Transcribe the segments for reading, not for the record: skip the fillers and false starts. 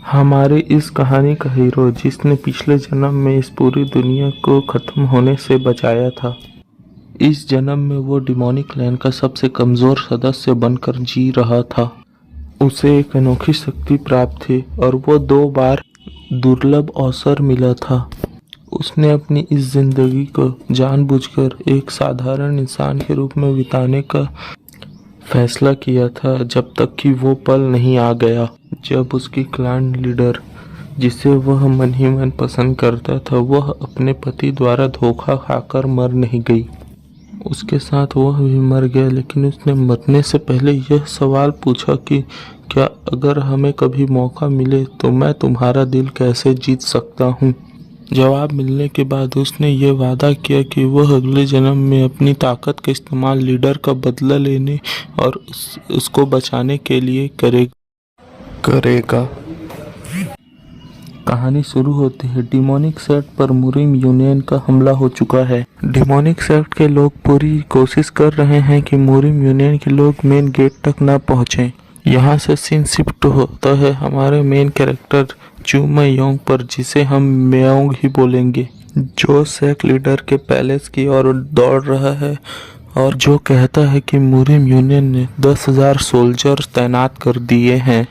हमारी इस कहानी का हीरो जिसने पिछले जन्म में इस पूरी दुनिया को खत्म होने से बचाया था, इस जन्म में वो डिमोनिक क्लैन का सबसे कमजोर सदस्य बनकर जी रहा था। उसे एक अनोखी शक्ति प्राप्त थी और वो 2 बार दुर्लभ अवसर मिला था। उसने अपनी इस जिंदगी को जानबूझकर एक साधारण इंसान के रूप में बिताने का फैसला किया था, जब तक कि वो पल नहीं आ गया जब उसकी क्लैन लीडर, जिसे वह मन ही मन पसंद करता था, वह अपने पति द्वारा धोखा खाकर मर नहीं गई। उसके साथ वह भी मर गया, लेकिन उसने मरने से पहले यह सवाल पूछा कि क्या अगर हमें कभी मौका मिले तो मैं तुम्हारा दिल कैसे जीत सकता हूँ। जवाब मिलने के बाद उसने ये वादा किया कि वह अगले जन्म में अपनी ताकत का इस्तेमाल लीडर का बदला लेने और उसको बचाने के लिए करेगा। कहानी शुरू होती है। डिमोनिक सेक्ट पर मुरिम यूनियन का हमला हो चुका है। डिमोनिक सेक्ट के लोग पूरी कोशिश कर रहे हैं कि मुरिम यूनियन के लोग मेन गेट तक ना पहुंचें। यहाँ से सीन शिफ्ट होता है हमारे मेन कैरेक्टर चूमा योंग पर, जिसे हम म्योंग ही बोलेंगे, जो सेक्ट लीडर के पैलेस की ओर दौड़ रहा है और जो कहता है कि मुरिम यूनियन ने 10,000 सोल्जर तैनात कर दिए हैं।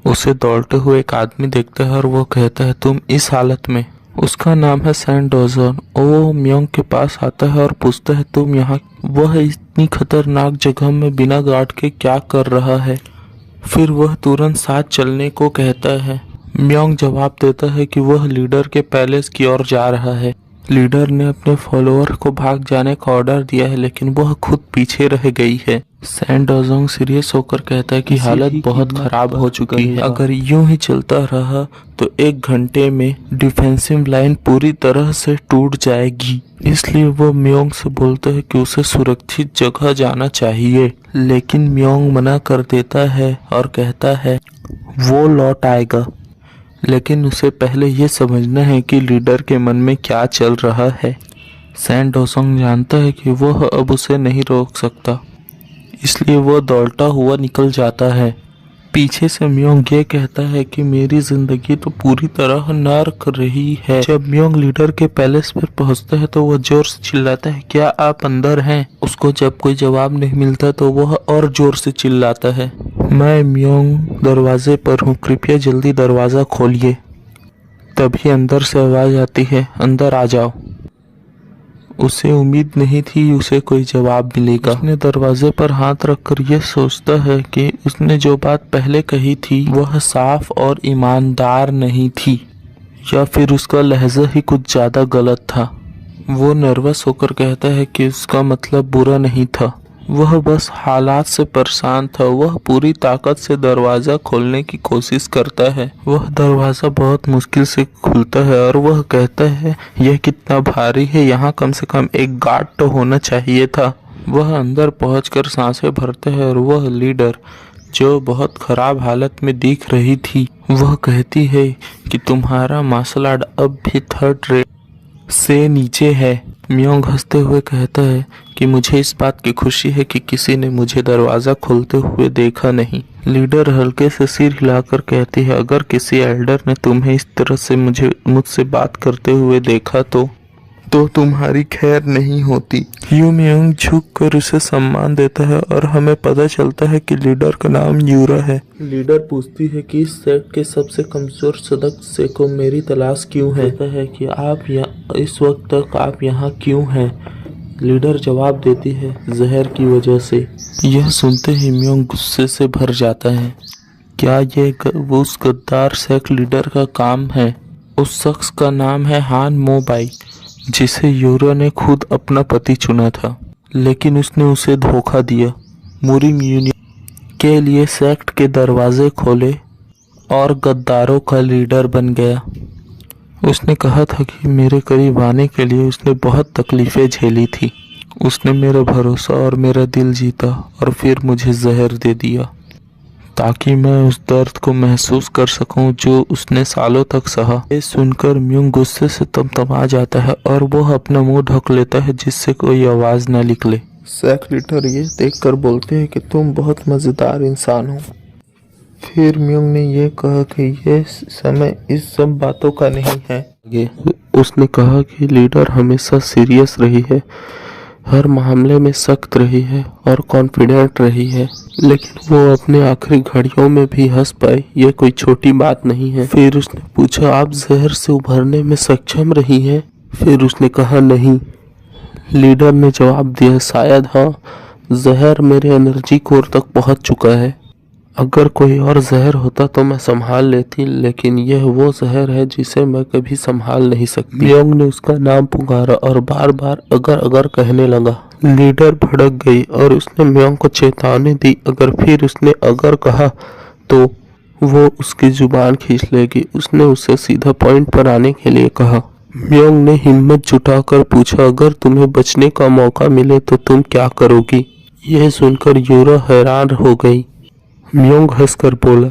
उसे दौड़ते हुए एक आदमी देखता है और वो कहता है, तुम इस हालत में। उसका नाम है सैन डोजन। वो म्योंग के पास आता है और पूछता है, तुम यहाँ वह इतनी खतरनाक जगह में बिना गार्ड के क्या कर रहा है। फिर वह तुरंत साथ चलने को कहता है। म्योंग जवाब देता है कि वह लीडर के पैलेस की ओर जा रहा है। लीडर ने अपने फॉलोअर को भाग जाने का ऑर्डर दिया है, लेकिन वह खुद पीछे रह गई है। सैन डोजोंग सीरियस होकर कहता है कि हालत बहुत खराब हो चुकी है। अगर यूं ही चलता रहा तो 1 घंटे में डिफेंसिव लाइन पूरी तरह से टूट जाएगी। इसलिए वो म्योंग से बोलता है कि उसे सुरक्षित जगह जाना चाहिए, लेकिन म्योंग मना कर देता है और कहता है वो लौट आएगा, लेकिन उसे पहले ये समझना है कि लीडर के मन में क्या चल रहा है। सैन डोजोंग जानता है कि वह अब उसे नहीं रोक सकता, इसलिए वह दौड़ता हुआ निकल जाता है। पीछे से म्योंग ये कहता है कि मेरी जिंदगी तो पूरी तरह नर्क रही है। जब म्योंग लीडर के पैलेस पर पहुंचता है तो वह जोर से चिल्लाता है, क्या आप अंदर हैं? उसको जब कोई जवाब नहीं मिलता तो वह और जोर से चिल्लाता है, मैं म्योंग दरवाजे पर हूँ, कृपया जल्दी दरवाजा खोलिए। तभी अंदर से आवाज आती है, अंदर आ जाओ। उसे उम्मीद नहीं थी उसे कोई जवाब मिलेगा। उसने दरवाजे पर हाथ रखकर यह सोचता है कि उसने जो बात पहले कही थी वह साफ और ईमानदार नहीं थी, या फिर उसका लहजा ही कुछ ज्यादा गलत था। वो नर्वस होकर कहता है कि उसका मतलब बुरा नहीं था, वह बस हालात से परेशान था। वह पूरी ताकत से दरवाजा खोलने की कोशिश करता है। वह दरवाजा बहुत मुश्किल से खुलता है और वह कहता है, यह कितना भारी है, यहाँ कम से कम एक गार्ड तो होना चाहिए था। वह अंदर पहुंचकर सांसें भरता है और वह लीडर, जो बहुत खराब हालत में दिख रही थी, वह कहती है कि तुम्हारा मार्शल आर्ट अब भी 3rd रेट से नीचे है। म्योंग हंसते हुए कहता है कि मुझे इस बात की खुशी है कि किसी ने मुझे दरवाजा खोलते हुए देखा नहीं। लीडर हल्के से सिर हिलाकर कहती है, अगर किसी एल्डर ने तुम्हें इस तरह से मुझसे बात करते हुए देखा तो तुम्हारी खैर नहीं होती। यू म्योंग झुक कर उसे सम्मान देता है और हमें पता चलता है कि लीडर का नाम यूरा है। लीडर पूछती है कि इस सेट के सबसे कमजोर सदस्य को मेरी तलाश क्यों है। कहता है कि आप इस वक्त तक आप यहाँ क्यों हैं। लीडर जवाब देती है, जहर की वजह से। यह सुनते ही म्योंग गुस्से से भर जाता है। क्या ये उस गद्दार सेक्ट लीडर का काम है? उस शख्स का नाम है हान मोबाई, जिसे यूरा ने खुद अपना पति चुना था, लेकिन उसने उसे धोखा दिया। मुरिम यूनियन के लिए सेक्ट के दरवाजे खोले और गद्दारों का लीडर बन गया। उसने कहा था कि मेरे करीब आने के लिए उसने बहुत तकलीफें झेली थी। उसने मेरा भरोसा और मेरा दिल जीता और फिर मुझे जहर दे दिया, ताकि मैं उस दर्द को महसूस कर सकूं जो उसने सालों तक सहा। ये सुनकर म्योंग गुस्से से तमतमा जाता है और वह अपना मुंह ढक लेता है जिससे कोई आवाज न निकले। सेक्ट लीडर ये देखकर बोलते हैं कि तुम बहुत मजेदार इंसान हो। फिर म्योंग ने ये कहा कि ये समय इस सब बातों का नहीं है। आगे उसने कहा कि लीडर हमेशा सीरियस रही है, हर मामले में सख्त रही है और कॉन्फिडेंट रही है, लेकिन वो अपने आखिरी घड़ियों में भी हंस पाई, ये कोई छोटी बात नहीं है। फिर उसने पूछा, आप जहर से उभरने में सक्षम रही हैं? फिर उसने कहा, नहीं। लीडर ने जवाब दिया, शायद हाँ, जहर मेरे एनर्जी कोर तक पहुंच चुका है। अगर कोई और जहर होता तो मैं संभाल लेती, लेकिन यह वो जहर है जिसे मैं कभी संभाल नहीं सकती। म्योंग ने उसका नाम पुकारा और बार बार अगर अगर कहने लगा। लीडर भड़क गई और उसने म्योंग को चेतावनी दी, अगर फिर उसने अगर कहा तो वो उसकी जुबान खींच लेगी। उसने उसे सीधा पॉइंट पर आने के लिए कहा। म्योंग ने हिम्मत जुटाकर पूछा, अगर तुम्हें बचने का मौका मिले तो तुम क्या करोगी? यह सुनकर यूरा हैरान हो गई। म्योंग हंसकर बोला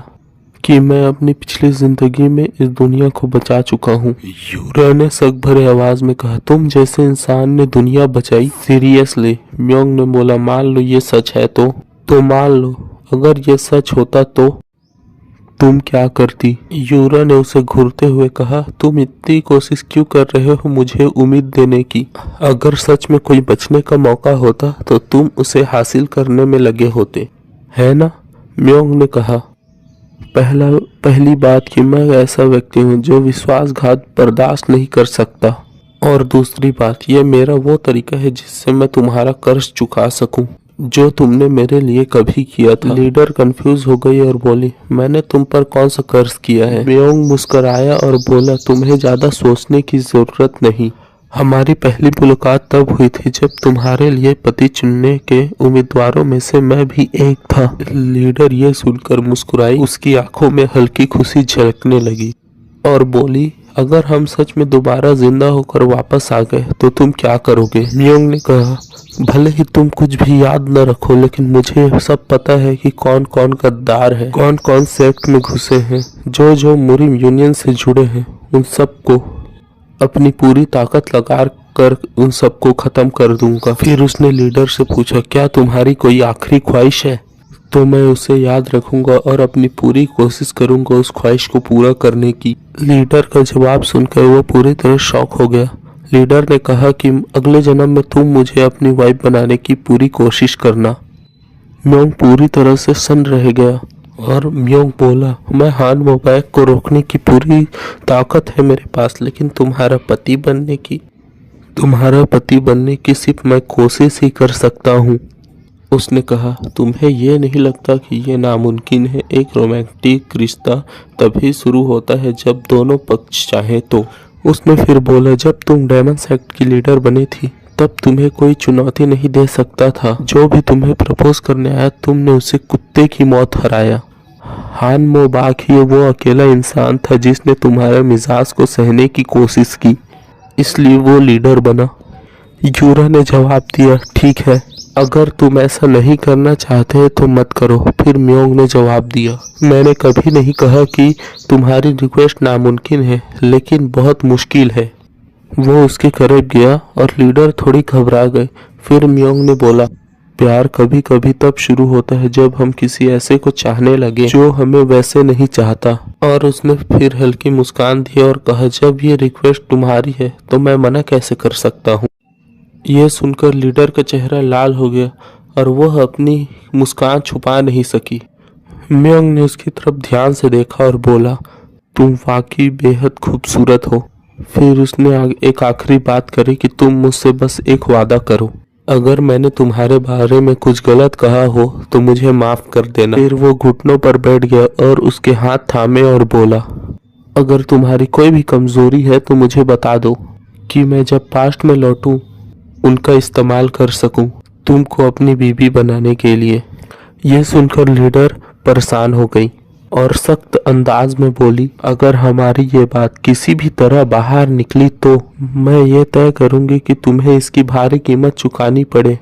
कि मैं अपनी पिछली जिंदगी में इस दुनिया को बचा चुका हूँ। यूरा ने शक भरे आवाज में कहा, तुम जैसे इंसान ने दुनिया बचाई? सीरियसली? म्योंग ने बोला, मान लो ये सच है तो मान लो, अगर ये सच होता तो तुम क्या करती? यूरा ने उसे घूरते हुए कहा, तुम इतनी कोशिश क्यों कर रहे हो मुझे उम्मीद देने की? अगर सच में कोई बचने का मौका होता तो तुम उसे हासिल करने में लगे होते, है ना? म्योंग ने कहा, पहली बात कि मैं ऐसा व्यक्ति हूँ जो विश्वासघात बर्दाश्त नहीं कर सकता, और दूसरी बात यह मेरा वो तरीका है जिससे मैं तुम्हारा कर्ज चुका सकूं जो तुमने मेरे लिए कभी किया था। लीडर कंफ्यूज हो गई और बोली, मैंने तुम पर कौन सा कर्ज किया है? म्योंग मुस्कुराया और बोला, तुम्हें ज्यादा सोचने की जरूरत नहीं। हमारी पहली मुलाकात तब हुई थी जब तुम्हारे लिए पति चुनने के उम्मीदवारों में से मैं भी एक था। लीडर ये सुनकर मुस्कुराई, उसकी आंखों में हल्की खुशी झलकने लगी और बोली, अगर हम सच में दोबारा जिंदा होकर वापस आ गए तो तुम क्या करोगे? म्योंग ने कहा, भले ही तुम कुछ भी याद न रखो, लेकिन मुझे सब पता है कि कौन कौन गद्दार है, कौन कौन सेक्ट में घुसे हैं, जो मुरिम यूनियन से जुड़े हैं, उन सबको अपनी पूरी ताकत लगा कर उन सबको खत्म कर दूंगा। फिर उसने लीडर से पूछा, क्या तुम्हारी कोई आखिरी ख्वाहिश है? तो मैं उसे याद रखूंगा और अपनी पूरी कोशिश करूंगा उस ख्वाहिश को पूरा करने की। लीडर का जवाब सुनकर वो पूरी तरह शॉक हो गया। लीडर ने कहा कि अगले जन्म में तुम मुझे अपनी वाइफ बनाने की पूरी कोशिश करना। म्योंग पूरी तरह से सन्न रह गया और म्योंग बोला, मैं हान मोबैक को रोकने की पूरी ताकत है मेरे पास, लेकिन तुम्हारा पति बनने की सिर्फ मैं कोशिश ही कर सकता हूँ। उसने कहा, तुम्हें ये नहीं लगता कि ये नामुमकिन है? एक रोमांटिक रिश्ता तभी शुरू होता है जब दोनों पक्ष चाहे तो। उसने फिर बोला, जब तुम डायमंड सेक्ट की लीडर बनी थी तब तुम्हें कोई चुनौती नहीं दे सकता था। जो भी तुम्हें प्रपोज करने आया तुमने उसे कुत्ते की मौत हराया। हान मोबाक ही वो अकेला इंसान था जिसने तुम्हारे मिजाज को सहने की कोशिश की, इसलिए वो लीडर बना। यूरा ने जवाब दिया, ठीक है, अगर तुम ऐसा नहीं करना चाहते तो मत करो। फिर म्योंग ने जवाब दिया, मैंने कभी नहीं कहा कि तुम्हारी रिक्वेस्ट नामुमकिन है, लेकिन बहुत मुश्किल है। वो उसके करीब गया और लीडर थोड़ी घबरा गए। फिर म्योंग ने बोला, प्यार कभी कभी तब शुरू होता है जब हम किसी ऐसे को चाहने लगे जो हमें वैसे नहीं चाहता। और उसने फिर हल्की मुस्कान दी और कहा, जब ये रिक्वेस्ट तुम्हारी है तो मैं मना कैसे कर सकता हूँ? यह सुनकर लीडर का चेहरा लाल हो गया और वह अपनी मुस्कान छुपा नहीं सकी। म्योंग ने उसकी तरफ ध्यान से देखा और बोला, तुम वाकई बेहद खूबसूरत हो। फिर उसने एक आखिरी बात करी कि तुम मुझसे बस एक वादा करो, अगर मैंने तुम्हारे बारे में कुछ गलत कहा हो तो मुझे माफ कर देना। फिर वो घुटनों पर बैठ गया और उसके हाथ थामे और बोला, अगर तुम्हारी कोई भी कमजोरी है तो मुझे बता दो कि मैं जब पास्ट में लौटूं उनका इस्तेमाल कर सकूं तुमको अपनी बीवी बनाने के लिए। यह सुनकर लीडर परेशान हो गई और सख्त अंदाज में बोली, अगर हमारी ये बात किसी भी तरह बाहर निकली तो मैं ये तय करूंगी कि तुम्हें इसकी भारी कीमत चुकानी पड़े।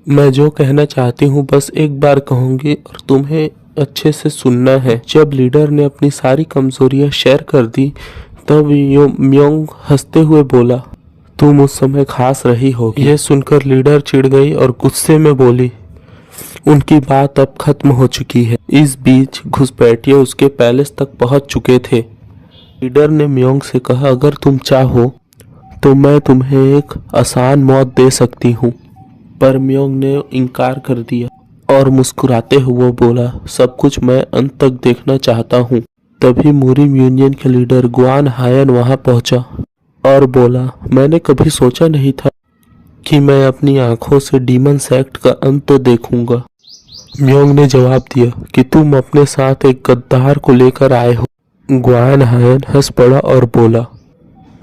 मैं जो कहना चाहती हूँ बस एक बार कहूंगी और तुम्हें अच्छे से सुनना है। जब लीडर ने अपनी सारी कमजोरियां शेयर कर दी तब म्योंग हंसते हुए बोला, तुम उस समय खास रही होगी। यह सुनकर लीडर चिढ़ गई और गुस्से में बोली, उनकी बात अब खत्म हो चुकी है। इस बीच घुसपैठिए उसके पैलेस तक पहुंच चुके थे। लीडर ने म्योंग से कहा, अगर तुम चाहो तो मैं तुम्हें एक आसान मौत दे सकती हूँ, पर म्योंग ने इनकार कर दिया और मुस्कुराते हुए बोला, सब कुछ मैं अंत तक देखना चाहता हूँ। तभी मुरिम यूनियन के लीडर ग्वान हायन वहां पहुंचा और बोला, मैंने कभी सोचा नहीं था कि मैं अपनी आंखों से डीमन सेक्ट का अंत तो देखूंगा। म्योंग ने जवाब दिया कि तुम अपने साथ एक गद्दार को लेकर आए हो। ग्वान हायन हंस पड़ा और बोला,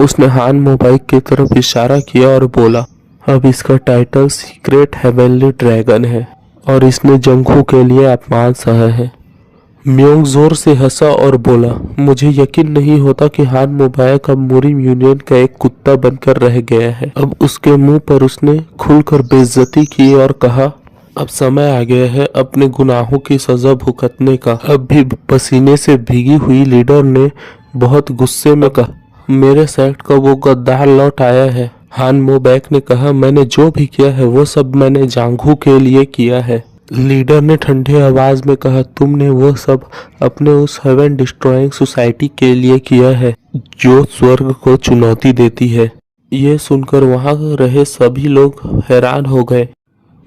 उसने हान मोबाइक की तरफ इशारा किया और बोला, अब इसका टाइटल सीक्रेट हेवनली ड्रैगन है और इसने जंगहू के लिए अपमान सहा है। म्योंग जोर से हंसा और बोला, मुझे यकीन नहीं होता कि हान मोबाइक अब मुरिम यूनियन का एक कुत्ता बनकर रह गया है। अब उसके मुंह पर उसने खुलकर बेइज्जती की और कहा, अब समय आ गया है अपने गुनाहों की सजा भुगतने का। अब भी पसीने से भीगी हुई लीडर ने बहुत गुस्से में कहा, मेरे सेक्ट का वो गद्दार लौट आया है। हान मोबैक ने कहा, मैंने जो भी किया है वो सब मैंने जांगहू के लिए किया है। लीडर ने ठंडे आवाज में कहा, तुमने वो सब अपने उस हेवन डिस्ट्रॉइंग सोसाइटी के लिए किया है जो स्वर्ग को चुनौती देती है। ये सुनकर वहां रहे सभी लोग हैरान हो गए।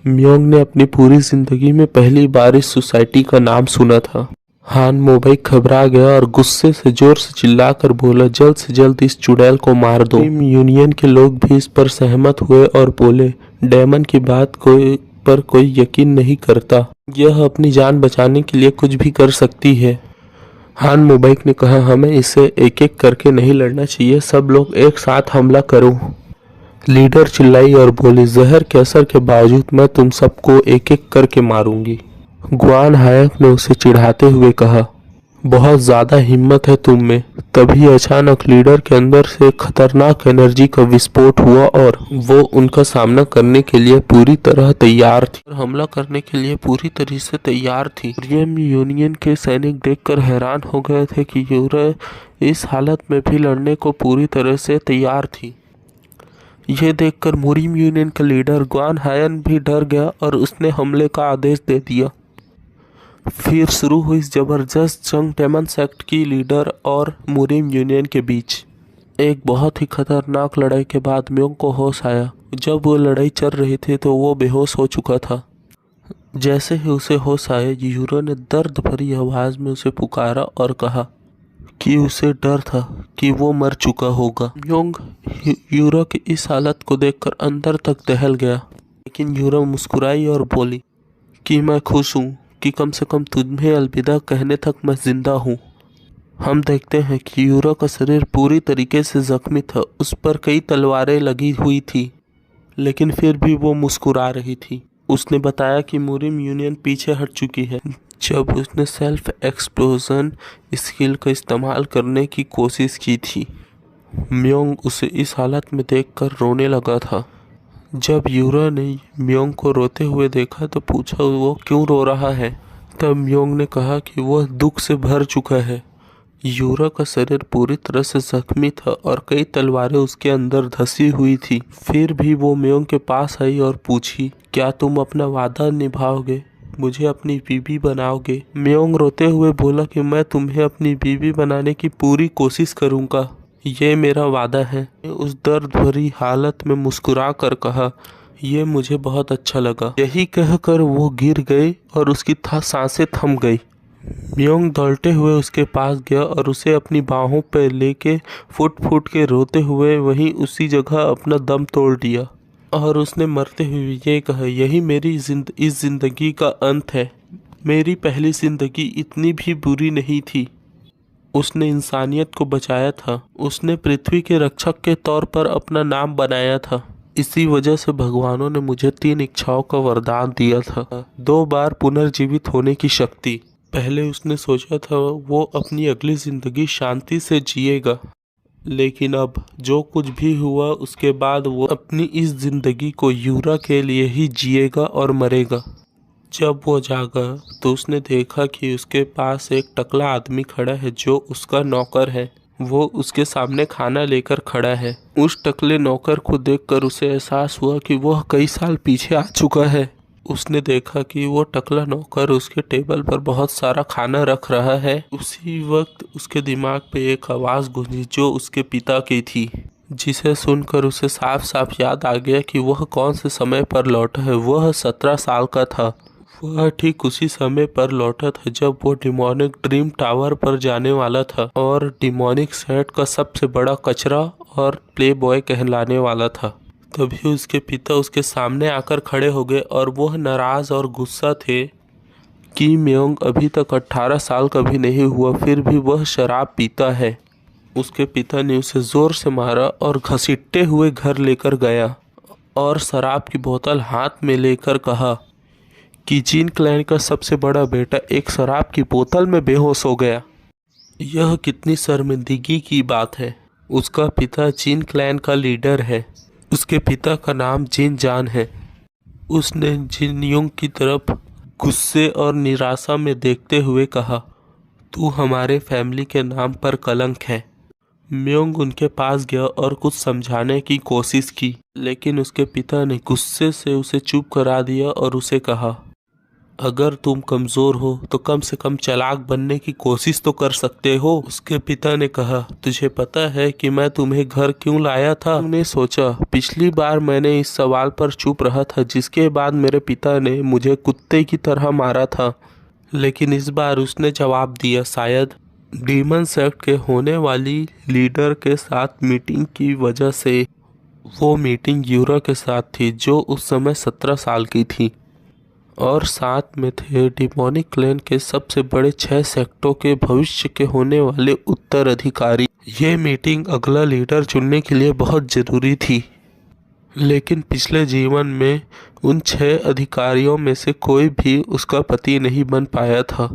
म्योंग ने अपनी पूरी जिंदगी में पहली बार इस सोसाइटी का नाम सुना था। हान मोबैक घबरा गया और गुस्से से जोर से चिल्लाकर बोला, जल्द से जल्द इस चुड़ैल को मार दो। टीम यूनियन के लोग भी इस पर सहमत हुए और बोले, डेमन की बात पर कोई यकीन नहीं करता। यह अपनी जान बचाने के लिए कुछ भी कर सकती है। हान मोबैक ने कहा, हमें इसे एक एक करके नहीं लड़ना चाहिए, सब लोग एक साथ हमला करो। लीडर चिल्लाई और बोली, जहर के असर के बावजूद मैं तुम सबको एक एक करके मारूंगी। ग्वान हायक ने उसे चिढ़ाते हुए कहा, बहुत ज्यादा हिम्मत है तुम में। तभी अचानक लीडर के अंदर से खतरनाक एनर्जी का विस्फोट हुआ और वो उनका सामना करने के लिए पूरी तरह तैयार थी और हमला करने के लिए पूरी तरह से तैयार थी। मुरिम यूनियन के सैनिक देखकर हैरान हो गए थे कि यूरा इस हालत में भी लड़ने को पूरी तरह से तैयार थी। यह देखकर मुरिम यूनियन का लीडर ग्वान हायन भी डर गया और उसने हमले का आदेश दे दिया। फिर शुरू हुई जबरदस्त जंग डेमन सेक्ट की लीडर और मुरिम यूनियन के बीच। एक बहुत ही खतरनाक लड़ाई के बाद म्योंग को होश आया। जब वो लड़ाई चल रही थी तो वो बेहोश हो चुका था। जैसे ही उसे होश आया, यूरो ने दर्द भरी आवाज में उसे पुकारा और कहा कि उसे डर था कि वो मर चुका होगा। म्योंग यूरो की इस हालत को देखकर अंदर तक दहल गया, लेकिन यूरो मुस्कुराई और बोली कि मैं खुश हूँ कि कम से कम तुम्हें अलविदा कहने तक मैं जिंदा हूँ। हम देखते हैं कि यूरो का शरीर पूरी तरीके से जख्मी था, उस पर कई तलवारें लगी हुई थी, लेकिन फिर भी वो मुस्कुरा रही थी। उसने बताया कि मुरिम यूनियन पीछे हट चुकी है। जब उसने सेल्फ एक्सप्लोजन स्किल का इस्तेमाल करने की कोशिश की थी। म्योंग उसे इस हालत में देखकर रोने लगा था। जब यूरा ने म्योंग को रोते हुए देखा तो पूछा वो क्यों रो रहा है। तब म्योंग ने कहा कि वह दुख से भर चुका है। यूरा का शरीर पूरी तरह से जख्मी था और कई तलवारें उसके अंदर धसी हुई थी। फिर भी वो म्योंग के पास आई और पूछी, क्या तुम अपना वादा निभाओगे, मुझे अपनी बीवी बनाओगे। म्योंग रोते हुए बोला कि मैं तुम्हें अपनी बीवी बनाने की पूरी कोशिश करूंगा, ये मेरा वादा है। उस दर्द भरी हालत में मुस्कुरा कर कहा, ये मुझे बहुत अच्छा लगा। यही कहकर वो गिर गई और उसकी सांसें थम गई। म्योंग दौड़ते हुए उसके पास गया और उसे अपनी बाहों पर लेके फुट फुट के रोते हुए वहीं उसी जगह अपना दम तोड़ दिया और उसने मरते हुए ये कहा, यही मेरी इस जिंदगी का अंत है। मेरी पहली जिंदगी इतनी भी बुरी नहीं थी। उसने इंसानियत को बचाया था। उसने पृथ्वी के रक्षक के तौर पर अपना नाम बनाया था। इसी वजह से भगवानों ने मुझे 3 इच्छाओं का वरदान दिया था। 2 बार पुनर्जीवित होने की शक्ति। पहले उसने सोचा था वो अपनी अगली जिंदगी शांति से जिएगा, लेकिन अब जो कुछ भी हुआ उसके बाद वो अपनी इस जिंदगी को यूरा के लिए ही जिएगा और मरेगा। जब वो जागा तो उसने देखा कि उसके पास एक टकला आदमी खड़ा है जो उसका नौकर है। वो उसके सामने खाना लेकर खड़ा है। उस टकले नौकर को देखकर उसे एहसास हुआ कि वह कई साल पीछे आ चुका है। उसने देखा कि वो टकला नौकर उसके टेबल पर बहुत सारा खाना रख रहा है। उसी वक्त उसके दिमाग पे एक आवाज़ गूंजी जो उसके पिता की थी, जिसे सुनकर उसे साफ साफ याद आ गया कि वह कौन से समय पर लौटा है। वह 17 साल का था। वह ठीक उसी समय पर लौटा था जब वो डिमोनिक ड्रीम टावर पर जाने वाला था और डिमोनिक सेट का सबसे बड़ा कचरा और प्ले बॉय कहलाने वाला था। तभी उसके पिता उसके सामने आकर खड़े हो गए और वह नाराज और गुस्सा थे कि म्योंग अभी तक 18 साल का भी नहीं हुआ, फिर भी वह शराब पीता है। उसके पिता ने उसे जोर से मारा और घसीटते हुए घर लेकर गया और शराब की बोतल हाथ में लेकर कहा कि जीन क्लैन का सबसे बड़ा बेटा एक शराब की बोतल में बेहोश हो गया। यह कितनी शर्मिंदगी की बात है। उसका पिता जीन क्लैन का लीडर है। उसके पिता का नाम जिन जान है। उसने जिन यूंग की तरफ गुस्से और निराशा में देखते हुए कहा, तू हमारे फैमिली के नाम पर कलंक है। म्योंग उनके पास गया और कुछ समझाने की कोशिश की, लेकिन उसके पिता ने गुस्से से उसे चुप करा दिया और उसे कहा, अगर तुम कमज़ोर हो तो कम से कम चालाक बनने की कोशिश तो कर सकते हो। उसके पिता ने कहा, तुझे पता है कि मैं तुम्हें घर क्यों लाया था? तुमने सोचा, पिछली बार मैंने इस सवाल पर चुप रहा था जिसके बाद मेरे पिता ने मुझे कुत्ते की तरह मारा था, लेकिन इस बार उसने जवाब दिया। शायद डीमन सेक्ट के होने वाली लीडर के साथ मीटिंग की वजह से। वो मीटिंग यूरा के साथ थी जो उस समय 17 साल की थी और साथ में थे डिमोनिक क्लैन के सबसे बड़े 6 सेक्टों के भविष्य के होने वाले उत्तराधिकारी। ये मीटिंग अगला लीडर चुनने के लिए बहुत जरूरी थी, लेकिन पिछले जीवन में उन 6 अधिकारियों में से कोई भी उसका पति नहीं बन पाया था,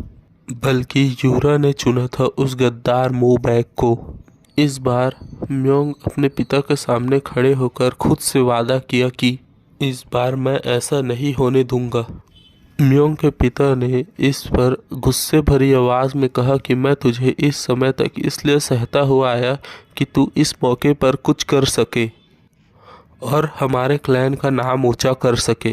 बल्कि यूरा ने चुना था उस गद्दार मोबैक को। इस बार म्योंग अपने पिता के सामने खड़े होकर खुद से वादा किया कि इस बार मैं ऐसा नहीं होने दूंगा। म्योंग के पिता ने इस पर गुस्से भरी आवाज़ में कहा कि मैं तुझे इस समय तक इसलिए सहता हुआ आया कि तू इस मौके पर कुछ कर सके और हमारे क्लैन का नाम ऊंचा कर सके।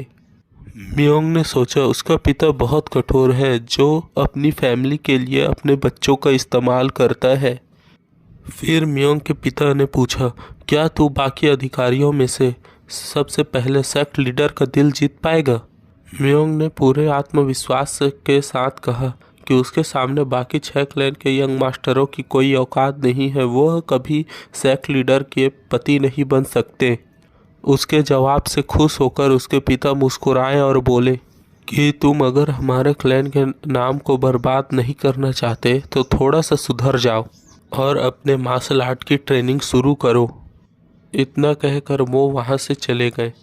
म्योंग ने सोचा उसका पिता बहुत कठोर है जो अपनी फैमिली के लिए अपने बच्चों का इस्तेमाल करता है। फिर म्योंग के पिता ने पूछा, क्या तू बाकी अधिकारियों में से सबसे पहले सेक्ट लीडर का दिल जीत पाएगा? म्योंग ने पूरे आत्मविश्वास के साथ कहा कि उसके सामने बाकी 6 क्लैन के यंग मास्टरों की कोई औकात नहीं है। वह कभी सेक्ट लीडर के पति नहीं बन सकते। उसके जवाब से खुश होकर उसके पिता मुस्कुराए और बोले कि तुम अगर हमारे क्लैन के नाम को बर्बाद नहीं करना चाहते तो थोड़ा सा सुधर जाओ और अपने मार्शल आर्ट की ट्रेनिंग शुरू करो। इतना कहकर वो वहाँ से चले गए।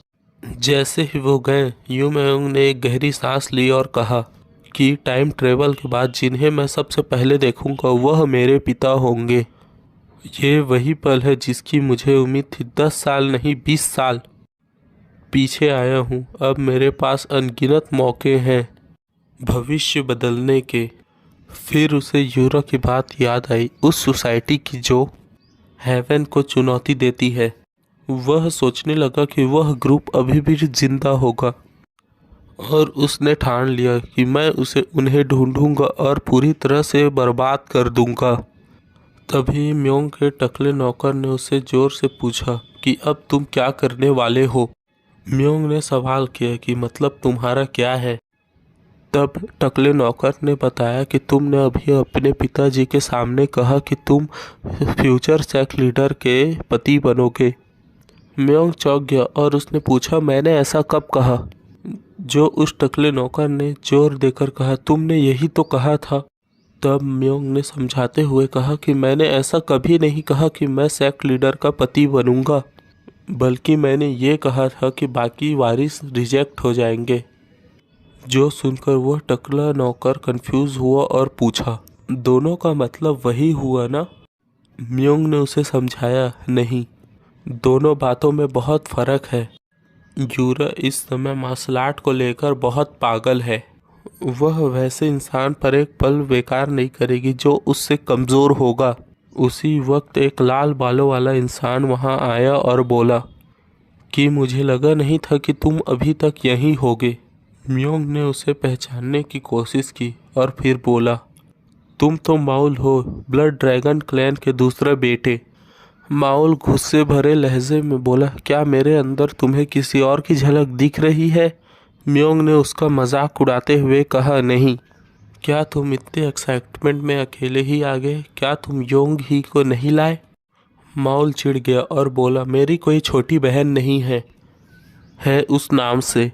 जैसे ही वो गए, यू म्योंग ने एक गहरी सांस ली और कहा कि टाइम ट्रेवल के बाद जिन्हें मैं सबसे पहले देखूंगा वह मेरे पिता होंगे। ये वही पल है जिसकी मुझे उम्मीद थी। 10 साल नहीं 20 साल पीछे आया हूँ। अब मेरे पास अनगिनत मौके हैं भविष्य बदलने के। फिर उसे यूरा की बात याद आई, उस सोसाइटी की जो हेवन को चुनौती देती है। वह सोचने लगा कि वह ग्रुप अभी भी जिंदा होगा और उसने ठान लिया कि मैं उन्हें ढूंढूंगा और पूरी तरह से बर्बाद कर दूंगा। तभी म्योंग के टकले नौकर ने उससे जोर से पूछा कि अब तुम क्या करने वाले हो? म्योंग ने सवाल किया कि मतलब तुम्हारा क्या है? तब टकले नौकर ने बताया कि तुमने अभी अपने पिताजी के सामने कहा कि तुम फ्यूचर सेक्ट लीडर के पति बनोगे। म्योंग चौंक गया और उसने पूछा, मैंने ऐसा कब कहा? जो उस टकले नौकर ने जोर देकर कहा, तुमने यही तो कहा था। तब म्योंग ने समझाते हुए कहा कि मैंने ऐसा कभी नहीं कहा कि मैं सेक्ट लीडर का पति बनूंगा, बल्कि मैंने ये कहा था कि बाकी वारिस रिजेक्ट हो जाएंगे। जो सुनकर वह टकला नौकर कंफ्यूज हुआ और पूछा, दोनों का मतलब वही हुआ ना? म्योंग ने उसे समझाया, नहीं, दोनों बातों में बहुत फर्क है। यूरा इस समय मार्शल आर्ट को लेकर बहुत पागल है। वह वैसे इंसान पर एक पल बेकार नहीं करेगी जो उससे कमज़ोर होगा। उसी वक्त एक लाल बालों वाला इंसान वहां आया और बोला कि मुझे लगा नहीं था कि तुम अभी तक यहीं होगे। म्योंग ने उसे पहचानने की कोशिश की और फिर बोला, तुम तो माउल हो, ब्लड ड्रैगन क्लैन के दूसरे बेटे। माउल गुस्से भरे लहजे में बोला, क्या मेरे अंदर तुम्हें किसी और की झलक दिख रही है? म्योंग ने उसका मजाक उड़ाते हुए कहा, नहीं। क्या तुम इतने एक्साइटमेंट में अकेले ही आ गए? क्या तुम योंग ही को नहीं लाए? माउल चिढ़ गया और बोला, मेरी कोई छोटी बहन नहीं है उस नाम से।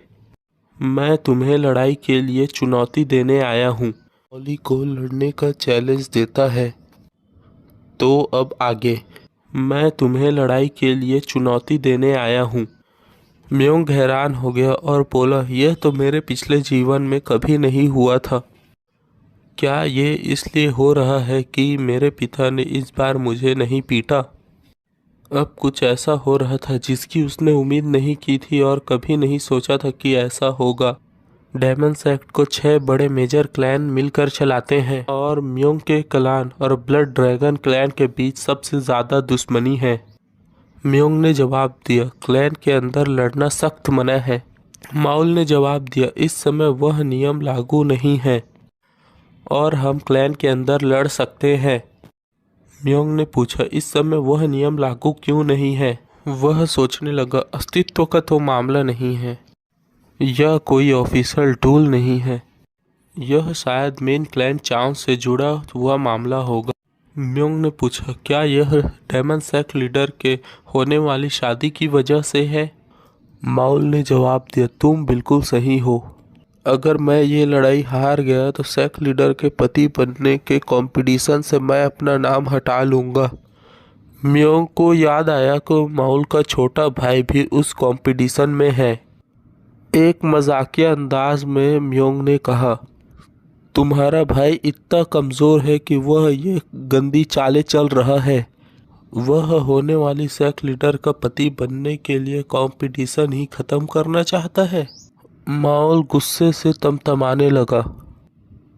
मैं तुम्हें लड़ाई के लिए चुनौती देने आया हूँ। मौली को लड़ने का चैलेंज देता है। तो अब आगे। मैं तुम्हें लड़ाई के लिए चुनौती देने आया हूँ। म्योंग हैरान हो गया और बोला, यह तो मेरे पिछले जीवन में कभी नहीं हुआ था। क्या ये इसलिए हो रहा है कि मेरे पिता ने इस बार मुझे नहीं पीटा? अब कुछ ऐसा हो रहा था जिसकी उसने उम्मीद नहीं की थी और कभी नहीं सोचा था कि ऐसा होगा। डेमन सेक्ट को 6 बड़े मेजर क्लैन मिलकर चलाते हैं और म्योंग के क्लैन और ब्लड ड्रैगन क्लैन के बीच सबसे ज़्यादा दुश्मनी है। म्योंग ने जवाब दिया, क्लैन के अंदर लड़ना सख्त मना है। माउल ने जवाब दिया, इस समय वह नियम लागू नहीं है और हम क्लैन के अंदर लड़ सकते हैं। म्योंग ने पूछा, इस समय वह नियम लागू क्यों नहीं है? वह सोचने लगा, अस्तित्व का तो मामला नहीं है, यह कोई ऑफिशियल टूल नहीं है, यह शायद मेन क्लैन चांस से जुड़ा हुआ मामला होगा। म्योंग ने पूछा, क्या यह डेमन सेक्ट लीडर के होने वाली शादी की वजह से है? माउल ने जवाब दिया, तुम बिल्कुल सही हो। अगर मैं ये लड़ाई हार गया तो सेक्ट लीडर के पति बनने के कंपटीशन से मैं अपना नाम हटा लूँगा। म्योंग को याद आया कि माउल का छोटा भाई भी उस कंपटीशन में है। एक मजाकिया अंदाज में म्योंग ने कहा, तुम्हारा भाई इतना कमज़ोर है कि वह ये गंदी चालें चल रहा है। वह होने वाली सेक्ट लीडर का पति बनने के लिए कंपटीशन ही ख़त्म करना चाहता है। माउल गुस्से से तमतमाने लगा,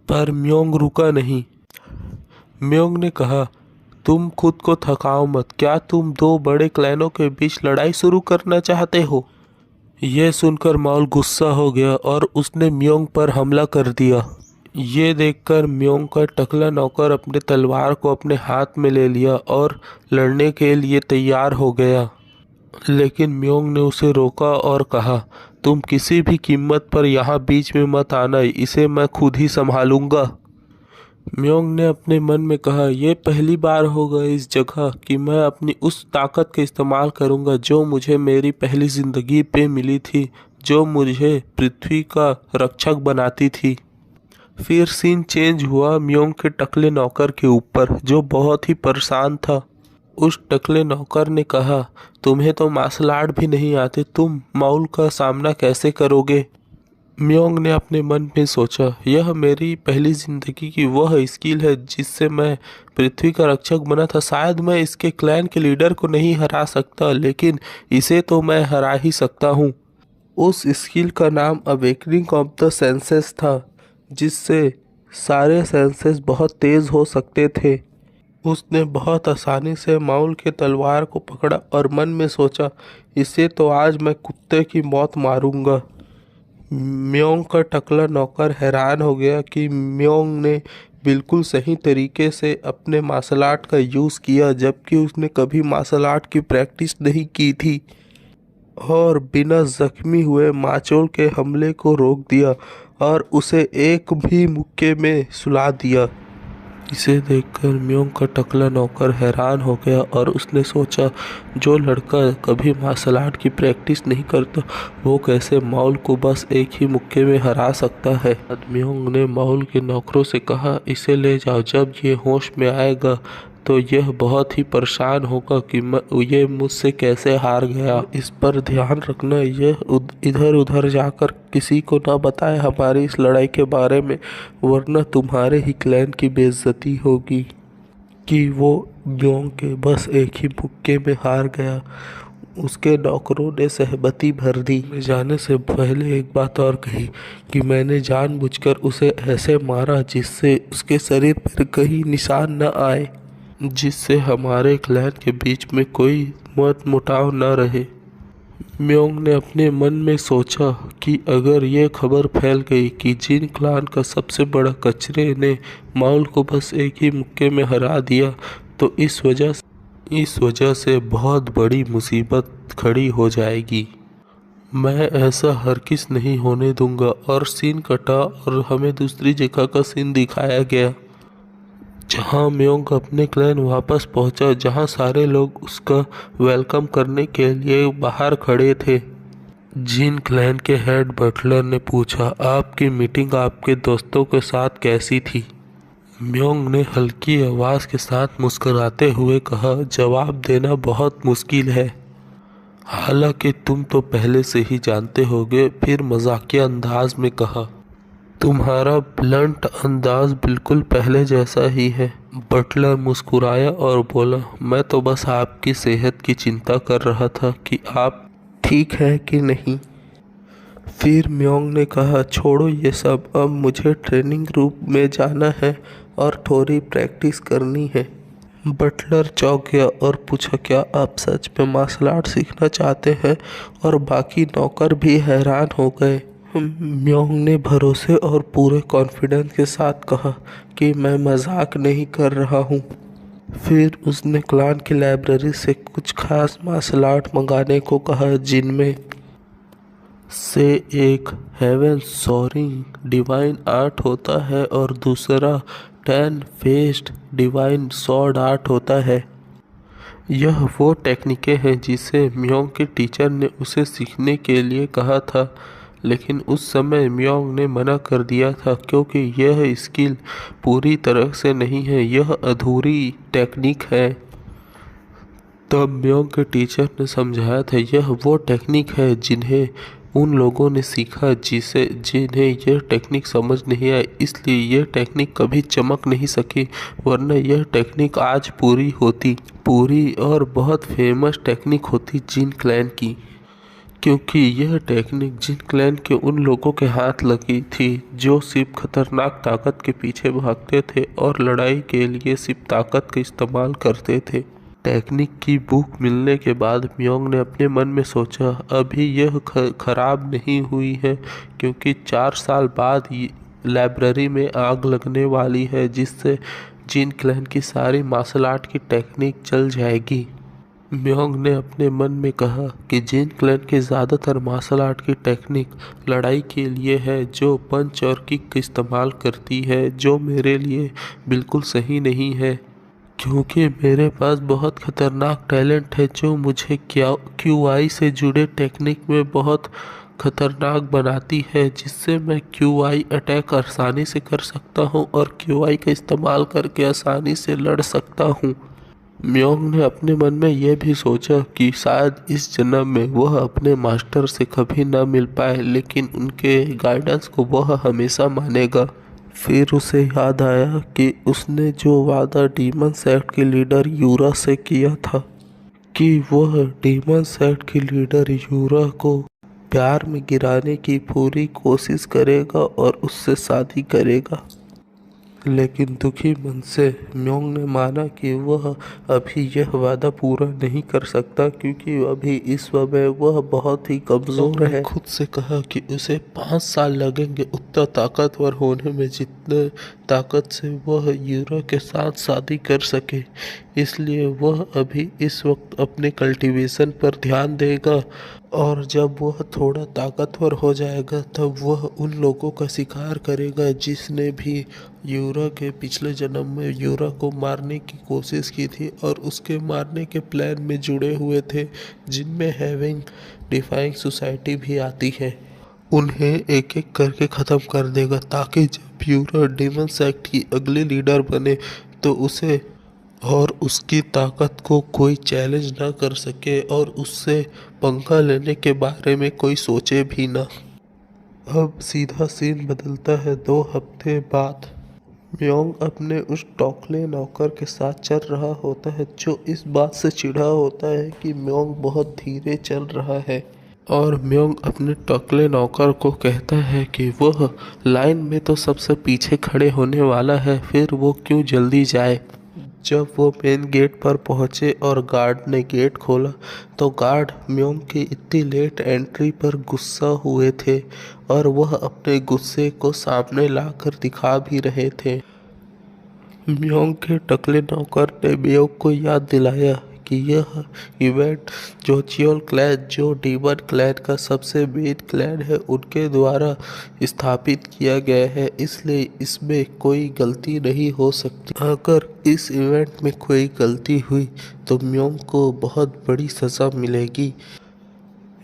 पर म्योंग रुका नहीं। म्योंग ने कहा, तुम खुद को थकाओ मत। क्या तुम 2 बड़े क्लैनों के बीच लड़ाई शुरू करना चाहते हो? यह सुनकर माउल गुस्सा हो गया और उसने म्योंग पर हमला कर दिया। ये देखकर म्योंग का टकला नौकर अपने तलवार को अपने हाथ में ले लिया और लड़ने के लिए तैयार हो गया। लेकिन म्योंग ने उसे रोका और कहा, तुम किसी भी कीमत पर यहाँ बीच में मत आना, इसे मैं खुद ही संभालूंगा। म्योंग ने अपने मन में कहा, यह पहली बार होगा इस जगह कि मैं अपनी उस ताकत का इस्तेमाल करूंगा जो मुझे मेरी पहली जिंदगी पे मिली थी, जो मुझे पृथ्वी का रक्षक बनाती थी। फिर सीन चेंज हुआ म्योंग के टकले नौकर के ऊपर, जो बहुत ही परेशान था। उस टकले नौकर ने कहा, तुम्हें तो मार्शल आर्ट भी नहीं आते, तुम माउल का सामना कैसे करोगे? म्योंग ने अपने मन में सोचा, यह मेरी पहली जिंदगी की वह स्किल है जिससे मैं पृथ्वी का रक्षक बना था। शायद मैं इसके क्लैन के लीडर को नहीं हरा सकता, लेकिन इसे तो मैं हरा ही सकता हूँ। उस स्किल का नाम अवेकनिंग ऑफ द सेंसेस था, जिससे सारे सेंसेस बहुत तेज हो सकते थे। उसने बहुत आसानी से माउल के तलवार को पकड़ा और मन में सोचा, इसे तो आज मैं कुत्ते की मौत मारूंगा। म्योंग का टकला नौकर हैरान हो गया कि म्योंग ने बिल्कुल सही तरीके से अपने मार्शल आर्ट का यूज़ किया, जबकि उसने कभी मार्शल आर्ट की प्रैक्टिस नहीं की थी, और बिना जख्मी हुए माचोल के हमले को रोक दिया और उसे एक भी मुक्के में सुला दिया। इसे देखकर म्योंग का टकला नौकर हैरान हो गया और उसने सोचा, जो लड़का कभी मार्शल आर्ट की प्रैक्टिस नहीं करता वो कैसे माउल को बस एक ही मुक्के में हरा सकता है। म्योंग ने माउल के नौकरों से कहा, इसे ले जाओ, जब ये होश में आएगा तो यह बहुत ही परेशान होगा कि ये मुझसे कैसे हार गया। इस पर ध्यान रखना, यह इधर उधर जाकर किसी को ना बताए हमारी इस लड़ाई के बारे में, वरना तुम्हारे ही क्लैन की बेइज्जती होगी कि वो म्योंग के बस एक ही मुक्के में हार गया। उसके नौकरों ने सहमति भर दी। जाने से पहले एक बात और कही कि मैंने जानबूझकर उसे ऐसे मारा जिससे उसके शरीर पर कहीं निशान न आए, जिससे हमारे क्लैन के बीच में कोई मत मुटाव न रहे। म्योंग ने अपने मन में सोचा कि अगर ये खबर फैल गई कि जिन क्लान का सबसे बड़ा कचरे ने माउल को बस एक ही मुक्के में हरा दिया, तो इस वजह से बहुत बड़ी मुसीबत खड़ी हो जाएगी। मैं ऐसा हरगिज़ नहीं होने दूंगा। और सीन कटा और हमें दूसरी जगह का सीन दिखाया गया, जहां म्योंग अपने क्लैन वापस पहुंचा, जहां सारे लोग उसका वेलकम करने के लिए बाहर खड़े थे। जिन क्लैन के हेड बटलर ने पूछा, आपकी मीटिंग आपके दोस्तों के साथ कैसी थी? म्योंग ने हल्की आवाज़ के साथ मुस्कुराते हुए कहा, जवाब देना बहुत मुश्किल है, हालांकि तुम तो पहले से ही जानते होगे। फिर मजाकिया अंदाज में कहा, तुम्हारा ब्लंट अंदाज बिल्कुल पहले जैसा ही है। बटलर मुस्कुराया और बोला, मैं तो बस आपकी सेहत की चिंता कर रहा था कि आप ठीक हैं कि नहीं। फिर म्योंग ने कहा, छोड़ो ये सब, अब मुझे ट्रेनिंग रूम में जाना है और थोड़ी प्रैक्टिस करनी है। बटलर चौंक गया और पूछा, क्या आप सच में मार्शल आर्ट सीखना चाहते हैं? और बाकी नौकर भी हैरान हो गए। म्योंग ने भरोसे और पूरे कॉन्फिडेंस के साथ कहा कि मैं मजाक नहीं कर रहा हूँ। फिर उसने क्लान की लाइब्रेरी से कुछ खास मार्शल आर्ट मंगाने को कहा, जिनमें से एक हेवन सोरिंग डिवाइन आर्ट होता है और दूसरा 10 फेस्ड डिवाइन स्वॉर्ड आर्ट होता है। यह वो टेक्निकें हैं जिसे म्योंग के टीचर ने उसे सीखने के लिए कहा था, लेकिन उस समय म्योंग ने मना कर दिया था क्योंकि यह स्किल पूरी तरह से नहीं है, यह अधूरी टेक्निक है। तब म्योंग के टीचर ने समझाया था, यह वो टेक्निक है जिन्हें उन लोगों ने सीखा जिन्हें यह टेक्निक समझ नहीं आई, इसलिए यह टेक्निक कभी चमक नहीं सकी, वरना यह टेक्निक आज पूरी और बहुत फेमस टेक्निक होती जिन क्लैन की। क्योंकि यह टेक्निक जिन क्लैन के उन लोगों के हाथ लगी थी जो सिर्फ खतरनाक ताकत के पीछे भागते थे और लड़ाई के लिए सिर्फ ताकत का इस्तेमाल करते थे। टेक्निक की बुक मिलने के बाद म्योंग ने अपने मन में सोचा, अभी यह खराब नहीं हुई है, क्योंकि 4 साल बाद लाइब्रेरी में आग लगने वाली है जिससे जिन क्लैन की सारी मार्शल आर्ट की टेक्निक चल जाएगी। म्योंग ने अपने मन में कहा कि जिन क्लैन की ज़्यादातर मार्शल आर्ट की टेक्निक लड़ाई के लिए है, जो पंच और किक का इस्तेमाल करती है, जो मेरे लिए बिल्कुल सही नहीं है, क्योंकि मेरे पास बहुत खतरनाक टैलेंट है जो मुझे क्यूआई से जुड़े टेक्निक में बहुत खतरनाक बनाती है, जिससे मैं क्यूआई अटैक आसानी से कर सकता हूं और क्यूआई का इस्तेमाल करके आसानी से लड़ सकता हूं। म्योंग ने अपने मन में यह भी सोचा कि शायद इस जन्म में वह अपने मास्टर से कभी न मिल पाए, लेकिन उनके गाइडेंस को वह हमेशा मानेगा। फिर उसे याद आया कि उसने जो वादा डीमन सेक्ट के लीडर यूरा से किया था कि वह डीमन सेक्ट की लीडर यूरा को प्यार में गिराने की पूरी कोशिश करेगा और उससे शादी करेगा। लेकिन दुखी मन से म्योंग ने माना कि वह अभी यह वादा पूरा नहीं कर सकता, क्योंकि अभी इस समय वह बहुत ही कमज़ोर है। खुद से कहा कि उसे 5 साल लगेंगे उतना ताकतवर होने में जितने ताकत से वह यूरा के साथ शादी कर सके, इसलिए वह अभी इस वक्त अपने कल्टीवेशन पर ध्यान देगा और जब वह थोड़ा ताकतवर हो जाएगा तब वह उन लोगों का शिकार करेगा जिसने भी यूरा के पिछले जन्म में यूरा को मारने की कोशिश की थी और उसके मारने के प्लान में जुड़े हुए थे, जिनमें हैविंग डिफाइंग सोसाइटी भी आती है। उन्हें एक एक करके ख़त्म कर देगा ताकि जब यूरा डीमन सेक्ट की अगली लीडर बने तो उसे और उसकी ताकत को कोई चैलेंज ना कर सके और उससे पंगा लेने के बारे में कोई सोचे भी ना। अब सीधा सीन बदलता है 2 हफ्ते बाद। म्योंग अपने उस टोकले नौकर के साथ चल रहा होता है जो इस बात से चिढ़ा होता है कि म्योंग बहुत धीरे चल रहा है, और म्योंग अपने टोकले नौकर को कहता है कि वह लाइन में तो सबसे पीछे खड़े होने वाला है, फिर वो क्यों जल्दी जाए। जब वो मेन गेट पर पहुंचे और गार्ड ने गेट खोला तो गार्ड म्योंग की इतनी लेट एंट्री पर गुस्सा हुए थे और वह अपने गुस्से को सामने लाकर दिखा भी रहे थे। म्योंग के टकले नौकर ने म्योंग को याद दिलाया कि यह इवेंट जोचियोल क्लैन, जो डीमन क्लैन का सबसे मेन क्लैन है, उनके द्वारा स्थापित किया गया है, इसलिए इसमें कोई गलती नहीं हो सकती। अगर इस इवेंट में कोई गलती हुई तो म्योंग को बहुत बड़ी सज़ा मिलेगी।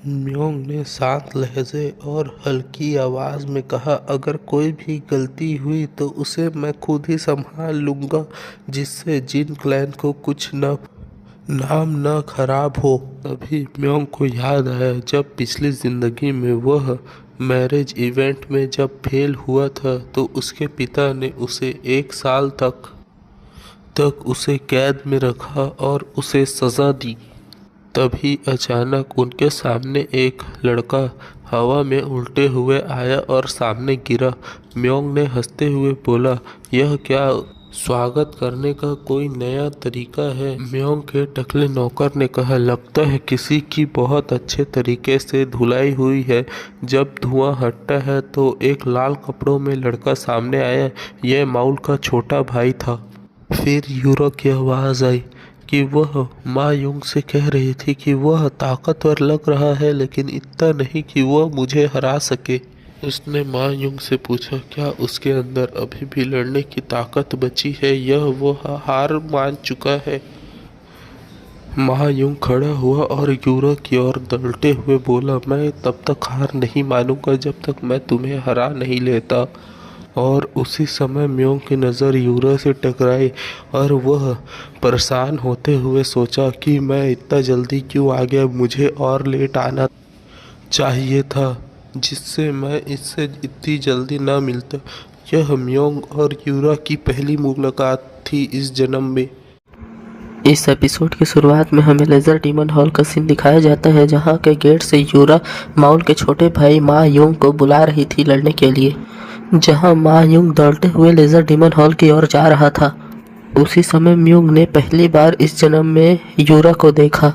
म्योंग ने शांत लहजे और हल्की आवाज़ में कहा, अगर कोई भी गलती हुई तो उसे मैं खुद ही संभाल लूँगा, जिससे जिन क्लैन को कुछ नाम न खराब हो। तभी म्योंग को याद आया जब पिछली ज़िंदगी में वह मैरिज इवेंट में जब फेल हुआ था तो उसके पिता ने उसे 1 साल तक उसे कैद में रखा और उसे सज़ा दी। तभी अचानक उनके सामने एक लड़का हवा में उल्टे हुए आया और सामने गिरा। म्योंग ने हंसते हुए बोला, यह क्या स्वागत करने का कोई नया तरीका है? म्योंग के टकले नौकर ने कहा, लगता है किसी की बहुत अच्छे तरीके से धुलाई हुई है। जब धुआं हटता है तो एक लाल कपड़ों में लड़का सामने आया। यह माउल का छोटा भाई था। फिर यूरो की आवाज़ आई कि वह मा युंग से कह रही थी कि वह ताकतवर लग रहा है, लेकिन इतना नहीं कि वह मुझे हरा सके। उसने मा युंग से पूछा, क्या उसके अंदर अभी भी लड़ने की ताकत बची है या वह हार मान चुका है? मा युंग खड़ा हुआ और यूरो की ओर दौड़ते हुए बोला, मैं तब तक हार नहीं मानूंगा जब तक मैं तुम्हें हरा नहीं लेता। और उसी समय म्योंग की नज़र यूरो से टकराई और वह परेशान होते हुए सोचा कि मैं इतना जल्दी क्यों आ गया, मुझे और लेट आना चाहिए था जिससे मैं इससे इतनी जल्दी ना मिलता। यह म्योंग और यूरो की पहली मुलाकात थी इस जन्म में। इस एपिसोड की शुरुआत में हमें लेजर डीमन हॉल का सीन दिखाया जाता है, जहां के गेट से यूरा माउल के छोटे भाई मा युंग को बुला रही थी लड़ने के लिए। जहां मा युंग दौड़ते हुए लेजर डीमन हॉल की ओर जा रहा था, उसी समय म्योंग ने पहली बार इस जन्म में यूरा को देखा।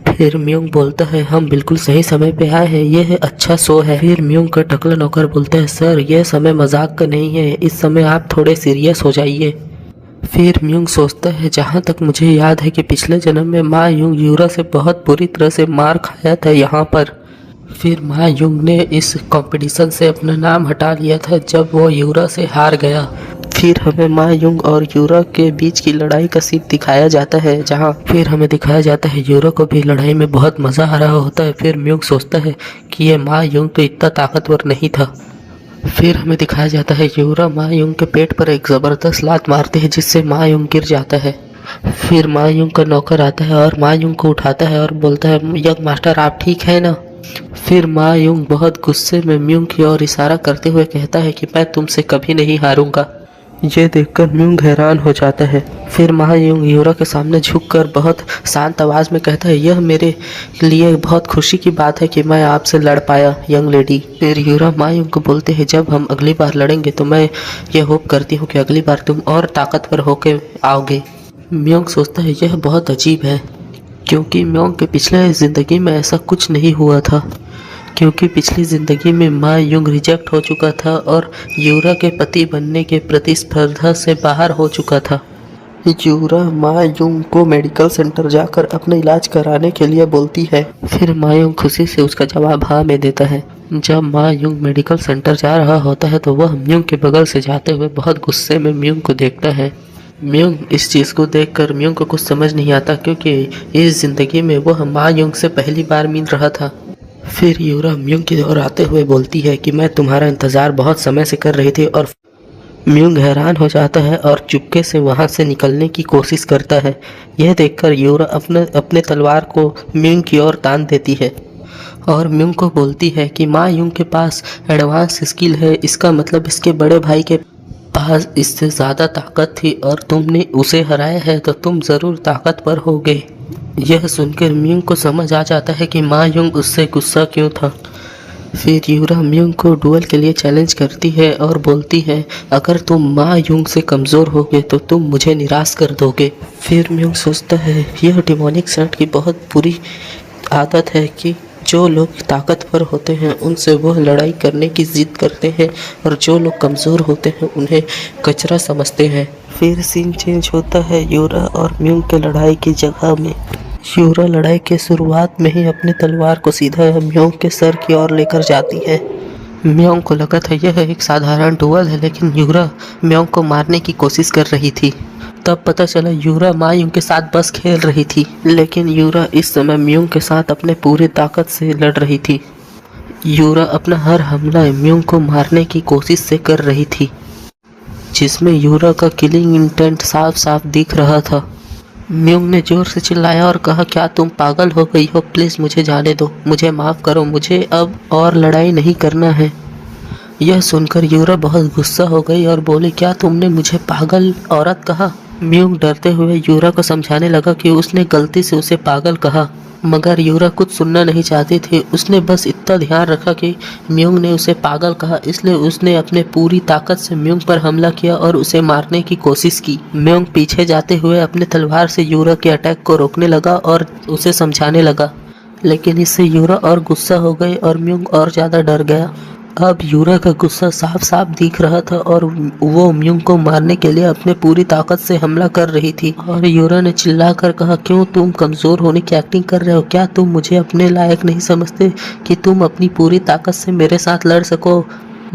फिर म्योंग बोलता है, हम बिल्कुल सही समय पे आए हैं, यह अच्छा शो है। फिर म्योंग का टकला नौकर बोलता है, सर यह समय मजाक का नहीं है, इस समय आप थोड़े सीरियस हो जाइए। फिर म्योंग सोचता है, जहाँ तक मुझे याद है कि पिछले जन्म में मा युंग यूरा से बहुत बुरी तरह से मार खाया था यहाँ पर। फिर मा युंग ने इस कंपटीशन से अपना नाम हटा लिया था जब वो यूरा से हार गया। फिर हमें मा युंग और यूरा के बीच की लड़ाई का सीन दिखाया जाता है, जहाँ फिर हमें दिखाया जाता है यूरा को भी लड़ाई में बहुत मज़ा आ रहा होता है। फिर म्योंग सोचता है कि ये मा युंग तो इतना ताकतवर नहीं था। फिर हमें दिखाया जाता है यूरा मा युंग के पेट पर एक ज़बरदस्त लात मारते हैं, जिससे मा युंग गिर जाता है। फिर मा युंग का नौकर आता है और मा युंग को उठाता है और बोलता है, यंग मास्टर आप ठीक है ना? फिर मा युंग बहुत गुस्से में म्योंग की ओर इशारा करते हुए कहता है कि मैं तुमसे कभी नहीं हारूंगा। ये देखकर म्योंग हैरान हो जाता है। फिर मा युंग यूरा के सामने झुककर बहुत शांत आवाज़ में कहता है, यह मेरे लिए बहुत खुशी की बात है कि मैं आपसे लड़ पाया यंग लेडी। फिर यूरा मा युंग को बोलते हैं, जब हम अगली बार लड़ेंगे तो मैं ये होप करती हूँ कि अगली बार तुम और ताकतवर होके आओगे। म्योंग सोचता है यह बहुत अजीब है, क्योंकि म्योंग के पिछले ज़िंदगी में ऐसा कुछ नहीं हुआ था, क्योंकि पिछली ज़िंदगी में मा युंग रिजेक्ट हो चुका था और यूरा के पति बनने के प्रतिस्पर्धा से बाहर हो चुका था। यूरा मा युंग को मेडिकल सेंटर जाकर अपना इलाज कराने के लिए बोलती है। फिर मा युंग खुशी से उसका जवाब हाँ में देता है। जब मा युंग मेडिकल सेंटर जा रहा होता है तो वह म्योंग के बगल से जाते हुए बहुत गुस्से में म्योंग को देखता है। म्योंग इस चीज़ को देखकर म्योंग को कुछ समझ नहीं आता, क्योंकि इस ज़िंदगी में वह मा युंग से पहली बार मिल रहा था। फिर यूरा म्योंग की ओर आते हुए बोलती है कि मैं तुम्हारा इंतज़ार बहुत समय से कर रही थी। और म्योंग हैरान हो जाता है और चुपके से वहाँ से निकलने की कोशिश करता है। यह देखकर यूरा अपने तलवार को म्योंग की ओर तान देती है और म्योंग को बोलती है कि मा युंग के पास एडवांस स्किल है, इसका मतलब इसके बड़े भाई के पास इससे ज़्यादा ताकत थी और तुमने उसे हराया है तो तुम ज़रूर ताकतवर होगे। यह सुनकर म्योंग को समझ आ जाता है कि मा युंग उससे गुस्सा क्यों था। फिर यूरा म्यूंग को डुएल के लिए चैलेंज करती है और बोलती है, अगर तुम मा यूंग से कमज़ोर होगे तो तुम मुझे निराश कर दोगे। फिर म्यूंग सोचता है यह डिमोनिक सेट की बहुत बुरी आदत है कि जो लोग ताकतवर होते हैं उनसे वह लड़ाई करने की जिद करते हैं और जो लोग कमज़ोर होते हैं उन्हें कचरा समझते हैं। फिर सीन चेंज होता है यूरा और म्यूंग के लड़ाई की जगह में। यूरा लड़ाई के शुरुआत में ही अपने तलवार को सीधा म्योंग के सर की ओर लेकर जाती है। म्योंग को लगा था यह एक साधारण डुएल है, लेकिन यूरा म्योंग को मारने की कोशिश कर रही थी। तब पता चला यूरा मा यूंग के साथ बस खेल रही थी, लेकिन यूरा इस समय म्योंग के साथ अपने पूरी ताकत से लड़ रही थी। यूरा अपना हर हमला म्योंग को मारने की कोशिश से कर रही थी, जिसमें यूरा का किलिंग इंटेंट साफ साफ दिख रहा था। म्योंग ने जोर से चिल्लाया और कहा, क्या तुम पागल हो गई हो? प्लीज़ मुझे जाने दो, मुझे माफ़ करो, मुझे अब और लड़ाई नहीं करना है। यह सुनकर यूरा बहुत गुस्सा हो गई और बोली, क्या तुमने मुझे पागल औरत कहा? म्योंग डरते हुए यूरा को समझाने लगा कि उसने गलती से उसे पागल कहा, मगर यूरा कुछ सुनना नहीं चाहती थी। उसने बस इतना ध्यान रखा कि म्योंग ने उसे पागल कहा, इसलिए उसने अपने पूरी ताकत से म्योंग पर हमला किया और उसे मारने की कोशिश की। म्योंग पीछे जाते हुए अपने तलवार से यूरा के अटैक को रोकने लगा और उसे समझाने लगा, लेकिन इससे यूरा और गुस्सा हो गई और म्योंग और ज़्यादा डर गया। अब यूरा का गुस्सा साफ साफ दिख रहा था और वो म्योंग को मारने के लिए अपने पूरी ताकत से हमला कर रही थी। और यूरा ने चिल्लाकर कहा, क्यों तुम कमज़ोर होने की एक्टिंग कर रहे हो? क्या तुम मुझे अपने लायक नहीं समझते कि तुम अपनी पूरी ताकत से मेरे साथ लड़ सको,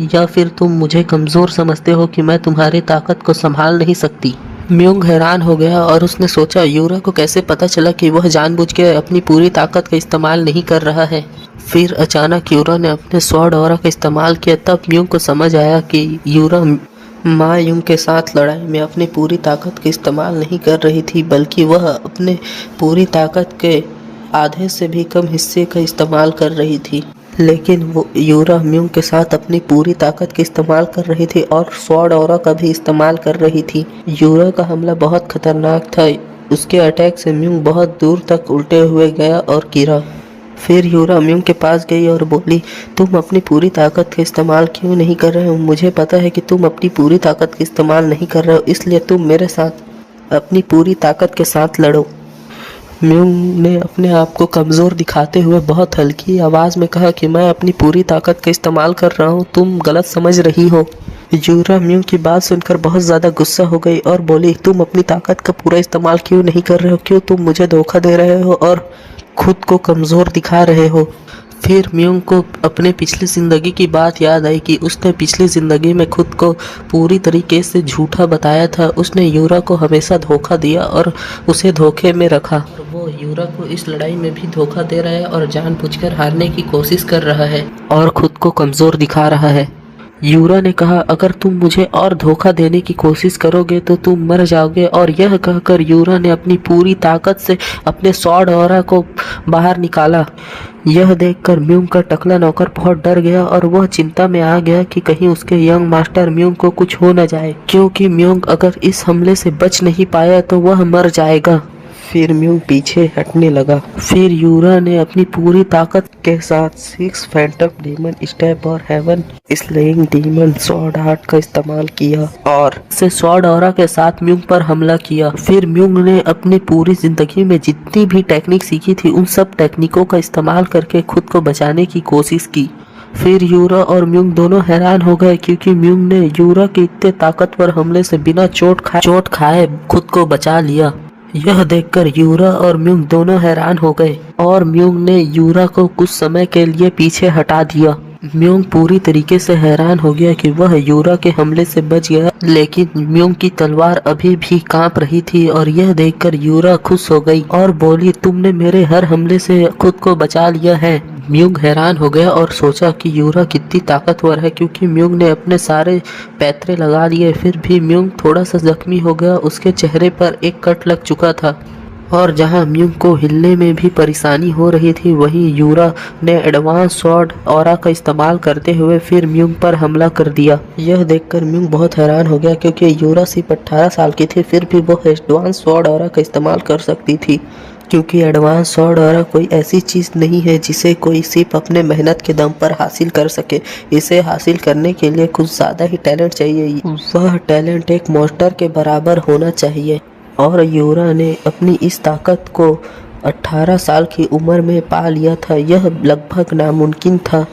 या फिर तुम मुझे कमज़ोर समझते हो कि मैं तुम्हारी ताकत को संभाल नहीं सकती? म्योंग हैरान हो गया और उसने सोचा, यूरा को कैसे पता चला कि वह जानबूझ के अपनी पूरी ताकत का इस्तेमाल नहीं कर रहा है। फिर अचानक यूरा ने अपने स्वॉर्ड ऑरा का इस्तेमाल किया। तब म्योंग को समझ आया कि यूरा मा यूंग के साथ लड़ाई में अपनी पूरी ताकत का इस्तेमाल नहीं कर रही थी, बल्कि वह अपने पूरी ताकत के आधे से भी कम हिस्से का इस्तेमाल कर रही थी। लेकिन वो यूरा म्योंग के साथ अपनी पूरी ताकत का इस्तेमाल कर रही थी और स्वॉर्ड ऑरा का भी इस्तेमाल कर रही थी। यूरा का हमला बहुत खतरनाक था। उसके अटैक से म्योंग बहुत दूर तक उल्टे हुए गया और गिरा। फिर यूरा म्योंग के पास गई और बोली, तुम अपनी पूरी ताकत का इस्तेमाल क्यों नहीं कर रहे हो? मुझे पता है कि तुम अपनी पूरी ताकत का इस्तेमाल नहीं कर रहे हो, इसलिए तुम मेरे साथ अपनी पूरी ताकत के साथ लड़ो। म्योंग ने अपने आप को कमज़ोर दिखाते हुए बहुत हल्की आवाज़ में कहा कि मैं अपनी पूरी ताकत का इस्तेमाल कर रहा हूँ, तुम गलत समझ रही हो। यूरा म्योंग की बात सुनकर बहुत ज़्यादा गुस्सा हो गई और बोली, तुम अपनी ताकत का पूरा इस्तेमाल क्यों नहीं कर रहे हो? क्यों तुम मुझे धोखा दे रहे हो और खुद को कमज़ोर दिखा रहे हो? फिर म्योंग को अपने पिछली ज़िंदगी की बात याद आई कि उसने पिछली ज़िंदगी में खुद को पूरी तरीके से झूठा बताया था। उसने यूरा को हमेशा धोखा दिया और उसे धोखे में रखा, और वो यूरा को इस लड़ाई में भी धोखा दे रहा है और जानबूझकर हारने की कोशिश कर रहा है और खुद को कमज़ोर दिखा रहा है। यूरा ने कहा, अगर तुम मुझे और धोखा देने की कोशिश करोगे तो तुम मर जाओगे। और यह कहकर यूरा ने अपनी पूरी ताकत से अपने स्वॉर्ड ऑरा को बाहर निकाला। यह देखकर म्योंग का टकला नौकर बहुत डर गया और वह चिंता में आ गया कि कहीं उसके यंग मास्टर म्योंग को कुछ हो न जाए, क्योंकि म्योंग अगर इस हमले से बच नहीं पाया तो वह मर जाएगा। फिर म्योंग पीछे हटने लगा। फिर यूरा ने अपनी पूरी ताकत के साथ 6 फैंटम डीमन स्टेप और heaven slaying demon sword art का इस्तेमाल किया और से स्वॉर्ड ऑरा के साथ म्योंग पर हमला किया। फिर म्योंग ने अपनी पूरी जिंदगी में जितनी भी टेक्निक सीखी थी उन सब टेक्निकों का इस्तेमाल करके खुद को बचाने की कोशिश की। फिर यूरा और म्योंग दोनों हैरान हो गए, क्योंकि म्योंग ने यूरा के इतने ताकतवर हमले से बिना चोट खाए खुद को बचा लिया। यह देखकर यूरा और म्योंग दोनों हैरान हो गए और म्योंग ने यूरा को कुछ समय के लिए पीछे हटा दिया। म्योंग पूरी तरीके से हैरान हो गया कि वह यूरा के हमले से बच गया, लेकिन म्योंग की तलवार अभी भी कांप रही थी और यह देखकर यूरा खुश हो गई और बोली, तुमने मेरे हर हमले से खुद को बचा लिया है। म्योंग हैरान हो गया और सोचा कि यूरा कितनी ताकतवर है, क्योंकि म्योंग ने अपने सारे पैतरे लगा लिए। फिर भी म्योंग थोड़ा सा जख्मी हो गया, उसके चेहरे पर एक कट लग चुका था और जहां म्योंग को हिलने में भी परेशानी हो रही थी, वहीं यूरा ने एडवांस स्वॉर्ड ऑरा का इस्तेमाल करते हुए फिर म्योंग पर हमला कर दिया। यह देखकर म्योंग बहुत हैरान हो गया, क्योंकि यूरा सिर्फ 18 साल की थी, फिर भी वो एडवांस स्वॉर्ड ऑरा का इस्तेमाल कर सकती थी। क्योंकि एडवांस सॉर्ड ऑरा कोई ऐसी चीज़ नहीं है जिसे कोई सिर्फ अपने मेहनत के दम पर हासिल कर सके। इसे हासिल करने के लिए कुछ ज़्यादा ही टैलेंट चाहिए। वह टैलेंट एक मॉन्स्टर के बराबर होना चाहिए और यूरा ने अपनी इस ताकत को 18 साल की उम्र में पा लिया था। यह लगभग नामुमकिन था।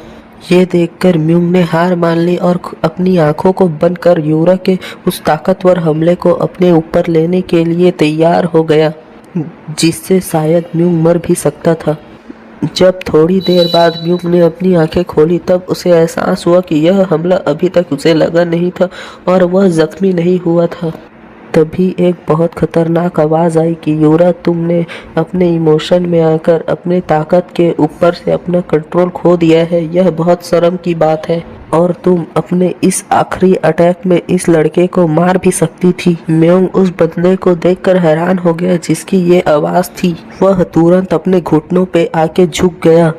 ये देखकर म्यूंग ने हार मान ली और अपनी आंखों को बंद कर यूरा के उस ताकतवर हमले को अपने ऊपर लेने के लिए तैयार हो गया, जिससे शायद म्यूंग मर भी सकता था। जब थोड़ी देर बाद म्यूंग ने अपनी आंखें खोली तब उसे एहसास हुआ कि यह हमला अभी तक उसे लगा नहीं था और वह जख्मी नहीं हुआ था। तभी एक बहुत खतरनाक आवाज़ आई कि यूरा, तुमने अपने इमोशन में आकर अपने ताकत के ऊपर से अपना कंट्रोल खो दिया है। यह बहुत शर्म की बात है और तुम अपने इस आखिरी अटैक में इस लड़के को मार भी सकती थी। म्योंग उस बंदे को देखकर हैरान हो गया जिसकी ये आवाज़ थी। वह तुरंत अपने घुटनों पे आके झुक गया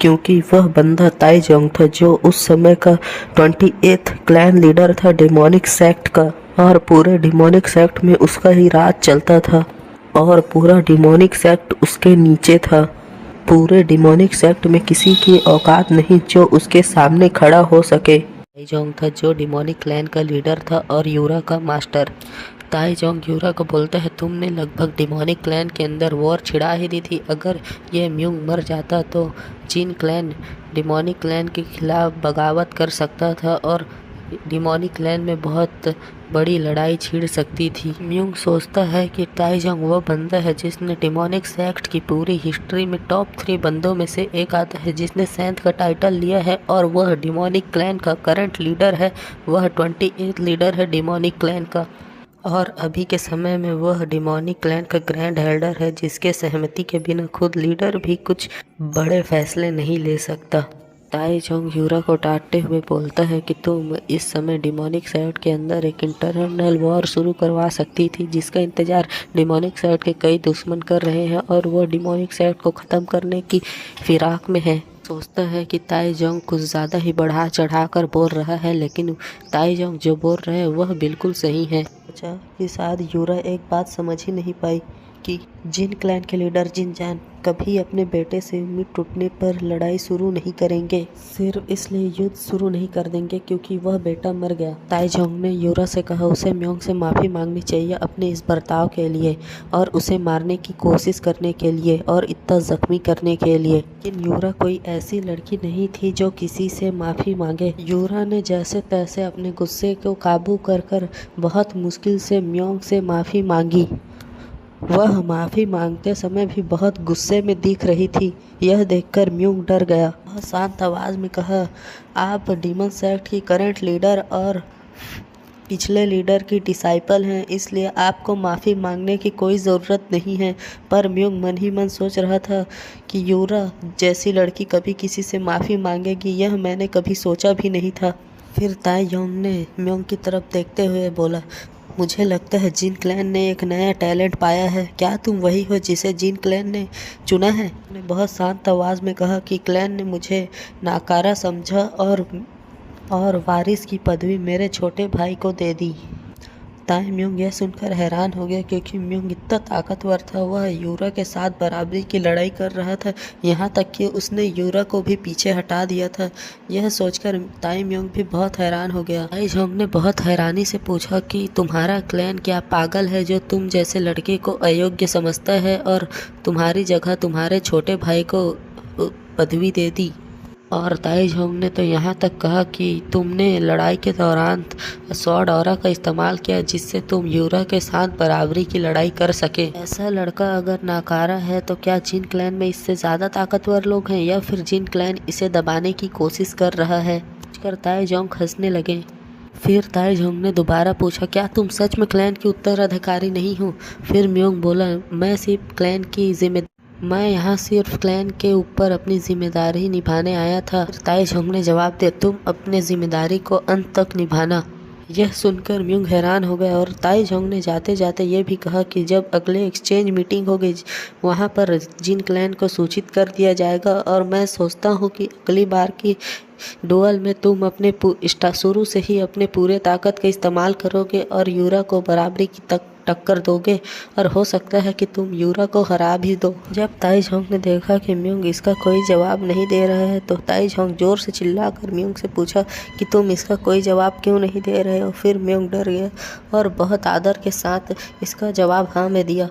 क्योंकि वह बंदा ताइजोंग था, जो उस समय का 28th क्लैन लीडर था डेमोनिक सेक्ट का, और पूरे डिमोनिक सेक्ट में उसका ही राज चलता था और पूरा डिमोनिक सेक्ट उसके नीचे था। पूरे डिमोनिक सेक्ट में किसी की औकात नहीं जो उसके सामने खड़ा हो सके। ताइजोंग था जो डिमोनिक क्लैन का लीडर था और यूरा का मास्टर। ताइजोंग यूरा को बोलता है, तुमने लगभग डिमोनिक क्लैन के अंदर वॉर छिड़ा ही दी थी। अगर ये म्यूंग मर जाता तो जिन क्लैन डिमोनिक क्लैन के खिलाफ बगावत कर सकता था और डिमोनिक क्लैन में बहुत बड़ी लड़ाई छिड़ सकती थी। म्यूंग सोचता है कि ताइजोंग वो बंदा है जिसने डिमोनिक सेक्ट की पूरी हिस्ट्री में टॉप 3 बंदों में से एक आता है, जिसने सेंथ का टाइटल लिया है और वह डिमोनिक क्लैन का करंट लीडर है। वह 28th लीडर है डिमोनिक क्लैन का और अभी के समय में वह डिमोनिक क्लैन का ग्रैंड हेल्डर है, जिसके सहमति के बिना खुद लीडर भी कुछ बड़े फैसले नहीं ले सकता। ताइजोंग यूरा को डांटते हुए बोलता है कि तुम इस समय डिमोनिक सेक्ट के अंदर एक इंटरनल वॉर शुरू करवा सकती थी, जिसका इंतजार डिमोनिक सेक्ट के कई दुश्मन कर रहे हैं और वह डिमोनिक सेक्ट को ख़त्म करने की फिराक में है। सोचता है कि ताइजोंग कुछ ज़्यादा ही बढ़ा चढ़ा कर बोल रहा है, लेकिन ताइजोंग जो बोल रहे हैं वह बिल्कुल सही है। अच्छा, कि शायद यूरा एक बात समझ ही नहीं पाई कि जिन क्लैन के लीडर जिनजान कभी अपने बेटे से उम्मीद टूटने पर लड़ाई शुरू नहीं करेंगे, सिर्फ इसलिए युद्ध शुरू नहीं कर देंगे क्योंकि वह बेटा मर गया। ताइजोंग ने यूरा से कहा उसे म्योंग से माफ़ी मांगनी चाहिए अपने इस बर्ताव के लिए और उसे मारने की कोशिश करने के लिए और इतना जख्मी करने के लिए। लेकिन यूरा कोई ऐसी लड़की नहीं थी जो किसी से माफ़ी मांगे। यूरा ने जैसे तैसे अपने गुस्से को काबू कर बहुत मुश्किल से म्योंग से माफ़ी मांगी। वह माफ़ी मांगते समय भी बहुत गुस्से में दिख रही थी। यह देखकर म्यूंग डर गया। वह शांत आवाज़ में कहा, आप डीमन सेक्ट की करंट लीडर और पिछले लीडर की डिसाइपल हैं, इसलिए आपको माफ़ी मांगने की कोई ज़रूरत नहीं है। पर म्यूंग मन ही मन सोच रहा था कि यूरा जैसी लड़की कभी किसी से माफ़ी मांगेगी, यह मैंने कभी सोचा भी नहीं था। फिर ताइजोंग ने म्यूंग की तरफ देखते हुए बोला, मुझे लगता है जिन क्लैन ने एक नया टैलेंट पाया है। क्या तुम वही हो जिसे जिन क्लैन ने चुना है? ने बहुत शांत आवाज़ में कहा कि क्लैन ने मुझे नाकारा समझा और वारिस की पदवी मेरे छोटे भाई को दे दी। ताई म्यूंग यह सुनकर हैरान हो गया क्योंकि म्यूंग इतना ताकतवर था। वह यूरा के साथ बराबरी की लड़ाई कर रहा था, यहाँ तक कि उसने यूरा को भी पीछे हटा दिया था। यह सोचकर ताई म्यूंग भी बहुत हैरान हो गया। ताइजोंग ने बहुत हैरानी से पूछा कि तुम्हारा क्लैन क्या पागल है जो तुम जैसे लड़के को अयोग्य समझता है और तुम्हारी जगह तुम्हारे छोटे भाई को पदवी दे दी? और ताइजोंग ने तो यहाँ तक कहा कि तुमने लड़ाई के दौरान सॉर्ड ऑरा का इस्तेमाल किया जिससे तुम यूरा के साथ बराबरी की लड़ाई कर सके। ऐसा लड़का अगर नाकारा है तो क्या जिन क्लैन में इससे ज़्यादा ताकतवर लोग हैं या फिर जिन क्लैन इसे दबाने की कोशिश कर रहा है? ताइजोंग हंसने लगे। फिर ताइजोंग ने दोबारा पूछा, क्या तुम सच में क्लैन की उत्तराधिकारी नहीं हो? फिर म्योंग बोला, मैं यहाँ सिर्फ क्लैन के ऊपर अपनी जिम्मेदारी निभाने आया था। ताइजोंग ने जवाब दिया, तुम अपने जिम्मेदारी को अंत तक निभाना। यह सुनकर म्यूंग हैरान हो गया और ताइजोंग ने जाते जाते ये भी कहा कि जब अगले एक्सचेंज मीटिंग होगी वहाँ पर जिन क्लैन को सूचित कर दिया जाएगा और मैं सोचता हूँ कि अगली बार की डुअल में तुम शुरू से ही अपने पूरे ताकत का इस्तेमाल करोगे और यूरा को बराबरी टक्कर दोगे और हो सकता है कि तुम यूरा को हरा भी दो। जब ताइझोंग ने देखा कि म्योंग इसका कोई जवाब नहीं दे रहा है तो ताइझोंग जोर से चिल्लाकर म्योंग से पूछा कि तुम इसका कोई जवाब क्यों नहीं दे रहे हो। फिर म्योंग डर गया और बहुत आदर के साथ इसका जवाब हाँ में दिया।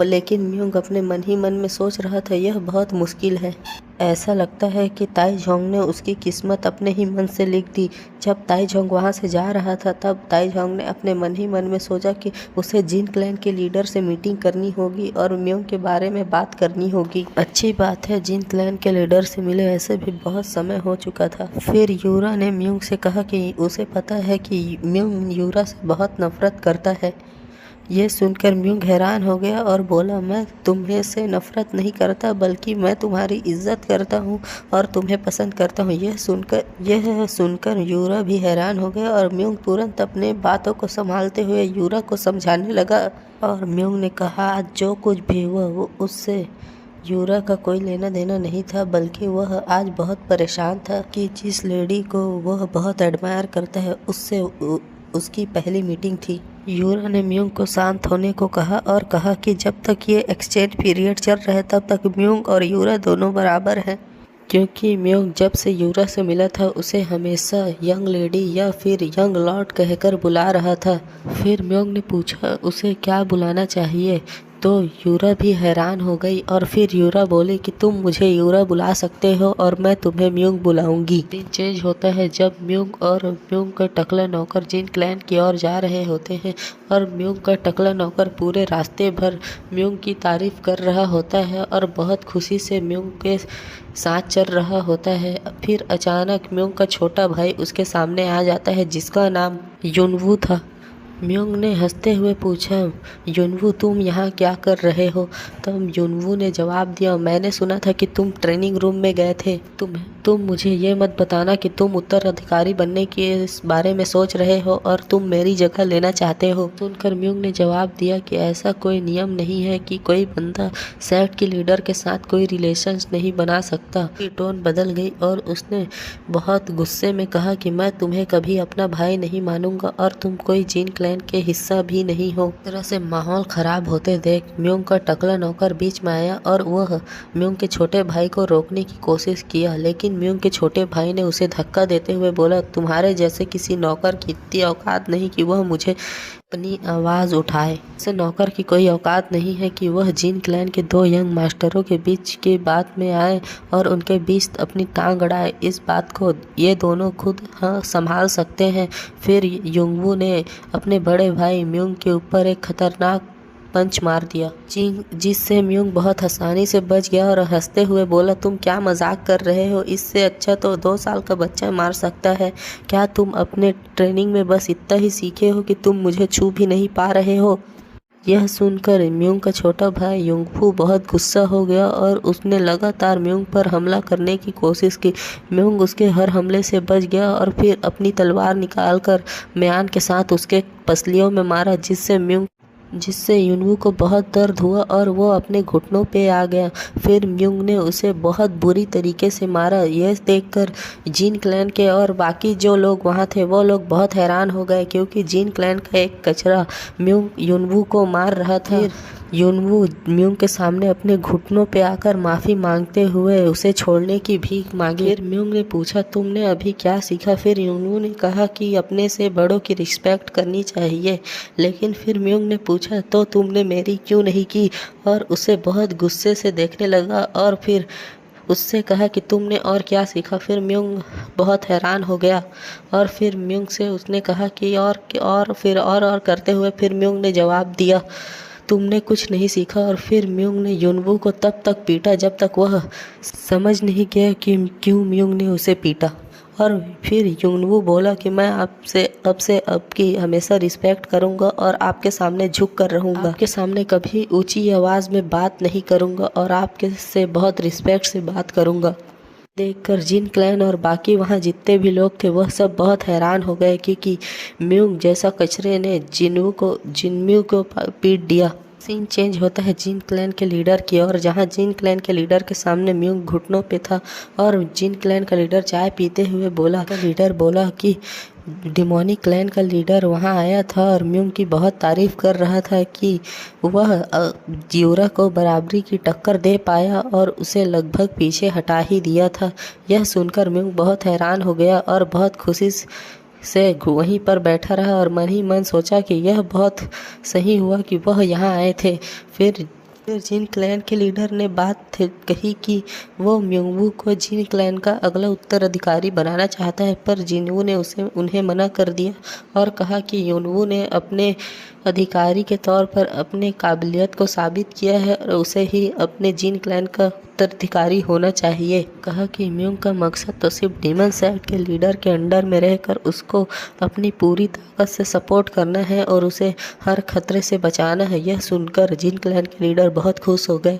लेकिन म्योंग अपने मन ही मन में सोच रहा था, यह बहुत मुश्किल है। ऐसा लगता है कि ताइझोंग ने उसकी किस्मत अपने ही मन से लिख दी। जब ताइझोंग वहाँ से जा रहा था तब ताइझोंग ने अपने मन ही मन में सोचा कि उसे जिन क्लैन के लीडर से मीटिंग करनी होगी और म्योंग के बारे में बात करनी होगी। अच्छी बात है जिन क्लैन के लीडर से मिले, ऐसे भी बहुत समय हो चुका था। फिर यूरा ने म्योंग से कहा कि उसे पता है कि म्योंग यूरा से बहुत नफरत करता है। ये सुनकर म्योंग हैरान हो गया और बोला, मैं तुम्हें से नफरत नहीं करता बल्कि मैं तुम्हारी इज्जत करता हूँ और तुम्हें पसंद करता हूँ। यह सुनकर यूरा भी हैरान हो गया और म्योंग तुरंत अपने बातों को संभालते हुए यूरा को समझाने लगा। और म्योंग ने कहा जो कुछ भी हुआ वो उससे यूरा का कोई लेना देना नहीं था, बल्कि वह आज बहुत परेशान था कि जिस लेडी को वह बहुत एडमायर करता है उससे उसकी पहली मीटिंग थी। यूरा ने म्योंग को शांत होने को कहा और कहा कि जब तक ये एक्सचेंज पीरियड चल रहा है तब तक म्योंग और यूरा दोनों बराबर हैं, क्योंकि म्योंग जब से यूरा से मिला था उसे हमेशा यंग लेडी या फिर यंग लॉर्ड कहकर बुला रहा था। फिर म्योंग ने पूछा उसे क्या बुलाना चाहिए, तो यूरा भी हैरान हो गई और फिर यूरा बोली कि तुम मुझे यूरा बुला सकते हो और मैं तुम्हें म्योंग बुलाऊंगी। दिन चेंज होता है जब म्योंग और म्योंग का टकला नौकर जिन क्लैन की ओर जा रहे होते हैं और म्योंग का टकला नौकर पूरे रास्ते भर म्योंग की तारीफ कर रहा होता है और बहुत खुशी से म्योंग के साथ चल रहा होता है। फिर अचानक म्योंग का छोटा भाई उसके सामने आ जाता है जिसका नाम युनवू था। म्योंग ने हंसते हुए पूछा, युनवू तुम यहाँ क्या कर रहे हो? तब युनवू ने जवाब दिया, मैंने सुना था कि तुम ट्रेनिंग रूम में गए थे। तुम मुझे ये मत बताना कि तुम उत्तराधिकारी बनने के इस बारे में सोच रहे हो और तुम मेरी जगह लेना चाहते हो। सुनकर म्योंग ने जवाब दिया कि ऐसा कोई नियम नहीं है कि कोई बंदा सेक्ट के लीडर के साथ कोई रिलेशंस नहीं बना सकता। उसकी टोन बदल गई और उसने बहुत गुस्से में कहा कि मैं तुम्हें कभी अपना भाई नहीं मानूंगा और तुम कोई जिन क्लैन के हिस्सा भी नहीं हो। इस तरह से माहौल खराब होते देख म्योंग का टकला नौकर बीच में आया और वह म्योंग के छोटे भाई को रोकने की कोशिश किया, लेकिन म्योंग के छोटे भाई ने उसे धक्का देते हुए बोला, तुम्हारे जैसे किसी नौकर की इतनी औकात नहीं कि वह मुझे अपनी आवाज़ उठाए। ऐसे नौकर की कोई औकात नहीं है कि वह जिन क्लैन के दो यंग मास्टरों के बीच की बात में आए और उनके बीच अपनी टांग अड़ाए। इस बात को ये दोनों खुद संभाल सकते हैं। फिर युनवू ने अपने बड़े भाई म्योंग के ऊपर एक खतरनाक पंच मार दिया जिससे म्योंग बहुत आसानी से बच गया और हंसते हुए बोला, तुम क्या मजाक कर रहे हो? इससे अच्छा तो 2 साल का बच्चा मार सकता है। क्या तुम अपने ट्रेनिंग में बस इतना ही सीखे हो कि तुम मुझे छू भी नहीं पा रहे हो? यह सुनकर म्योंग का छोटा भाई युनवू बहुत गुस्सा हो गया और उसने लगातार म्योंग पर हमला करने की कोशिश की। म्योंग उसके हर हमले से बच गया और फिर अपनी तलवार निकालकर म्यान के साथ उसके पसलियों में मारा, जिससे युनवू को बहुत दर्द हुआ और वो अपने घुटनों पे आ गया। फिर म्योंग ने उसे बहुत बुरी तरीके से मारा। यह देखकर जिन क्लैन के और बाकी जो लोग वहाँ थे वो लोग बहुत हैरान हो गए, क्योंकि जिन क्लैन का एक कचरा म्योंग युनवू को मार रहा था। युनवू म्योंग के सामने अपने घुटनों पे आकर माफ़ी मांगते हुए उसे छोड़ने की भीख मांगी। फिर म्योंग ने पूछा, तुमने अभी क्या सीखा? फिर युनवू ने कहा कि अपने से बड़ों की रिस्पेक्ट करनी चाहिए। लेकिन फिर म्योंग ने पूछा, तो तुमने मेरी क्यों नहीं की? और उसे बहुत गुस्से से देखने लगा और फिर उससे कहा कि तुमने और क्या सीखा? फिर म्योंग बहुत हैरान हो गया और फिर म्योंग से उसने कहा कि और फिर और करते हुए फिर म्योंग ने जवाब दिया, तुमने कुछ नहीं सीखा। और फिर म्योंग ने युनवू को तब तक पीटा जब तक वह समझ नहीं गया कि क्यों म्योंग ने उसे पीटा। और फिर युनवू बोला कि मैं आपसे आपकी हमेशा रिस्पेक्ट करूंगा और आपके सामने झुक कर रहूंगा। आपके सामने कभी ऊंची आवाज़ में बात नहीं करूंगा और आपके से बहुत रिस्पेक्ट से बात करूंगा। देखकर जिन क्लैन और बाकी वहाँ जितने भी लोग थे वह सब बहुत हैरान हो गए, क्योंकि म्योंग जैसा कचरे ने जिनम्यू को पीट दिया। सीन चेंज होता है जिन क्लैन के लीडर की ओर, जहाँ जिन क्लैन के लीडर के सामने म्योंग घुटनों पे था और जिन क्लैन का लीडर चाय पीते हुए बोला कि डिमोनिक क्लैन का लीडर वहां आया था और म्यूंग की बहुत तारीफ कर रहा था कि वह यूरा को बराबरी की टक्कर दे पाया और उसे लगभग पीछे हटा ही दिया था। यह सुनकर म्यूंग बहुत हैरान हो गया और बहुत खुशी से वहीं पर बैठा रहा और मन ही मन सोचा कि यह बहुत सही हुआ कि वह यहाँ आए थे। फिर जिन क्लैन के लीडर ने बात कही कि वो म्योंगवू को जिन क्लैन का अगला उत्तराधिकारी बनाना चाहता है, पर जिनवू ने उन्हें मना कर दिया और कहा कि युनवू ने अपने अधिकारी के तौर पर अपने काबिलियत को साबित किया है और उसे ही अपने जिन क्लैन का उत्तराधिकारी होना चाहिए। कहा कि म्योंग का मकसद तो सिर्फ डीमन सेक्ट के लीडर के अंडर में रहकर उसको अपनी पूरी ताकत से सपोर्ट करना है और उसे हर खतरे से बचाना है। यह सुनकर जिन क्लैन के लीडर बहुत खुश हो गए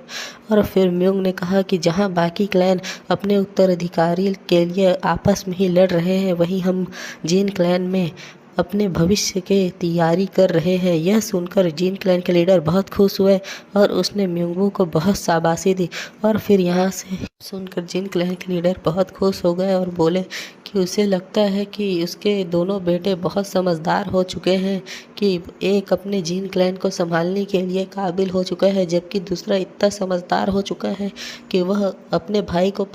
और फिर म्योंग ने कहा कि जहां बाकी क्लैन अपने उत्तराधिकारी के लिए आपस में ही लड़ रहे हैं, वहीं हम जिन क्लैन में अपने भविष्य के तैयारी कर रहे हैं। यह सुनकर जिन क्लैन के लीडर बहुत खुश हुए और उसने म्योंगवू को बहुत शाबाशी दी। और फिर यहाँ से सुनकर जिन क्लैन के लीडर बहुत खुश हो गए और बोले कि उसे लगता है कि उसके दोनों बेटे बहुत समझदार हो चुके हैं, कि एक अपने जिन क्लैन को संभालने के लिए काबिल हो चुका है, जबकि दूसरा इतना समझदार हो चुका है कि वह अपने भाई को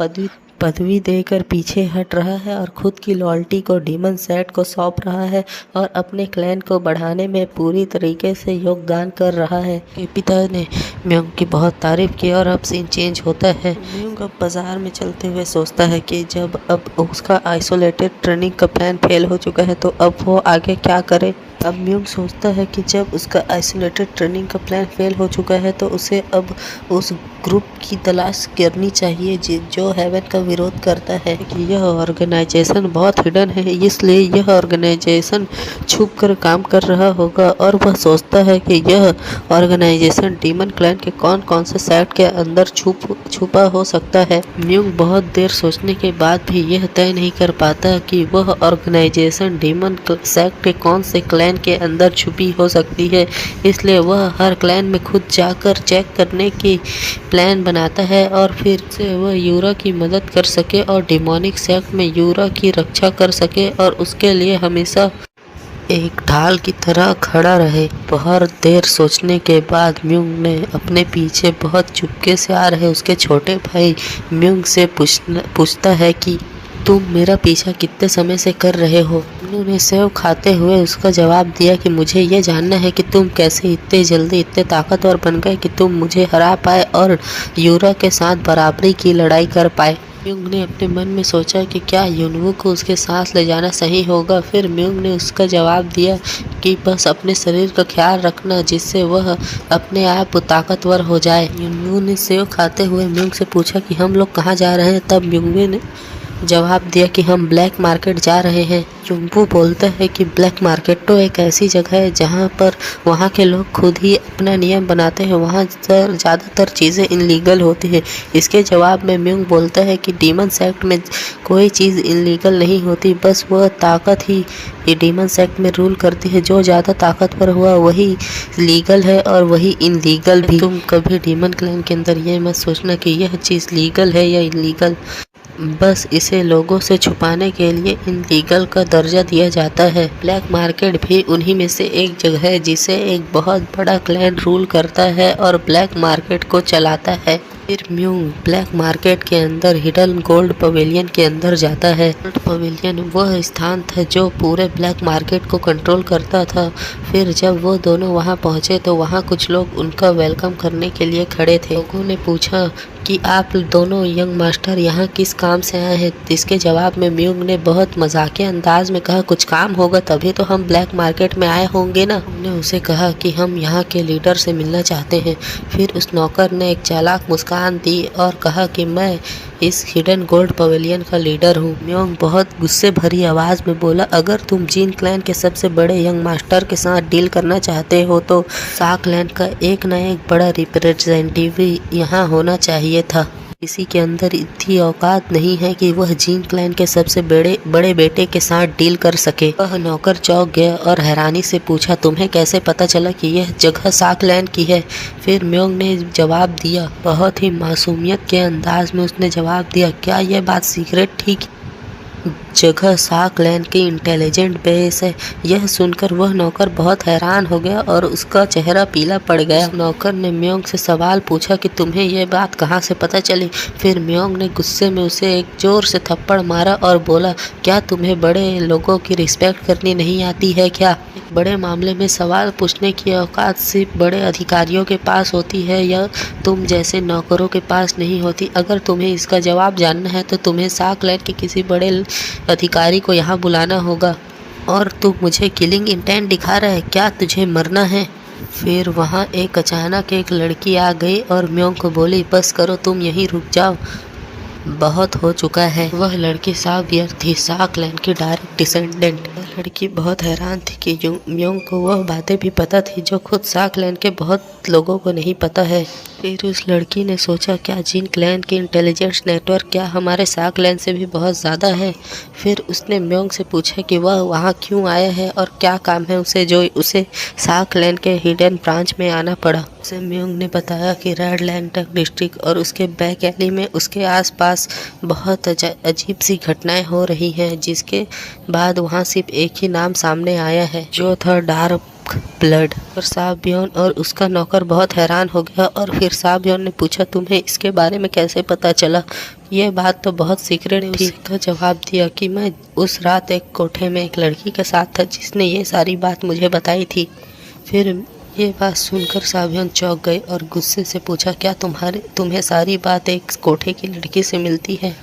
पदवी देकर पीछे हट रहा है और खुद की लॉयल्टी को डीमन सेट को सौंप रहा है और अपने क्लैन को बढ़ाने में पूरी तरीके से योगदान कर रहा है। के पिता ने म्योंग की बहुत तारीफ की और अब सीन चेंज होता है। म्योंग अब बाजार में चलते हुए सोचता है कि जब अब उसका आइसोलेटेड ट्रेनिंग का प्लान फेल हो चुका है तो अब वो आगे क्या करे। अब म्योंग सोचता है कि जब उसका आइसोलेटेड ट्रेनिंग का प्लान फेल हो चुका है तो उसे अब उस ग्रुप की तलाश करनी चाहिए जो हेवन का विरोध करता है कि यह ऑर्गेनाइजेशन बहुत हिडन है, इसलिए यह ऑर्गेनाइजेशन छुप कर काम कर रहा होगा। और वह सोचता है कि यह ऑर्गेनाइजेशन डीमन क्लैन के कौन कौन से सेक्ट के अंदर छुपा हो सकता है। म्योंग बहुत देर सोचने के बाद भी यह तय नहीं कर पाता कि वह ऑर्गेनाइजेशन डीमन सेक्ट के कौन से क्लैन के अंदर छुपी हो सकती है। इसलिए वह हर क्लैन में खुद जाकर चेक करने की प्लान बनाता है और फिर से वह यूरा की मदद कर सके और डिमोनिक सेक्ट में यूरा की रक्षा कर सके और उसके लिए हमेशा एक ढाल की तरह खड़ा रहे। बहुत देर सोचने के बाद म्योंग ने अपने पीछे बहुत चुपके से आ रहे उसके छोटे भाई म्योंग से पूछता है कि तुम मेरा पीछा कितने समय से कर रहे हो। उन्होंने सेव खाते हुए उसका जवाब दिया कि मुझे ये जानना है कि तुम कैसे इतने जल्दी इतने ताकतवर बन गए कि तुम मुझे हरा पाए और यूरा के साथ बराबरी की लड़ाई कर पाए। म्योंग ने अपने मन में सोचा कि क्या युनवू को उसके साथ ले जाना सही होगा। फिर म्योंग ने उसका जवाब दिया कि बस अपने शरीर का ख्याल रखना जिससे वह अपने आप ताकतवर हो जाए। युनवू ने सेव खाते हुए म्योंग से पूछा कि हम लोग कहाँ जा रहे हैं। तब म्योंग ने जवाब दिया कि हम ब्लैक मार्केट जा रहे हैं। युनवू बोलता है कि ब्लैक मार्केट तो एक ऐसी जगह है जहां पर वहां के लोग खुद ही अपना नियम बनाते हैं, वहां ज़्यादातर चीज़ें इनलीगल होती है। इसके जवाब में म्योंग बोलता है कि डीमन सेक्ट में कोई चीज़ इनलीगल नहीं होती, बस वह ताकत ही डीमन सेक्ट में रूल करती है। जो ज़्यादा ताकतवर हुआ वही लीगल है और वही इनलीगल भी। तुम कभी डीमन क्लैन के अंदर ये मत सोचना कि यह चीज़ लीगल है या इनलीगल, बस इसे लोगों से छुपाने के लिए इनलीगल का दर्जा दिया जाता है। ब्लैक मार्केट भी उन्हीं में से एक जगह है जिसे एक बहुत बड़ा क्लैन रूल करता है और ब्लैक मार्केट को चलाता है। फिर म्योंग ब्लैक मार्केट के अंदर हिडन गोल्ड पवेलियन के अंदर जाता है। गोल्ड पवेलियन वह स्थान था जो पूरे ब्लैक मार्केट को कंट्रोल करता था। फिर जब वो दोनों वहां पहुंचे तो वहां कुछ लोग उनका वेलकम करने के लिए खड़े थे। लोगों ने पूछा कि आप दोनों यंग मास्टर यहाँ किस काम से आए हैं। इसके जवाब में म्योंग ने बहुत मजाकिया अंदाज में कहा, कुछ काम होगा तभी तो हम ब्लैक मार्केट में आए होंगे ना। हमने उसे कहा कि हम यहाँ के लीडर से मिलना चाहते हैं। फिर उस नौकर ने एक चालाक मुस्कान दी और कहा कि मैं इस हिडन गोल्ड पवेलियन का लीडर हूँ। म्योंग बहुत गुस्से भरी आवाज़ में बोला, अगर तुम जिन क्लैन के सबसे बड़े यंग मास्टर के साथ डील करना चाहते हो तो सा क्लैन का एक न एक बड़ा रिप्रेजेंटेटिव यहाँ होना चाहिए था। किसी के अंदर इतनी औकात नहीं है कि वह जिन क्लैन के सबसे बड़े बेटे के साथ डील कर सके। वह नौकर चौंक गया और हैरानी से पूछा, तुम्हें कैसे पता चला कि यह जगह सा क्लैन की है। फिर म्योंग ने जवाब दिया, बहुत ही मासूमियत के अंदाज में उसने जवाब दिया, क्या यह बात सीक्रेट थी जगह साकलैंड की इंटेलिजेंट बेस है। यह सुनकर वह नौकर बहुत हैरान हो गया और उसका चेहरा पीला पड़ गया। नौकर ने म्योंग से सवाल पूछा कि तुम्हें यह बात कहाँ से पता चली। फिर म्योंग ने गुस्से में उसे एक जोर से थप्पड़ मारा और बोला, क्या तुम्हें बड़े लोगों की रिस्पेक्ट करनी नहीं आती है क्या? बड़े मामले में सवाल पूछने की औकात सिर्फ बड़े अधिकारियों के पास होती है या तुम जैसे नौकरों के पास नहीं होती। अगर तुम्हें इसका जवाब जानना है तो तुम्हें साकलैंड के किसी बड़े अधिकारी को यहाँ बुलाना होगा। और तू मुझे किलिंग इंटेंट दिखा रहा है, क्या तुझे मरना है? फिर वहाँ अचानक एक लड़की आ गई और म्योंग को बोली, बस करो, तुम यहीं रुक जाओ, बहुत हो चुका है। वह लड़की सावियर थी, साकलैंड की डायरेक्ट डिसेंडेंट। वह लड़की बहुत हैरान थी कि म्योंग को वह बातें भी पता थी जो खुद साकलैंड के बहुत लोगों को नहीं पता है। फिर उस लड़की ने सोचा, क्या जिन क्लैन की इंटेलिजेंस नेटवर्क क्या हमारे साकलैंड से भी बहुत ज़्यादा है? फिर उसने म्योंग से पूछा कि वह वहाँ क्यों आया है और क्या काम है उसे जो उसे साकलैंड के हिडन ब्रांच में आना पड़ा। उसे म्योंग ने बताया कि रेड लैंटर्न डिस्ट्रिक्ट और उसके बैक एली में उसके आसपास बहुत अजीब सी घटनाएं हो रही हैं, जिसके बाद वहाँ सिर्फ एक ही नाम सामने आया है जो था डार्क ब्लड। और साबियोन और उसका नौकर बहुत हैरान हो गया और फिर साबियोन ने पूछा, तुम्हें इसके बारे में कैसे पता चला? यह बात तो बहुत सीक्रेट थी। उसका जवाब दिया कि मैं उस रात एक कोठे में एक लड़की के साथ था जिसने ये सारी बात मुझे बताई थी। फिर ये बात सुनकर साबियोन चौंक गई और गुस्से से पूछा, क्या तुम्हें सारी बात एक कोठे की लड़की से मिलती है?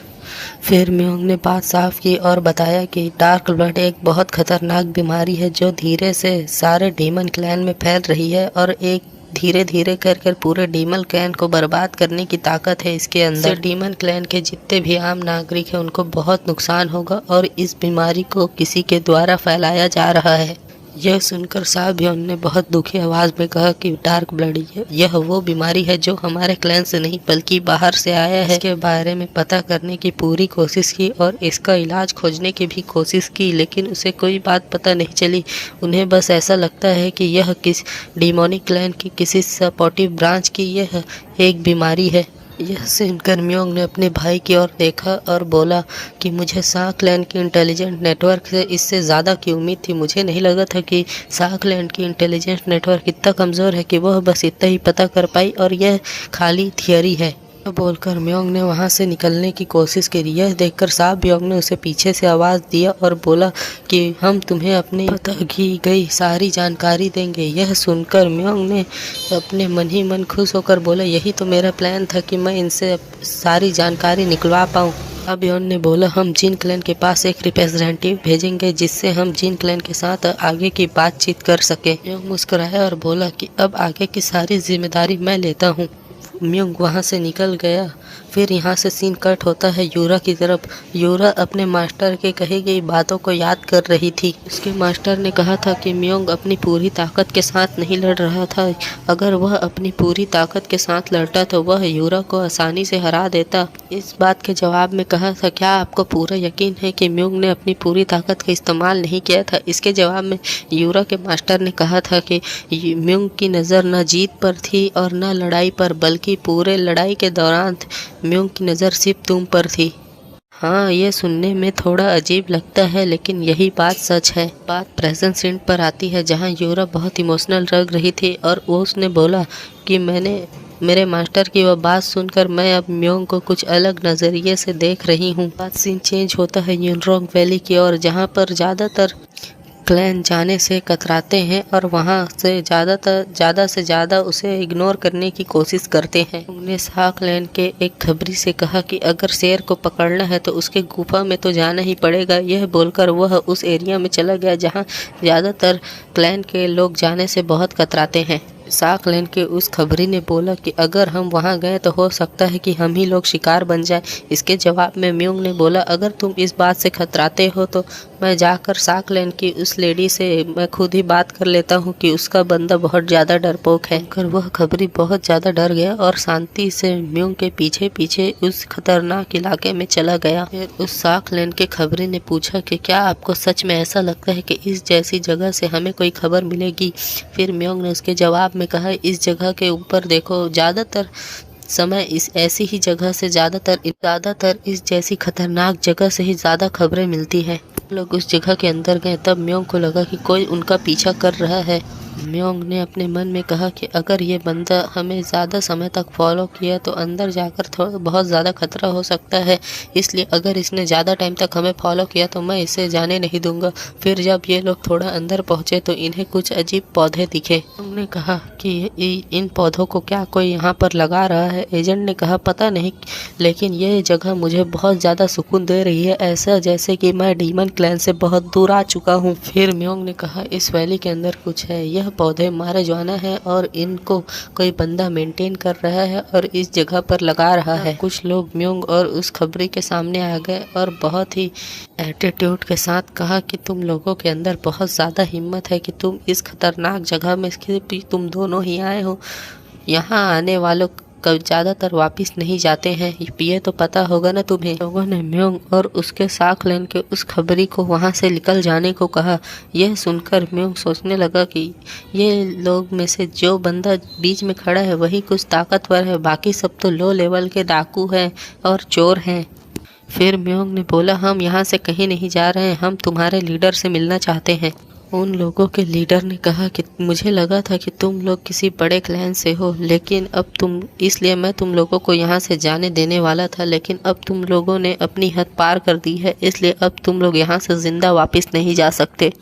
फिर म्योंग ने बात साफ की और बताया कि डार्क ब्लड एक बहुत खतरनाक बीमारी है जो धीरे से सारे डीमन क्लैन में फैल रही है और एक धीरे धीरे कर पूरे डीमन क्लैन को बर्बाद करने की ताकत है इसके अंदर। डीमन क्लैन के जितने भी आम नागरिक हैं उनको बहुत नुकसान होगा और इस बीमारी को किसी के द्वारा फैलाया जा रहा है। यह सुनकर साबियोन ने बहुत दुखी आवाज़ में कहा कि डार्क ब्लड यह वो बीमारी है जो हमारे क्लैन से नहीं बल्कि बाहर से आया है। इसके बारे में पता करने की पूरी कोशिश की और इसका इलाज खोजने की भी कोशिश की, लेकिन उसे कोई बात पता नहीं चली। उन्हें बस ऐसा लगता है कि यह किस डिमोनिक क्लैन की किसी सपोर्टिव ब्रांच की यह एक बीमारी है। यह सुनकर म्योंग ने अपने भाई की ओर देखा और बोला कि मुझे साकलैंड की इंटेलिजेंट नेटवर्क से इससे ज़्यादा की उम्मीद थी। मुझे नहीं लगा था कि साकलैंड की इंटेलिजेंट नेटवर्क इतना कमज़ोर है कि वह बस इतना ही पता कर पाई और यह खाली थियरी है। बोलकर म्योंग ने वहां से निकलने की कोशिश करी। यह देखकर साबियोंग ने उसे पीछे से आवाज़ दिया और बोला कि हम तुम्हें अपनी पता की गई सारी जानकारी देंगे। यह सुनकर म्योंग ने अपने मन ही मन खुश होकर बोला, यही तो मेरा प्लान था कि मैं इनसे सारी जानकारी निकलवा पाऊँ। साबियोंग ने बोला, हम जिन क्लैन के पास एक रिप्रेजेंटेटिव भेजेंगे जिससे हम जिन क्लैन के साथ आगे की बातचीत कर सके। म्योंग मुस्कुराया और बोला कि अब आगे की सारी जिम्मेदारी मैं लेता हूँ। म्योंग वहाँ से निकल गया। फिर यहाँ से सीन कट होता है यूरा की तरफ। यूरा अपने मास्टर के कही गई बातों को याद कर रही थी। उसके मास्टर ने कहा था कि म्योंग अपनी पूरी ताकत के साथ नहीं लड़ रहा था। अगर वह अपनी पूरी ताकत के साथ लड़ता तो वह यूरा को आसानी से हरा देता। इस बात के जवाब में कहा था, क्या आपको पूरा यकीन है कि म्योंग ने अपनी पूरी ताकत का इस्तेमाल नहीं किया था? इसके जवाब में यूरा के मास्टर ने कहा था कि म्योंग की नज़र न जीत पर थी और न लड़ाई पर, बल्कि पूरे लड़ाई के दौरान म्योंग की नज़र सिर्फ तुम पर थी। हाँ, ये सुनने में थोड़ा अजीब लगता है लेकिन यही बात सच है। बात प्रेजेंट सीन पर आती है जहाँ यूरा बहुत इमोशनल लग रही थी और वो उसने बोला कि मेरे मास्टर की वह बात सुनकर मैं अब म्योंग को कुछ अलग नज़रिए से देख रही हूँ। बात सीन चेंज होता है यूनरोंग वैली की ओर जहाँ पर ज़्यादातर क्लैन जाने से कतराते हैं और वहाँ से ज़्यादा से ज़्यादा उसे इग्नोर करने की कोशिश करते हैं। उन्हें साकलैंड के एक खबरी से कहा कि अगर शेर को पकड़ना है तो उसके गुफा में तो जाना ही पड़ेगा। यह बोलकर वह उस एरिया में चला गया जहाँ ज़्यादातर क्लैन के लोग जाने से बहुत कतराते हैं। साकलैंड के उस खबरी ने बोला कि अगर हम वहां गए तो हो सकता है कि हम ही लोग शिकार बन जाए। इसके जवाब में म्योंग ने बोला, अगर तुम इस बात से खतराते हो तो मैं जाकर साकलैंड की उस लेडी से मैं खुद ही बात कर लेता हूँ कि उसका बंदा बहुत ज़्यादा डरपोक है। कर वह खबरी बहुत ज़्यादा डर गया और शांति से म्योंग के पीछे पीछे उस खतरनाक इलाके में चला गया। फिर उस साकलैंड के खबरी ने पूछा कि क्या आपको सच में ऐसा लगता है कि इस जैसी जगह से हमें कोई खबर मिलेगी? फिर म्योंग ने उसके जवाब में कहा, इस जगह के ऊपर देखो, ज़्यादातर समय इस ऐसी ही जगह से ज़्यादातर इस जैसी खतरनाक जगह से ही ज़्यादा खबरें मिलती है। लोग उस जगह के अंदर गए तब म्योंग को लगा कि कोई उनका पीछा कर रहा है। म्योंग ने अपने मन में कहा कि अगर ये बंदा हमें ज़्यादा समय तक फॉलो किया तो अंदर जाकर बहुत ज़्यादा खतरा हो सकता है, इसलिए अगर इसने ज़्यादा टाइम तक हमें फॉलो किया तो मैं इसे जाने नहीं दूंगा। फिर जब ये लोग थोड़ा अंदर पहुँचे तो इन्हें कुछ अजीब पौधे दिखे। उन्होंने कहा कि इन पौधों को क्या कोई यहाँ पर लगा रहा है। एजेंट ने कहा पता नहीं, लेकिन ये जगह मुझे बहुत ज़्यादा सुकून दे रही है, ऐसा जैसे कि मैं डीमन क्लैन से बहुत दूर आ चुका हूँ। फिर म्योंग ने कहा इस वैली के अंदर कुछ है, यह पौधे मारिजुआना है और इनको कोई बंदा मेंटेन कर रहा है और इस जगह पर लगा रहा है। कुछ लोग म्योंग और उस खबरी के सामने आ गए और बहुत ही एटीट्यूड के साथ कहा कि तुम लोगों के अंदर बहुत ज़्यादा हिम्मत है कि तुम इस खतरनाक जगह में तुम दोनों ही आए हो। यहाँ आने वालों ज़्यादातर वापस नहीं जाते हैं, ये तो पता होगा ना तुम्हें। लोगों ने म्योंग और उसके साख लेन के उस खबरी को वहाँ से निकल जाने को कहा। यह सुनकर म्योंग सोचने लगा कि ये लोग में से जो बंदा बीच में खड़ा है वही कुछ ताकतवर है, बाकी सब तो लो लेवल के डाकू हैं और चोर हैं। फिर म्योंग ने बोला हम यहाँ से कहीं नहीं जा रहे हैं, हम तुम्हारे लीडर से मिलना चाहते हैं। उन लोगों के लीडर ने कहा कि मुझे लगा था कि तुम लोग किसी बड़े क्लैन से हो, लेकिन अब इसलिए मैं तुम लोगों को यहाँ से जाने देने वाला था, लेकिन अब तुम लोगों ने अपनी हद पार कर दी है, इसलिए अब तुम लोग यहाँ से ज़िंदा वापस नहीं जा सकते।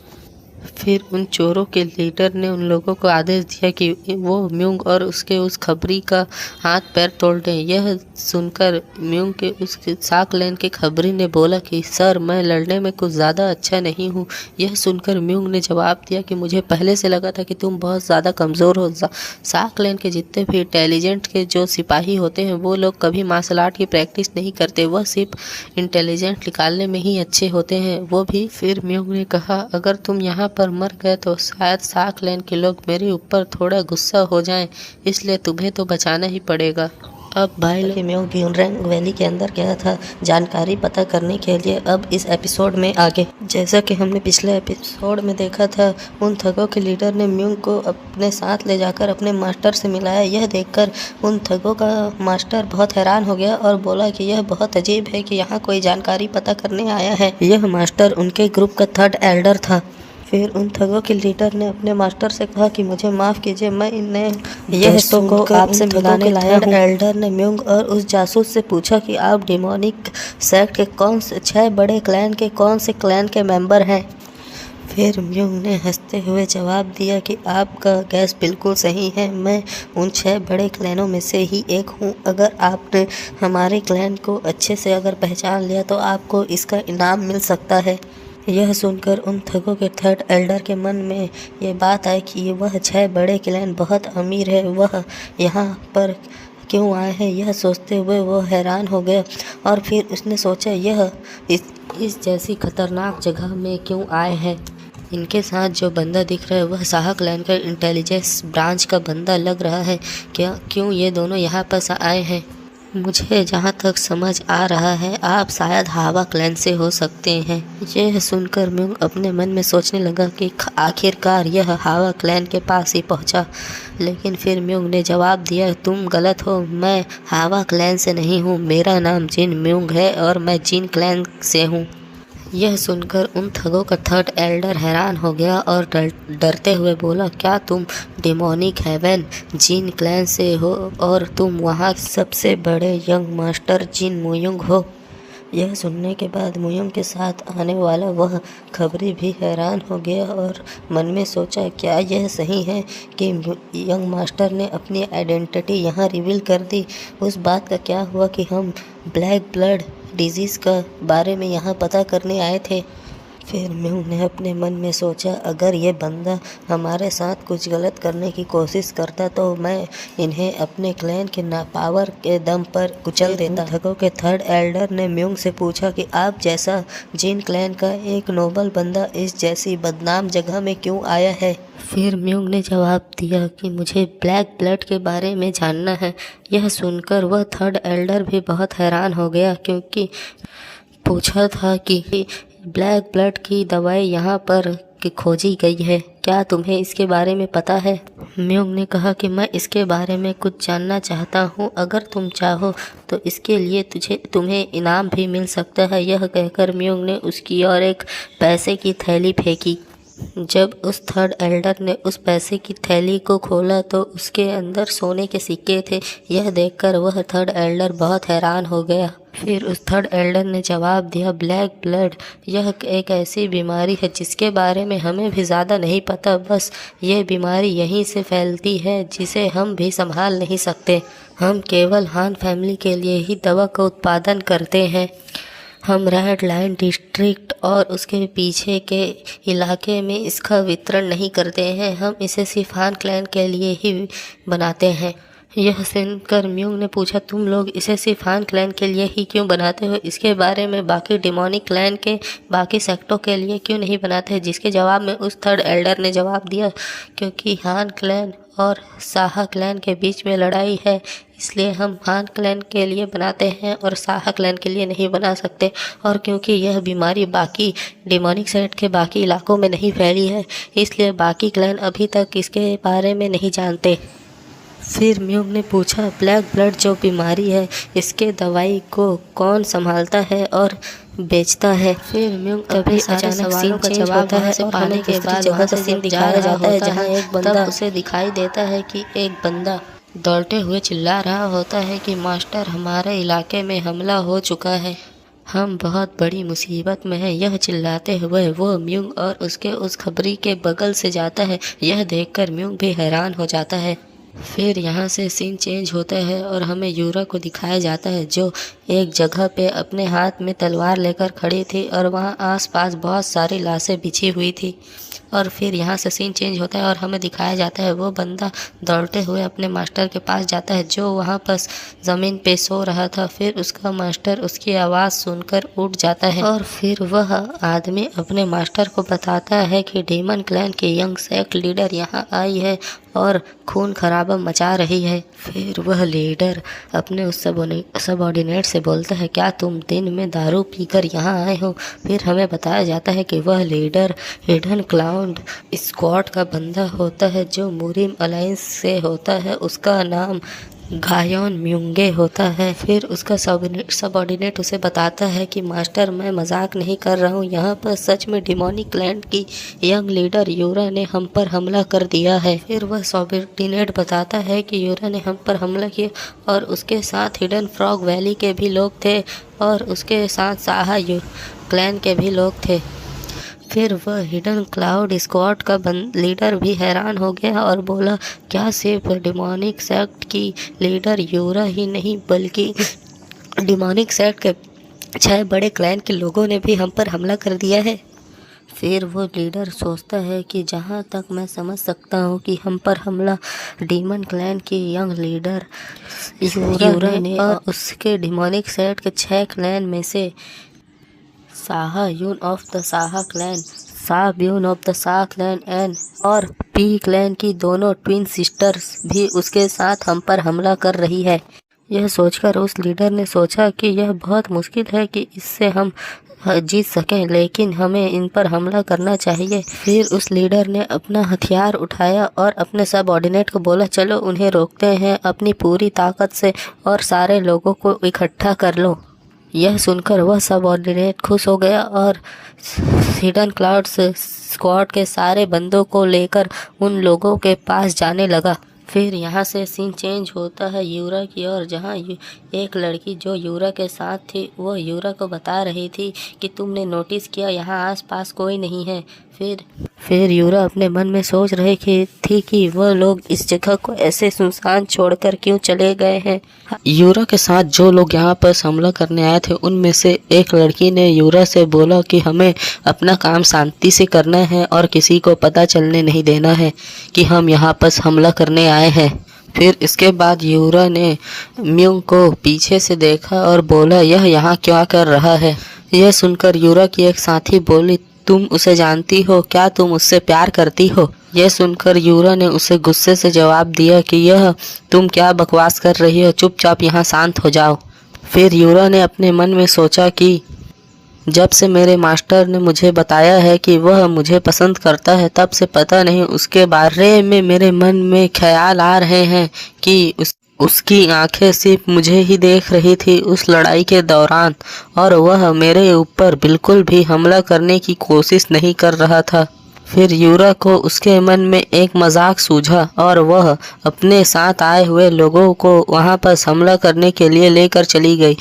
फिर उन चोरों के लीडर ने उन लोगों को आदेश दिया कि वो म्योंग और उसके उस खबरी का हाथ पैर तोड़ दें। यह सुनकर म्योंग के उस साक लेन के खबरी ने बोला कि सर मैं लड़ने में कुछ ज़्यादा अच्छा नहीं हूँ। यह सुनकर म्योंग ने जवाब दिया कि मुझे पहले से लगा था कि तुम बहुत ज़्यादा कमज़ोर हो। साक लेन के जितने भी इंटेलिजेंट के जो सिपाही होते हैं वो लोग कभी मार्शल आर्ट की प्रैक्टिस नहीं करते, वह सिर्फ इंटेलिजेंट निकालने में ही अच्छे होते हैं, वो भी। फिर म्योंग ने कहा अगर तुम यहाँ पर मर गए तो शायद साक लेन के लोग मेरे ऊपर थोड़ा गुस्सा हो जाएं, इसलिए तुम्हें तो बचाना ही पड़ेगा। अब भाई लोग म्योंग ब्यूनरैंग वैली के अंदर गया था जानकारी पता करने के लिए। अब इस एपिसोड में आगे जैसा कि हमने पिछले एपिसोड में देखा था, उन ठगों के लीडर ने म्योंग को अपने साथ ले जाकर अपने मास्टर से मिलाया। यह देखकर उन ठगों का मास्टर बहुत हैरान हो गया और बोला कि यह बहुत अजीब है कि यहाँ कोई जानकारी पता करने आया है। यह मास्टर उनके ग्रुप का 3rd एल्डर था। फिर उन ठगों के लीडर ने अपने मास्टर से कहा कि मुझे माफ़ कीजिए, मैं इन्हें यह को आपसे मिलाने लाया हूँ। एल्डर ने म्योंग और उस जासूस से पूछा कि आप डिमोनिक सेक्ट के कौन से 6 बड़े क्लैन के कौन से क्लैन के मेंबर हैं। फिर म्योंग ने हंसते हुए जवाब दिया कि आपका गैस बिल्कुल सही है, मैं उन 6 बड़े क्लैनों में से ही एक हूँ। अगर आपने हमारे क्लैन को अच्छे से अगर पहचान लिया तो आपको इसका इनाम मिल सकता है। यह सुनकर उन ठगों के 3rd एल्डर के मन में ये बात आई कि वह 6 बड़े क्लैन बहुत अमीर है, वह यहाँ पर क्यों आए हैं। यह सोचते हुए वो हैरान हो गया और फिर उसने सोचा यह इस जैसी खतरनाक जगह में क्यों आए हैं। इनके साथ जो बंदा दिख रहा है वह साहा क्लैन का इंटेलिजेंस ब्रांच का बंदा लग रहा है। क्यों ये दोनों यहाँ पर आए हैं। मुझे जहाँ तक समझ आ रहा है आप शायद हावा क्लैन से हो सकते हैं। यह सुनकर म्योंग अपने मन में सोचने लगा कि आखिरकार यह हावा क्लैन के पास ही पहुँचा। लेकिन फिर म्योंग ने जवाब दिया तुम गलत हो, मैं हावा क्लैन से नहीं हूँ, मेरा नाम जिन म्योंग है और मैं जिन क्लैन से हूँ। यह सुनकर उन ठगों का 3rd एल्डर हैरान हो गया और डरते हुए बोला क्या तुम डिमोनिक हेवन जिन क्लैन से हो और तुम वहाँ सबसे बड़े यंग मास्टर जिन मुयुंग हो। यह सुनने के बाद मुयुंग के साथ आने वाला वह खबरी भी हैरान हो गया और मन में सोचा क्या यह सही है कि यंग मास्टर ने अपनी आइडेंटिटी यहाँ रिवील कर दी। उस बात का क्या हुआ कि हम ब्लैक ब्लड डिजीज़ का बारे में यहाँ पता करने आए थे। फिर म्योंग ने अपने मन में सोचा अगर ये बंदा हमारे साथ कुछ गलत करने की कोशिश करता तो मैं इन्हें अपने क्लैन के पावर के दम पर कुचल देता। ठगों के 3rd एल्डर ने म्योंग से पूछा कि आप जैसा जिन क्लैन का एक नोबल बंदा इस जैसी बदनाम जगह में क्यों आया है। फिर म्योंग ने जवाब दिया कि मुझे ब्लैक ब्लड के बारे में जानना है। यह सुनकर वह 3rd एल्डर भी बहुत हैरान हो गया क्योंकि पूछा था कि ब्लैक ब्लड की दवाई यहाँ पर खोजी गई है, क्या तुम्हें इसके बारे में पता है? म्यूंग ने कहा कि मैं इसके बारे में कुछ जानना चाहता हूँ। अगर तुम चाहो तो इसके लिए तुम्हें इनाम भी मिल सकता है। यह कहकर म्यूंग ने उसकी ओर एक पैसे की थैली फेंकी। जब उस थर्ड एल्डर ने उस पैसे की थैली को खोला तो उसके अंदर सोने के सिक्के थे। यह देखकर वह थर्ड एल्डर बहुत हैरान हो गया। फिर उस थर्ड एल्डर ने जवाब दिया, ब्लैक ब्लड यह एक ऐसी बीमारी है जिसके बारे में हमें भी ज़्यादा नहीं पता। बस ये बीमारी यहीं से फैलती है जिसे हम भी संभाल नहीं सकते। हम केवल हान फैमिली के लिए ही दवा का उत्पादन करते हैं। हम रेड लाइन डिस्ट्रिक्ट और उसके पीछे के इलाके में इसका वितरण नहीं करते हैं। हम इसे सिर्फ हान क्लैन के लिए ही बनाते हैं। यह सुनकर म्यूंग ने पूछा, तुम लोग इसे सिर्फ हान क्लैन के लिए ही क्यों बनाते हो? इसके बारे में बाकी डिमोनिक क्लैन के बाकी सेक्टों के लिए क्यों नहीं बनाते? जिसके जवाब में उस थर्ड एल्डर ने जवाब दिया, क्योंकि हान क्लैन और साहा क्लैन के बीच में लड़ाई है, इसलिए हम हान क्लैन के लिए बनाते हैं और साहा क्लैन के लिए नहीं बना सकते। और क्योंकि यह बीमारी बाकी डिमोनिक सेट के बाकी इलाकों में नहीं फैली है, इसलिए बाकी क्लैन अभी तक इसके बारे में नहीं जानते। फिर म्यूंग ने पूछा, ब्लैक ब्लड जो बीमारी है इसके दवाई को कौन संभालता है और बेचता है? फिर म्यूंग तभी अचानक सीन का जवाब होता है और पाने के बाद जगह से सीन दिखाया जाता है जहां एक बंदा उसे दिखाई देता है कि एक बंदा दौड़ते हुए चिल्ला रहा होता है कि मास्टर, हमारे इलाके में हमला हो चुका है, हम बहुत बड़ी मुसीबत में हैं। यह चिल्लाते हुए वो म्यूंग और उसके उस खबरी के बगल से जाता है। यह देखकर म्यूंग भी हैरान हो जाता है। फिर यहाँ से सीन चेंज होता है और हमें यूरा को दिखाया जाता है जो एक जगह पे अपने हाथ में तलवार लेकर खड़ी थी और वहाँ आसपास बहुत सारी लाशें बिछी हुई थी। और फिर यहाँ से सीन चेंज होता है और हमें दिखाया जाता है वो बंदा दौड़ते हुए अपने मास्टर के पास जाता है जो वहाँ पर ज़मीन पे सो रहा था। फिर उसका मास्टर उसकी आवाज़ सुनकर उठ जाता है और फिर वह आदमी अपने मास्टर को बताता है कि डीमन क्लैन की यंग सेक्ट लीडर यहाँ आई है और खून खराबा मचा रही है। फिर वह लीडर अपने उस सबऑर्डिनेट से बोलता है, क्या तुम दिन में दारू पीकर यहाँ आए हो? फिर हमें बताया जाता है कि वह लीडर हिडन क्लाउड स्क्वाड का बंदा होता है जो मुरिम अलायंस से होता है। उसका नाम गायोन म्यूंगे होता है। फिर उसका सबऑर्डिनेट उसे बताता है कि मास्टर, मैं मजाक नहीं कर रहा हूँ, यहाँ पर सच में डिमोनिक क्लैन की यंग लीडर यूरा ने हम पर हमला कर दिया है। फिर वह सबऑर्डिनेट बताता है कि यूरा ने हम पर हमला किया और उसके साथ हिडन फ्रॉग वैली के भी लोग थे और उसके साथ साहा क्लैन के भी लोग थे। फिर वह हिडन क्लाउड स्क्वाड का लीडर भी हैरान हो गया और बोला, क्या सिर्फ डिमोनिक सेक्ट की लीडर यूरा ही नहीं बल्कि डिमोनिक सेक्ट के 6 बड़े क्लैन के लोगों ने भी हम पर हमला कर दिया है? फिर वो लीडर सोचता है कि जहाँ तक मैं समझ सकता हूँ कि हम पर हमला डीमन क्लैन की यंग लीडर यूरा ने और उसके डिमोनिक सेट के 6 क्लैन में से साहा यून ऑफ द साहा क्लैन, साब यून of the Saha clan and और पी क्लैन की दोनों ट्विन सिस्टर्स भी उसके साथ हम पर हमला कर रही है। यह सोचकर उस लीडर ने सोचा कि यह बहुत मुश्किल है कि इससे हम जीत सकें, लेकिन हमें इन पर हमला करना चाहिए। फिर उस लीडर ने अपना हथियार उठाया और अपने सबऑर्डिनेट को बोला, चलो उन्हें रोकते हैं अपनी पूरी ताकत से और सारे लोगों को इकट्ठा कर लो। यह सुनकर वह सबऑर्डिनेट खुश हो गया और हिडन क्लाउड स्क्वाड के सारे बंदों को लेकर उन लोगों के पास जाने लगा। फिर यहाँ से सीन चेंज होता है यूरा की ओर, जहाँ एक लड़की जो यूरा के साथ थी वो यूरा को बता रही थी कि तुमने नोटिस किया यहाँ आसपास कोई नहीं है। फिर यूरा अपने मन में सोच रही थी कि वह लोग इस जगह को ऐसे सुनसान छोड़कर क्यों चले गए हैं। यूरा के साथ जो लोग यहाँ पर हमला करने आए थे उनमें से एक लड़की ने यूरा से बोला कि हमें अपना काम शांति से करना है और किसी को पता चलने नहीं देना है कि हम यहाँ पर हमला करने आए हैं। फिर इसके बाद यूरा ने म्यूंग को पीछे से देखा और बोला, यह यहाँ क्या कर रहा है? यह सुनकर यूरा की एक साथी बोली, तुम उसे जानती हो? क्या तुम उससे प्यार करती हो? यह सुनकर यूरा ने उसे गुस्से से जवाब दिया कि यह तुम क्या बकवास कर रही हो, चुपचाप यहाँ शांत हो जाओ। फिर यूरा ने अपने मन में सोचा कि जब से मेरे मास्टर ने मुझे बताया है कि वह मुझे पसंद करता है, तब से पता नहीं उसके बारे में मेरे मन में ख्याल आ रहे हैं कि उसकी आंखें सिर्फ मुझे ही देख रही थी उस लड़ाई के दौरान, और वह मेरे ऊपर बिल्कुल भी हमला करने की कोशिश नहीं कर रहा था। फिर यूरा को उसके मन में एक मजाक सूझा और वह अपने साथ आए हुए लोगों को वहां पर हमला करने के लिए लेकर चली गई।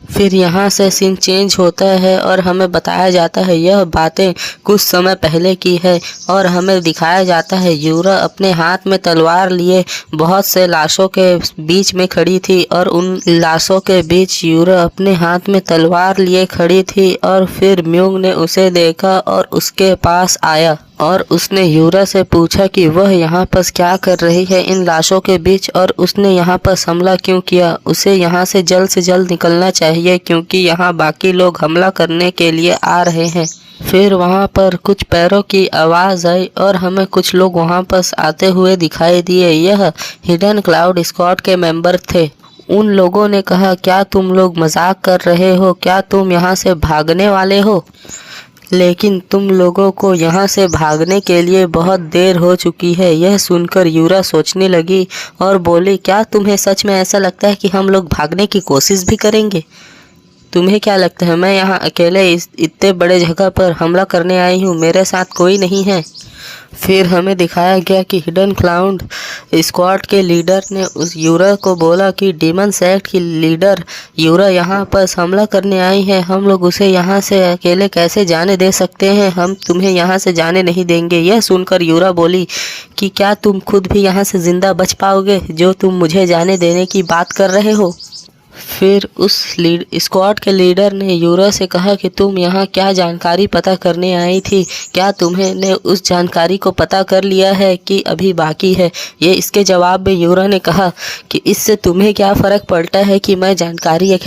फिर यहाँ से सीन चेंज होता है और हमें बताया जाता है यह बातें कुछ समय पहले की है, और हमें दिखाया जाता है यूरा अपने हाथ में तलवार लिए बहुत से लाशों के बीच में खड़ी थी, और उन लाशों के बीच यूरा अपने हाथ में तलवार लिए खड़ी थी। और फिर म्यूंग ने उसे देखा और उसके पास आया और उसने यूरा से पूछा कि वह यहाँ पर क्या कर रही है इन लाशों के बीच, और उसने यहाँ पर हमला क्यों किया। उसे यहाँ से जल्द निकलना चाहिए क्योंकि यहाँ बाकी लोग हमला करने के लिए आ रहे हैं। फिर वहाँ पर कुछ पैरों की आवाज़ आई और हमें कुछ लोग वहाँ पर आते हुए दिखाई दिए। यह हिडन क्लाउड स्क्वाड के मेंबर थे। उन लोगों ने कहा, क्या तुम लोग मजाक कर रहे हो? क्या तुम यहाँ से भागने वाले हो? लेकिन तुम लोगों को यहाँ से भागने के लिए बहुत देर हो चुकी है। यह सुनकर यूरा सोचने लगी और बोली, क्या तुम्हें सच में ऐसा लगता है कि हम लोग भागने की कोशिश भी करेंगे? तुम्हें क्या लगता है मैं यहाँ अकेले इतने बड़े जगह पर हमला करने आई हूँ? मेरे साथ कोई नहीं है। फिर हमें दिखाया गया कि हिडन क्लाउड स्क्वाड के लीडर ने उस यूरा को बोला कि डीमन सेक्ट की लीडर यूरा यहाँ पर हमला करने आई है, हम लोग उसे यहाँ से अकेले कैसे जाने दे सकते हैं? हम तुम्हें यहाँ से जाने नहीं देंगे। यह सुनकर यूरा बोली कि क्या तुम खुद भी यहाँ से जिंदा बच पाओगे जो तुम मुझे जाने देने की बात कर रहे हो? फिर उस स्क्वाड के लीडर ने यूरा से कहा कि तुम यहाँ क्या जानकारी पता करने आई थी? क्या तुमने उस जानकारी को पता कर लिया है कि अभी बाकी है? ये इसके जवाब में यूरा ने कहा कि इससे तुम्हें क्या फ़र्क पड़ता है कि मैं जानकारी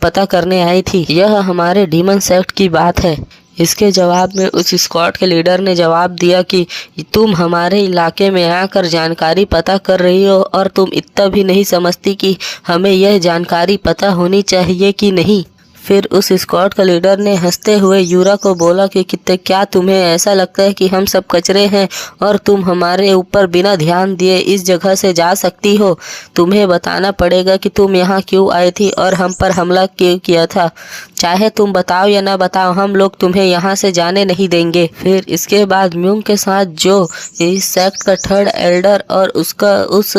पता करने आई थी? यह हमारे डीमन सेक्ट की बात है। इसके जवाब में उस स्क्वाड के लीडर ने जवाब दिया कि तुम हमारे इलाके में आकर जानकारी पता कर रही हो और तुम इतना भी नहीं समझती कि हमें यह जानकारी पता होनी चाहिए कि नहीं। फिर उस स्क्वाड का लीडर ने हंसते हुए यूरा को बोला कि क्या तुम्हें ऐसा लगता है कि हम सब कचरे हैं और तुम हमारे ऊपर बिना ध्यान दिए इस जगह से जा सकती हो? तुम्हें बताना पड़ेगा कि तुम यहाँ क्यों आई थी और हम पर हमला क्यों किया था। चाहे तुम बताओ या ना बताओ, हम लोग तुम्हें यहाँ से जाने नहीं देंगे। फिर इसके बाद म्यूंग के साथ जो इस सेक्ट का थर्ड एल्डर और उसका उस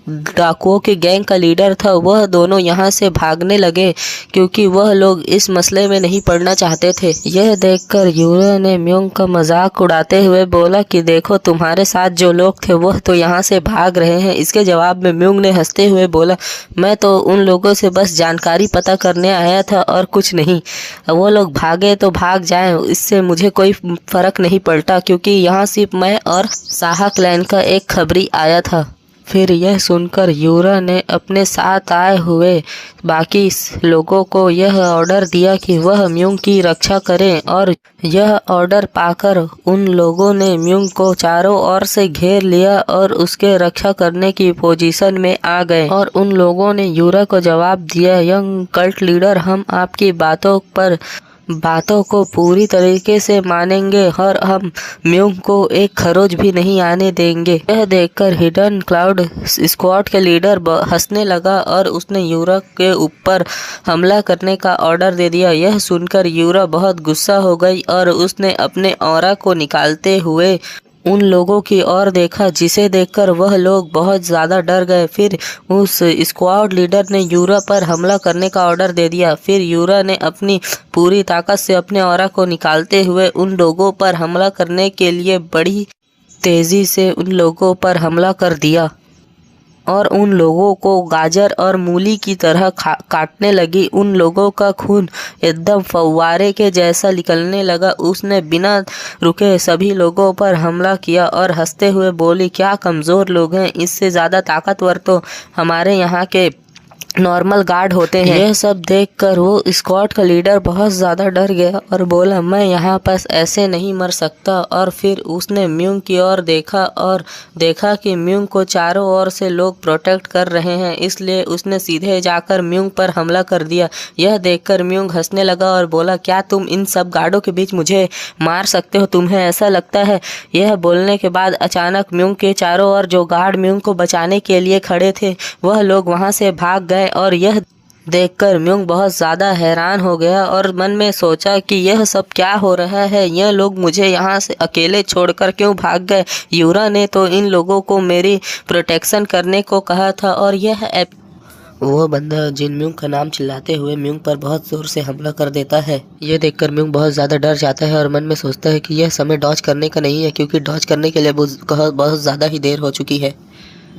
डाकुओं के गैंग का लीडर था, वह दोनों यहाँ से भागने लगे क्योंकि वह लोग इस मसले में नहीं पड़ना चाहते थे। यह देखकर यूरा ने म्यूंग का मजाक उड़ाते हुए बोला कि देखो, तुम्हारे साथ जो लोग थे वह तो यहाँ से भाग रहे हैं। इसके जवाब में म्यूंग ने हंसते हुए बोला, मैं तो उन लोगों से बस जानकारी पता करने आया था और कुछ नहीं। वो लोग भागे तो भाग जाएं, इससे मुझे कोई फर्क नहीं पड़ता क्योंकि यहाँ सिर्फ मैं और साहा क्लैन का एक खबरी आया था। फिर यह सुनकर यूरा ने अपने साथ आए हुए बाकी लोगों को यह ऑर्डर दिया कि वह म्यूंग की रक्षा करें, और यह ऑर्डर पाकर उन लोगों ने म्यूंग को चारों ओर से घेर लिया और उसके रक्षा करने की पोजीशन में आ गए। और उन लोगों ने यूरा को जवाब दिया, यंग कल्ट लीडर, हम आपकी बातों को पूरी तरीके से मानेंगे और हम म्यूंग को एक खरोच भी नहीं आने देंगे। यह देखकर हिडन क्लाउड स्क्वाड के लीडर हंसने लगा और उसने यूरा के ऊपर हमला करने का ऑर्डर दे दिया। यह सुनकर यूरा बहुत गुस्सा हो गई और उसने अपने ऑरा को निकालते हुए उन लोगों की ओर देखा, जिसे देखकर वह लोग बहुत ज़्यादा डर गए। फिर उस स्क्वाड लीडर ने यूरा पर हमला करने का ऑर्डर दे दिया। फिर यूरा ने अपनी पूरी ताकत से अपने ऑरा को निकालते हुए उन लोगों पर हमला करने के लिए बड़ी तेज़ी से उन लोगों पर हमला कर दिया और उन लोगों को गाजर और मूली की तरह काटने लगी। उन लोगों का खून एकदम फव्वारे के जैसा निकलने लगा। उसने बिना रुके सभी लोगों पर हमला किया और हंसते हुए बोली, क्या कमज़ोर लोग हैं, इससे ज़्यादा ताकतवर तो हमारे यहाँ के नॉर्मल गार्ड होते हैं। यह सब देखकर वो स्क्वाड का लीडर बहुत ज़्यादा डर गया और बोला मैं यहाँ पास ऐसे नहीं मर सकता। और फिर उसने म्यूंग की ओर देखा और देखा कि म्यूंग को चारों ओर से लोग प्रोटेक्ट कर रहे हैं, इसलिए उसने सीधे जाकर म्यूंग पर हमला कर दिया। यह देखकर म्यूंग हंसने लगा और बोला क्या तुम इन सब गार्डों के बीच मुझे मार सकते हो, तुम्हें ऐसा लगता है? यह बोलने के बाद अचानक म्यूंग के चारों ओर जो गार्ड म्यूंग को बचाने के लिए खड़े थे वह लोग वहाँ से भाग गए। और यह देखकर म्यूंग बहुत ज़्यादा हैरान हो गया और मन में सोचा कि यह सब क्या हो रहा है, यह लोग मुझे यहाँ से अकेले छोड़कर क्यों भाग गए? यूरा ने तो इन लोगों को मेरी प्रोटेक्शन करने को कहा था। और यह वो बंदा जिन म्यूंग का नाम चिल्लाते हुए म्यूंग पर बहुत जोर से हमला कर देता है। यह देखकर म्यूंग बहुत ज़्यादा डर जाता है और मन में सोचता है कि यह समय डॉज करने का नहीं है, क्योंकि डॉज करने के लिए बहुत ज़्यादा ही देर हो चुकी है।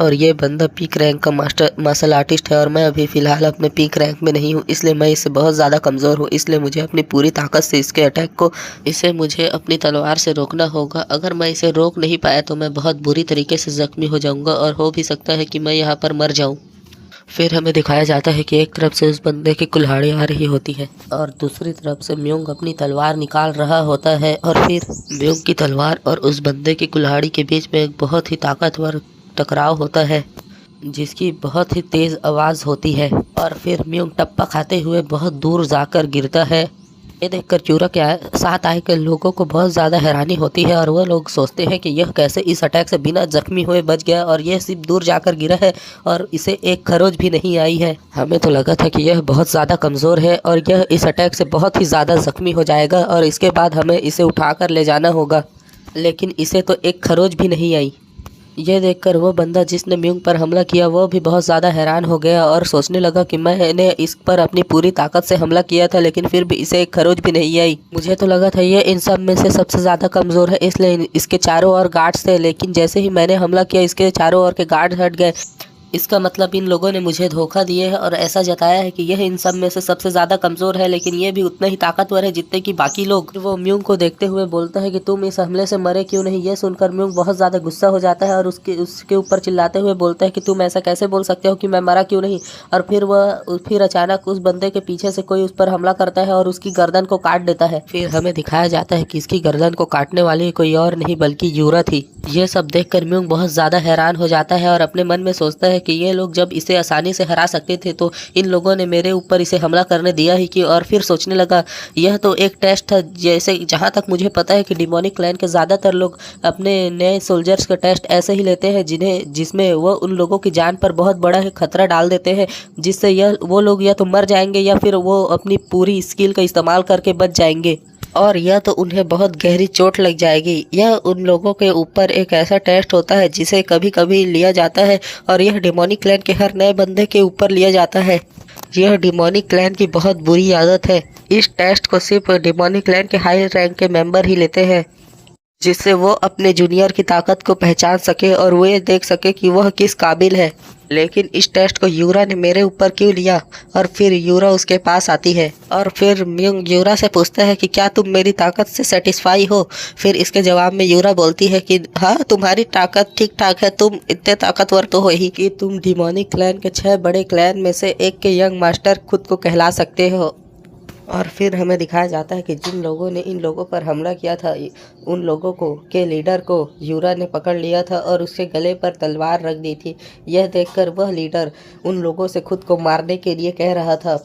और ये बंदा पीक रैंक का मार्शल आर्टिस्ट है और मैं अभी फ़िलहाल अपने पीक रैंक में नहीं हूँ, इसलिए मैं इससे बहुत ज़्यादा कमज़ोर हूँ। इसलिए मुझे अपनी पूरी ताकत से इसे मुझे अपनी तलवार से रोकना होगा। अगर मैं इसे रोक नहीं पाया तो मैं बहुत बुरी तरीके से ज़ख्मी हो जाऊँगा और हो भी सकता है कि मैं यहाँ पर मर जाऊँ। फिर हमें दिखाया जाता है कि एक तरफ से उस बंदे की कुल्हाड़ी आ रही होती है और दूसरी तरफ से म्यूंग अपनी तलवार निकाल रहा होता है। और फिर म्यूंग की तलवार और उस बंदे की कुल्हाड़ी के बीच में एक बहुत ही ताकतवर टकराव होता है जिसकी बहुत ही तेज़ आवाज़ होती है। और फिर म्यूंग टप्पा खाते हुए बहुत दूर जाकर गिरता है। ये देखकर यूरा के साथ आए के लोगों को बहुत ज़्यादा हैरानी होती है और वह लोग सोचते हैं कि यह कैसे इस अटैक से बिना जख्मी हुए बच गया और यह सिर्फ दूर जाकर गिरा है और इसे एक खरोच भी नहीं आई है। हमें तो लगा था कि यह बहुत ज़्यादा कमज़ोर है और यह इस अटैक से बहुत ही ज़्यादा जख्मी हो जाएगा और इसके बाद हमें इसे उठाकर ले जाना होगा, लेकिन इसे तो एक खरोच भी नहीं आई। यह देखकर वो बंदा जिसने म्यूंग पर हमला किया वो भी बहुत ज़्यादा हैरान हो गया और सोचने लगा कि मैंने इस पर अपनी पूरी ताकत से हमला किया था, लेकिन फिर भी इसे एक खरोच भी नहीं आई। मुझे तो लगा था ये इन सब में से सबसे ज़्यादा कमज़ोर है, इसलिए इसके चारों ओर गार्ड्स थे, लेकिन जैसे ही मैंने हमला किया इसके चारों ओर के गार्ड हट गए। इसका मतलब इन लोगों ने मुझे धोखा दिया है और ऐसा जताया है कि यह इन सब में से सबसे ज़्यादा कमज़ोर है, लेकिन यह भी उतना ही ताकतवर है जितने कि बाकी लोग। वो म्यूंग को देखते हुए बोलता है कि तुम इस हमले से मरे क्यों नहीं। यह सुनकर म्यूंग बहुत ज़्यादा गुस्सा हो जाता है और उसके ऊपर चिल्लाते हुए बोलता है कि तुम ऐसा कैसे बोल सकते हो कि मैं मरा क्यों नहीं। और फिर अचानक उस बंदे के पीछे से कोई उस पर हमला करता है और उसकी गर्दन को काट देता है। फिर हमें दिखाया जाता है कि इसकी गर्दन को काटने वाली कोई और नहीं बल्कि यूरा थी। यह सब देखकर म्यूंग बहुत ज़्यादा हैरान हो जाता है और अपने मन में सोचता है कि ये लोग जब इसे आसानी से हरा सकते थे तो इन लोगों ने मेरे ऊपर इसे हमला करने दिया ही क्यों। और फिर सोचने लगा यह तो एक टेस्ट था, जैसे जहाँ तक मुझे पता है कि डिमोनिक क्लैन के ज़्यादातर लोग अपने नए सोल्जर्स का टेस्ट ऐसे ही लेते हैं जिसमें वो उन लोगों की जान पर बहुत बड़ा खतरा डाल देते हैं, जिससे वो लोग या तो मर जाएंगे या फिर वो अपनी पूरी स्किल का इस्तेमाल करके बच जाएंगे और यह तो उन्हें बहुत गहरी चोट लग जाएगी। यह उन लोगों के ऊपर एक ऐसा टेस्ट होता है जिसे कभी कभी लिया जाता है और यह डिमोनिक क्लैन के हर नए बंदे के ऊपर लिया जाता है। यह डिमोनिक क्लैन की बहुत बुरी आदत है। इस टेस्ट को सिर्फ डिमोनिक क्लैन के हाई रैंक के मेंबर ही लेते हैं, जिससे वो अपने जूनियर की ताकत को पहचान सके और वो ये देख सके कि वह किस काबिल है। लेकिन इस टेस्ट को यूरा ने मेरे ऊपर क्यों लिया। और फिर यूरा उसके पास आती है और फिर म्यूंग यूरा से पूछता है कि क्या तुम मेरी ताकत से सेटिस्फाई हो। फिर इसके जवाब में यूरा बोलती है कि हाँ, तुम्हारी ताकत ठीक ठाक है, तुम इतने ताकतवर तो हो ही कि तुम डिमोनिक क्लैन के 6 बड़े क्लैन में से एक के यंग मास्टर खुद को कहला सकते हो। और फिर हमें दिखाया जाता है कि जिन लोगों ने इन लोगों पर हमला किया था उन लोगों के लीडर को यूरा ने पकड़ लिया था और उसके गले पर तलवार रख दी थी। यह देखकर वह लीडर उन लोगों से खुद को मारने के लिए कह रहा था।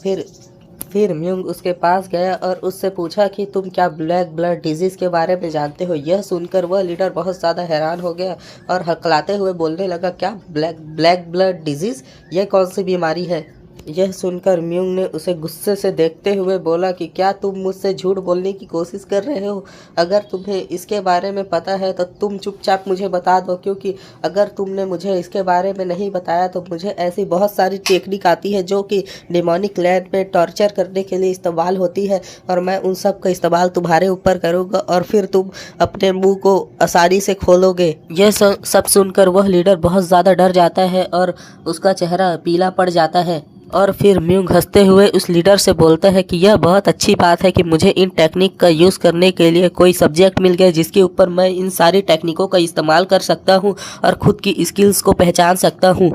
फिर म्यूंग उसके पास गया और उससे पूछा कि तुम क्या ब्लैक ब्लड डिजीज़ के बारे में जानते हो। यह सुनकर वह लीडर बहुत ज़्यादा हैरान हो गया और हकलाते हुए बोलने लगा, क्या ब्लैक ब्लड डिजीज़, यह कौन सी बीमारी है। यह सुनकर म्यूंग ने उसे गुस्से से देखते हुए बोला कि क्या तुम मुझसे झूठ बोलने की कोशिश कर रहे हो। अगर तुम्हें इसके बारे में पता है तो तुम चुपचाप मुझे बता दो, क्योंकि अगर तुमने मुझे इसके बारे में नहीं बताया तो मुझे ऐसी बहुत सारी टेक्निक आती है जो कि डिमोनिक क्लैन में टॉर्चर करने के लिए इस्तेमाल होती है और मैं उन सब का इस्तेमाल तुम्हारे ऊपर करूँगा और फिर तुम अपने मुँह को आसानी से खोलोगे। यह सब सुनकर वह लीडर बहुत ज़्यादा डर जाता है और उसका चेहरा पीला पड़ जाता है। और फिर म्यूंग हंसते हुए उस लीडर से बोलता है कि यह बहुत अच्छी बात है कि मुझे इन टेक्निक का यूज़ करने के लिए कोई सब्जेक्ट मिल गया जिसके ऊपर मैं इन सारी टेक्निकों का इस्तेमाल कर सकता हूं और ख़ुद की स्किल्स को पहचान सकता हूं।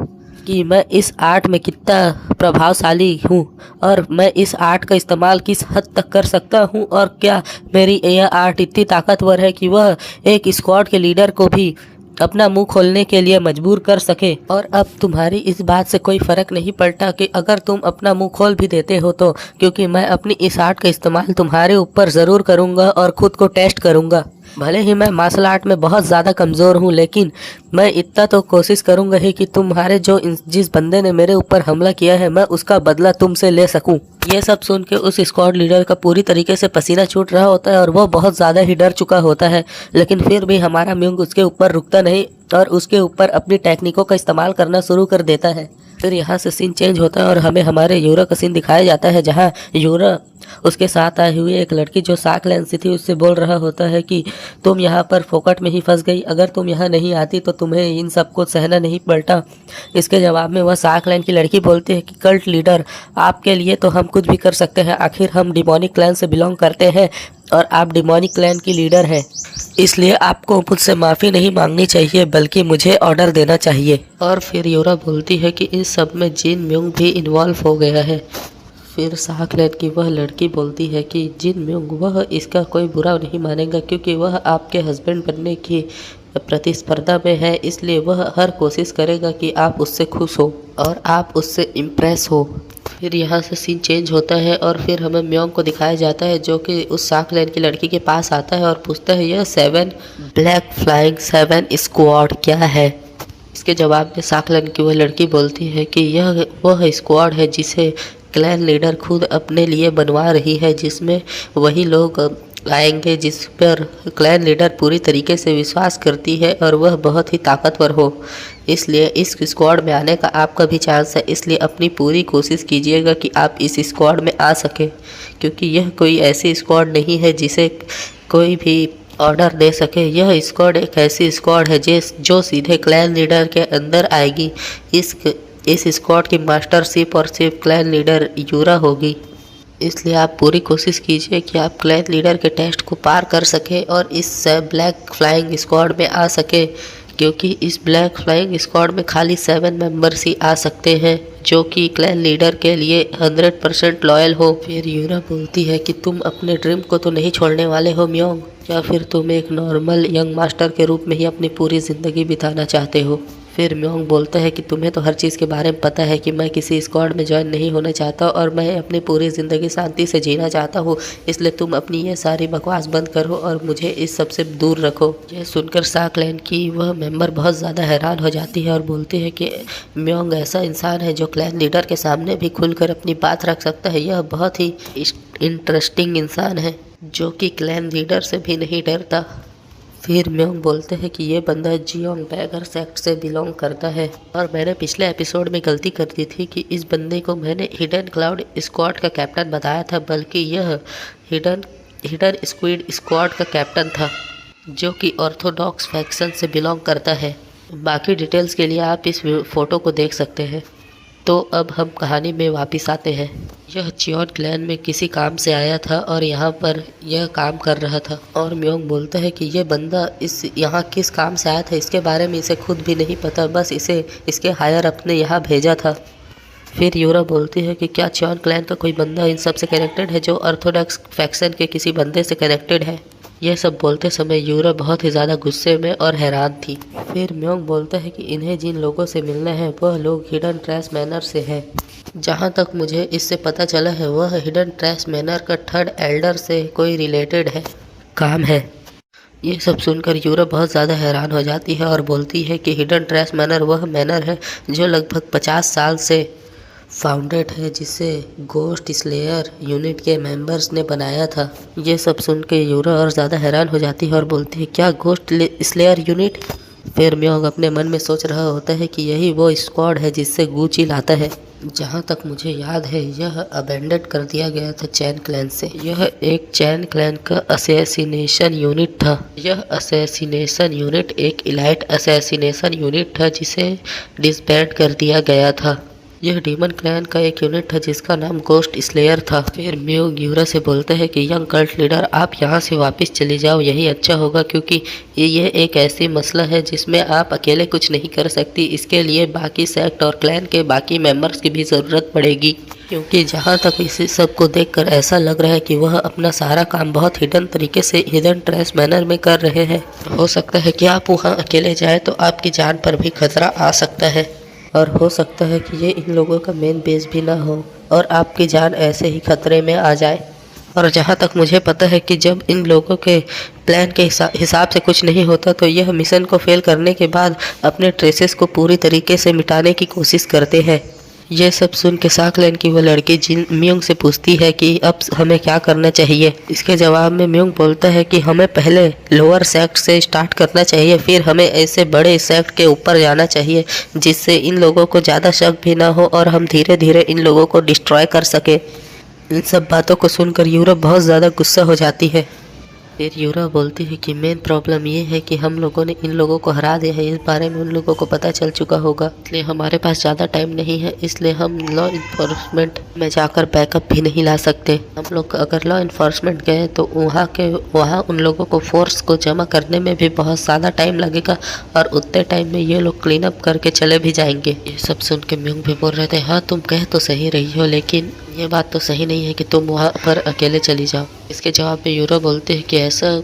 कि मैं इस आर्ट में कितना प्रभावशाली हूँ और मैं इस आर्ट का इस्तेमाल किस हद तक कर सकता हूँ और क्या मेरी यह आर्ट इतनी ताकतवर है कि वह एक स्क्वाड के लीडर को भी अपना मुंह खोलने के लिए मजबूर कर सके। और अब तुम्हारी इस बात से कोई फर्क नहीं पड़ता कि अगर तुम अपना मुंह खोल भी देते हो तो, क्योंकि मैं अपनी इस आर्ट का इस्तेमाल तुम्हारे ऊपर ज़रूर करूँगा और ख़ुद को टेस्ट करूँगा। भले ही मैं मार्शल आर्ट में बहुत ज़्यादा कमज़ोर हूँ, लेकिन मैं इतना तो कोशिश करूँगा ही कि तुम्हारे जिस बंदे ने मेरे ऊपर हमला किया है मैं उसका बदला तुमसे ले सकूँ। ये सब सुन के उस स्क्वाड लीडर का पूरी तरीके से पसीना छूट रहा होता है और वो बहुत ज़्यादा ही डर चुका होता है, लेकिन फिर भी हमारा म्योंग उसके ऊपर रुकता नहीं और उसके ऊपर अपनी टेक्निकों का इस्तेमाल करना शुरू कर देता है। फिर यहाँ से सीन चेंज होता है और हमें हमारे यूरा का सीन दिखाया जाता है, जहाँ यूरा उसके साथ आई हुई एक लड़की जो साक लैंड से थी उससे बोल रहा होता है कि तुम यहाँ पर फोकट में ही फंस गई, अगर तुम यहाँ नहीं आती तो तुम्हें इन सबको सहना नहीं पड़ता। इसके जवाब में वह साक लैंड की लड़की बोलती है कि कल्ट लीडर, आपके लिए तो हम कुछ भी कर सकते हैं, आखिर हम डिमोनिक क्लैन से बिलोंग करते हैं और आप डिमोनिक क्लैन की लीडर हैं, इसलिए आपको मुझसे माफ़ी नहीं मांगनी चाहिए बल्कि मुझे ऑर्डर देना चाहिए। और फिर यूरा बोलती है कि इस सब में जिन म्योंग भी इन्वॉल्व हो गया है। फिर साकलैन की वह लड़की बोलती है कि जिन म्योंग वह इसका कोई बुरा नहीं मानेगा, क्योंकि वह आपके हस्बैंड बनने की प्रतिस्पर्धा में है, इसलिए वह हर कोशिश करेगा कि आप उससे खुश हो और आप उससे इम्प्रेस हो। फिर यहाँ से सीन चेंज होता है और फिर हमें म्योंग को दिखाया जाता है जो कि उस साकलैन की लड़की के पास आता है और पूछता है यह 7 ब्लैक फ्लाइंग 7 स्क्वाड क्या है। इसके जवाब में साकलैन की वह लड़की बोलती है कि यह वह स्क्वाड है जिसे क्लैन लीडर खुद अपने लिए बनवा रही है, जिसमें वही लोग आएंगे जिस पर क्लैन लीडर पूरी तरीके से विश्वास करती है और वह बहुत ही ताकतवर हो। इसलिए इस स्क्वाड में आने का आपका भी चांस है, इसलिए अपनी पूरी कोशिश कीजिएगा कि आप इस स्क्वाड में आ सके, क्योंकि यह कोई ऐसी स्क्वाड नहीं है जिसे कोई भी ऑर्डर दे सके। यह स्क्वाड एक ऐसी स्क्वाड है जो सीधे क्लैन लीडर के अंदर आएगी। इस स्क्वाड की मास्टरशिप और सिर्फ क्लैन लीडर यूरा होगी, इसलिए आप पूरी कोशिश कीजिए कि आप क्लैन लीडर के टेस्ट को पार कर सके और इस ब्लैक फ्लाइंग स्क्वाड में आ सके, क्योंकि इस ब्लैक फ्लाइंग स्क्वाड में खाली 7 मेंबर्स ही आ सकते हैं जो कि क्लैन लीडर के लिए 100% लॉयल हो। फिर यूरा बोलती है कि तुम अपने ड्रीम को तो नहीं छोड़ने वाले हो म्योंग, या फिर तुम एक नॉर्मल यंग मास्टर के रूप में ही अपनी पूरी ज़िंदगी बिताना चाहते हो। फिर म्योंग बोलता है कि तुम्हें तो हर चीज़ के बारे में पता है कि मैं किसी स्क्वाड में ज्वाइन नहीं होना चाहता और मैं अपनी पूरी ज़िंदगी शांति से जीना चाहता हूँ, इसलिए तुम अपनी ये सारी बकवास बंद करो और मुझे इस सब से दूर रखो। यह सुनकर साकलैन की वह मेंबर बहुत ज़्यादा हैरान हो जाती है और बोलती है कि म्योंग ऐसा इंसान है जो क्लैन लीडर के सामने भी खुलकर अपनी बात रख सकता है। यह बहुत ही इंटरेस्टिंग इंसान है जो कि क्लैन लीडर से भी नहीं डरता। फिर म्योंग बोलते हैं कि ये बंदा जियोंग बैगर सेक्ट से बिलोंग करता है और मैंने पिछले एपिसोड में गलती कर दी थी कि इस बंदे को मैंने हिडन क्लाउड स्क्वाड का कैप्टन बताया था, बल्कि यह हिडन स्क्विड स्क्वाड का कैप्टन था जो कि ऑर्थोडॉक्स फैक्शन से बिलोंग करता है। बाकी डिटेल्स के लिए आप इस फोटो को देख सकते हैं। तो अब हम कहानी में वापस आते हैं। यह चियोन क्लैन में किसी काम से आया था और यहाँ पर यह काम कर रहा था और म्योंग बोलता है कि यह बंदा यहाँ किस काम से आया था इसके बारे में इसे खुद भी नहीं पता, बस इसके हायर अपने यहाँ भेजा था। फिर यूरा बोलती है कि क्या चियोन क्लैन का कोई बंदा इन सब से कनेक्टेड है जो ऑर्थोडॉक्स फैक्शन के किसी बंदे से कनेक्टेड है। यह सब बोलते समय यूरा बहुत ही ज़्यादा गुस्से में और हैरान थी। फिर म्योंग बोलता है कि इन्हें जिन लोगों से मिलना है वह लोग हिडन ट्रैश मैनर से है। जहाँ तक मुझे इससे पता चला है वह हिडन ट्रैश मैनर का 3rd एल्डर से कोई रिलेटेड है काम है। ये सब सुनकर यूरा बहुत ज़्यादा हैरान हो जाती है और बोलती है कि हिडन ट्रैश मैनर वह मैनर है जो लगभग 50 साल से फाउंडेड है, जिसे गोस्ट स्लेयर यूनिट के मेंबर्स ने बनाया था। ये सब सुन के यूरा और ज़्यादा हैरान हो जाती है और बोलती है क्या गोस्ट स्लेयर यूनिट। फिर म्योंग अपने मन में सोच रहा होता है कि यही वो स्क्वाड है जिससे गू चिल आता है। जहाँ तक मुझे याद है यह अबेंडेड कर दिया गया था चैन क्लैन से। यह एक चैन क्लैन का असैसिनेशन यूनिट था। यह असैसिनेशन यूनिट एक इलाइट असैसिनेशन यूनिट था जिसे डिसबैंड कर दिया गया था। यह डीमन क्लैन का एक यूनिट था जिसका नाम गोस्ट स्लेयर था। फिर म्यूंग यूरा से बोलते हैं कि यंग कल्ट लीडर, आप यहाँ से वापस चले जाओ, यही अच्छा होगा, क्योंकि ये एक ऐसी मसला है जिसमें आप अकेले कुछ नहीं कर सकती। इसके लिए बाकी सेक्ट और क्लैन के बाकी मेंबर्स की भी ज़रूरत पड़ेगी, क्योंकि जहाँ तक इस सब को देखकर ऐसा लग रहा है कि वह अपना सारा काम बहुत हिडन तरीके से हिडन ट्रेस मैनर में कर रहे हैं। हो सकता है कि आप वहाँ अकेले जाए तो आपकी जान पर भी खतरा आ सकता है, और हो सकता है कि ये इन लोगों का मेन बेस भी ना हो और आपकी जान ऐसे ही खतरे में आ जाए। और जहाँ तक मुझे पता है कि जब इन लोगों के प्लान के हिसाब से कुछ नहीं होता तो यह मिशन को फेल करने के बाद अपने ट्रेसेस को पूरी तरीके से मिटाने की कोशिश करते हैं। ये सब सुन के साकलैन की वो लड़की जिन म्यूंग से पूछती है कि अब हमें क्या करना चाहिए। इसके जवाब में म्यूंग बोलता है कि हमें पहले लोअर सेक्ट से स्टार्ट करना चाहिए, फिर हमें ऐसे बड़े सेक्ट के ऊपर जाना चाहिए जिससे इन लोगों को ज़्यादा शक भी ना हो और हम धीरे धीरे इन लोगों को डिस्ट्रॉय कर सके। इन सब बातों को सुनकर यूरा बहुत ज़्यादा गुस्सा हो जाती है। फिर यूरा बोलती है कि मेन प्रॉब्लम ये है कि हम लोगों ने इन लोगों को हरा दिया है, इस बारे में उन लोगों को पता चल चुका होगा, इसलिए हमारे पास ज़्यादा टाइम नहीं है, इसलिए हम लॉ इन्फोर्समेंट में जाकर बैकअप भी नहीं ला सकते। हम लोग अगर लॉ इन्फोर्समेंट गए तो वहाँ उन लोगों को फोर्स को जमा करने में भी बहुत ज़्यादा टाइम लगेगा और उतने टाइम में ये लोग क्लीन अप करके चले भी जाएंगे। ये सब सुन के म्यूंग भी बोल रहे थे, हाँ तुम कह तो सही रही हो, लेकिन ये बात तो सही नहीं है कि तुम वहाँ पर अकेले चली जाओ। इसके जवाब में यूरा बोलते हैं कि ऐसा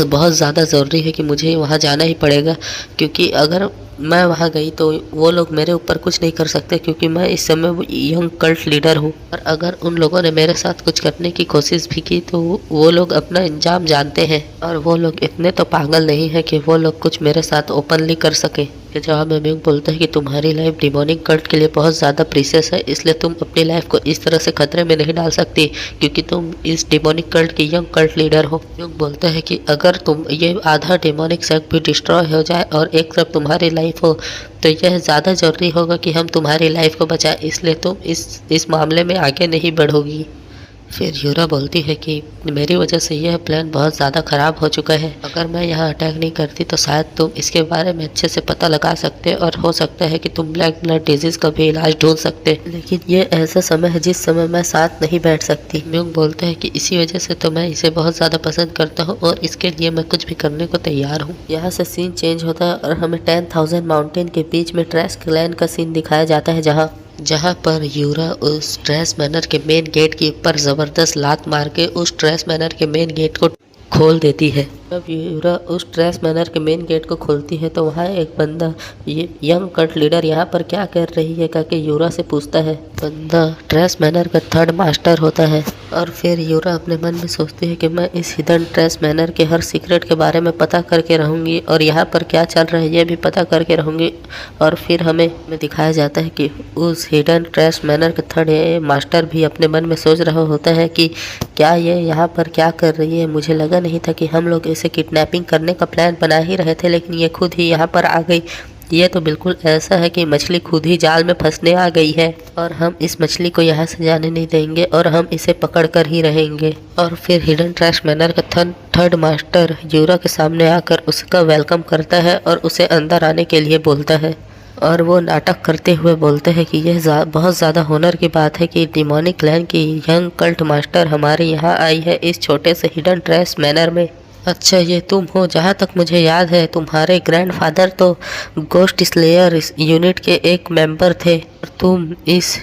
बहुत ज़्यादा ज़रूरी है कि मुझे वहाँ जाना ही पड़ेगा, क्योंकि अगर मैं वहाँ गई तो वो लोग मेरे ऊपर कुछ नहीं कर सकते, क्योंकि मैं इस समय यंग कल्ट लीडर हूँ। और अगर उन लोगों ने मेरे साथ कुछ करने की कोशिश भी की तो वो लोग अपना इंजाम जानते हैं, और वो लोग इतने तो पागल नहीं है कि वो लोग कुछ मेरे साथ ओपनली कर सके। के जवाब में म्यूंग बोलता है कि तुम्हारी लाइफ डिमोनिक कल्ट के लिए बहुत ज़्यादा प्रीशियस है, इसलिए तुम अपनी लाइफ को इस तरह से खतरे में नहीं डाल सकती, क्योंकि तुम इस डिमोनिक कल्ट की यंग कल्ट लीडर हो। म्यूंग बोलता है कि अगर तुम ये आधा डिमोनिक सेक्ट भी डिस्ट्रॉय हो जाए और एक तरफ तुम्हारी लाइफ हो तो यह ज़्यादा ज़रूरी होगा कि हम तुम्हारी लाइफ को बचाएं, इसलिए तुम इस मामले में आगे नहीं बढ़ोगी। फिर यूरा बोलती है कि मेरी वजह से यह प्लान बहुत ज़्यादा ख़राब हो चुका है, अगर मैं यहाँ अटैक नहीं करती तो शायद तुम इसके बारे में अच्छे से पता लगा सकते और हो सकता है कि तुम ब्लैक ब्लड डिजीज़ का भी इलाज ढूंढ सकते, लेकिन ये ऐसा समय है जिस समय मैं साथ नहीं बैठ सकती। म्यूंग बोलता है कि इसी वजह से तो मैं इसे बहुत ज़्यादा पसंद करता हूँ और इसके लिए मैं कुछ भी करने को तैयार हूँ। यहाँ से सीन चेंज होता है और हमें 10,000 माउंटेन के बीच में ट्रेस क्लैन का सीन दिखाया जाता है, जहाँ पर यूरा उस ट्रेस मैनर के मेन गेट के ऊपर ज़बरदस्त लात मार के उस ट्रेस मैनर के मेन गेट को खोल देती है। जब यूरा उस ट्रेस मैनर के मेन गेट को खोलती है तो वहाँ एक बंदा, ये यंग कल्ट लीडर यहाँ पर क्या कर रही है करके यूरा से पूछता है। बंदा ट्रेस मैनर का 3rd मास्टर होता है और फिर यूरा अपने मन में सोचती है कि मैं इस हिडन ट्रेस मैनर के हर सीक्रेट के बारे में पता करके रहूँगी और यहाँ पर क्या चल रहा है ये भी पता करके रहूँगी। और फिर हमें दिखाया जाता है कि उस हिडन ट्रेस मैनर का 3rd मास्टर भी अपने मन में सोच रहा होता है कि क्या ये यहाँ पर क्या कर रही है। मुझे लगा नहीं था कि हम लोग इसे किडनैपिंग करने का प्लान बना ही रहे थे, लेकिन ये खुद ही यहाँ पर आ गई। ये तो बिल्कुल ऐसा है कि मछली खुद ही जाल में फंसने आ गई है और हम इस मछली को यहाँ से जाने नहीं देंगे और हम इसे पकड़ कर ही रहेंगे। और फिर हिडन ट्रैश मैनर का 3rd मास्टर यूरा के सामने आकर उसका वेलकम करता है और उसे अंदर आने के लिए बोलता है और वो नाटक करते हुए बोलते हैं कि यह बहुत ज़्यादा होनर की बात है कि डिमोनिक क्लैन की यंग कल्ट मास्टर हमारे यहाँ आई है इस छोटे से हिडन ट्रैश मैनर में। अच्छा ये तुम हो? जहाँ तक मुझे याद है तुम्हारे ग्रैंडफादर तो गोस्ट स्लेयर यूनिट के एक मेंबर थे और तुम इस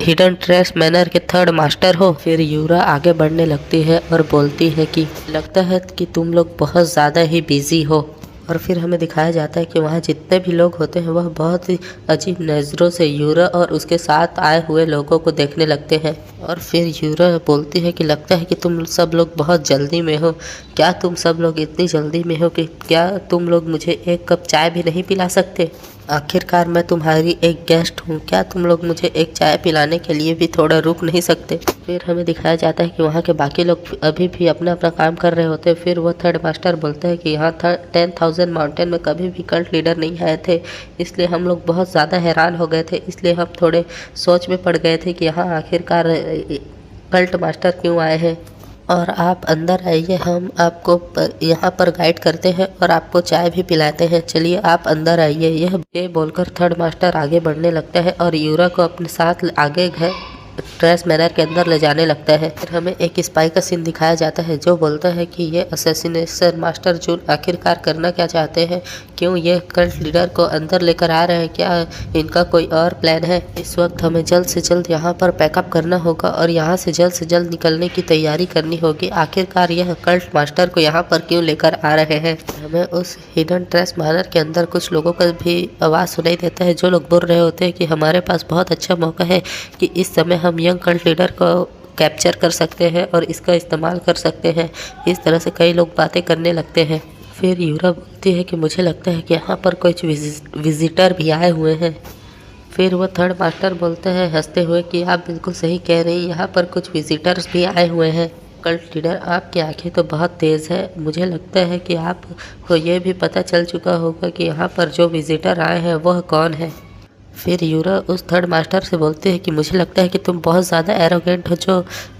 हिडन ट्रैश मैनर के 3rd मास्टर हो। फिर यूरा आगे बढ़ने लगती है और बोलती है कि लगता है कि तुम लोग बहुत ज़्यादा ही बिजी हो। और फिर हमें दिखाया जाता है कि वहाँ जितने भी लोग होते हैं वह बहुत ही अजीब नज़रों से यूरा और उसके साथ आए हुए लोगों को देखने लगते हैं। और फिर यूरा बोलती है कि लगता है कि तुम सब लोग बहुत जल्दी में हो। क्या तुम सब लोग इतनी जल्दी में हो कि क्या तुम लोग मुझे एक कप चाय भी नहीं पिला सकते? आखिरकार मैं तुम्हारी एक गेस्ट हूँ, क्या तुम लोग मुझे एक चाय पिलाने के लिए भी थोड़ा रुक नहीं सकते? फिर हमें दिखाया जाता है कि वहाँ के बाकी लोग अभी भी अपना अपना काम कर रहे होते हैं। फिर वो 3rd मास्टर बोलता है कि यहाँ 10,000 माउंटेन में कभी भी कल्ट लीडर नहीं आए थे, इसलिए हम लोग बहुत ज़्यादा हैरान हो गए थे, इसलिए हम थोड़े सोच में पड़ गए थे कि यहाँ आखिरकार कल्ट मास्टर क्यों आए हैं। और आप अंदर आइए, हम आपको यहाँ पर गाइड करते हैं और आपको चाय भी पिलाते हैं। चलिए आप अंदर आइए। ये बोलकर थर्ड मास्टर आगे बढ़ने लगता है और यूरा को अपने साथ आगे घर ट्रेस मैनर के अंदर ले जाने लगता है। फिर हमें एक स्पाई का सीन दिखाया जाता है जो बोलता है कि ये असैसिनेशन मास्टर जून आखिरकार करना क्या चाहते हैं, क्यों ये कल्ट लीडर को अंदर लेकर आ रहे हैं, क्या इनका कोई और प्लान है। इस वक्त हमें जल्द से जल्द यहाँ पर पैकअप करना होगा और यहाँ से जल्द निकलने की तैयारी करनी होगी। आखिरकार यह कल्ट मास्टर को यहाँ पर क्यों लेकर आ रहे हैं। हमें उस हिडन ट्रेस मैनर के अंदर कुछ लोगों का भी आवाज़ सुनाई देता है जो लोग बोल रहे होते हैं कि हमारे पास बहुत अच्छा मौका है कि इस समय हम यंग कल्ट लीडर को कैप्चर कर सकते हैं और इसका इस्तेमाल कर सकते हैं। इस तरह से कई लोग बातें करने लगते हैं। फिर यूरा बोलती है कि मुझे लगता है कि यहाँ पर कुछ विजिटर भी आए हुए हैं। फिर वो थर्ड मास्टर बोलते हैं हंसते हुए कि आप बिल्कुल सही कह रही हैं, यहाँ पर कुछ विजिटर्स भी आए हुए हैं। कल्ट लीडर, आपकी आंखें तो बहुत तेज़ है। मुझे लगता है कि आपको ये भी पता चल चुका होगा कि यहाँ पर जो विजिटर आए हैं वह कौन है। फिर यूरा उस थर्ड मास्टर से बोलते हैं कि मुझे लगता है कि तुम बहुत ज़्यादा एरोगेंट हो जो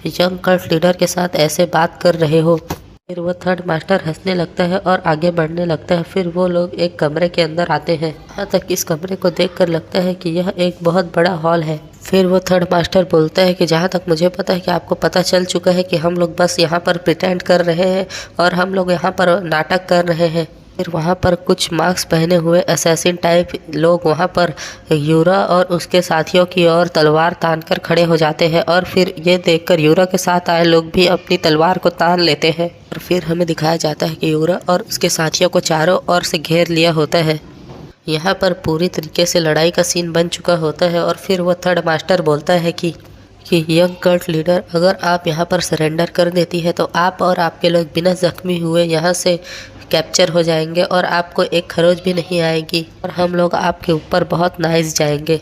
यंग कल्ट लीडर के साथ ऐसे बात कर रहे हो। फिर वो थर्ड मास्टर हंसने लगता है और आगे बढ़ने लगता है। फिर वो लोग एक कमरे के अंदर आते हैं। यहाँ तक इस कमरे को देखकर लगता है कि यह एक बहुत बड़ा हॉल है। फिर वो थर्ड मास्टर बोलता है कि जहाँ तक मुझे पता है कि आपको पता चल चुका है कि हम लोग बस यहाँ पर प्रिटेंड कर रहे हैं और हम लोग यहाँ पर नाटक कर रहे हैं। फिर वहाँ पर कुछ मास्क पहने हुए असैसिन टाइप लोग वहाँ पर यूरा और उसके साथियों की ओर तलवार तान कर खड़े हो जाते हैं और फिर ये देखकर यूरा के साथ आए लोग भी अपनी तलवार को तान लेते हैं। और फिर हमें दिखाया जाता है कि यूरा और उसके साथियों को चारों ओर से घेर लिया होता है। यहाँ पर पूरी तरीके से लड़ाई का सीन बन चुका होता है और फिर वो थर्ड मास्टर बोलता है कि यंग कल्ट लीडर, अगर आप यहाँ पर सरेंडर कर देती है तो आप और आपके लोग बिना जख्मी हुए यहाँ से कैप्चर हो जाएंगे और आपको एक खरोच भी नहीं आएगी और हम लोग आपके ऊपर बहुत नाइस जाएंगे।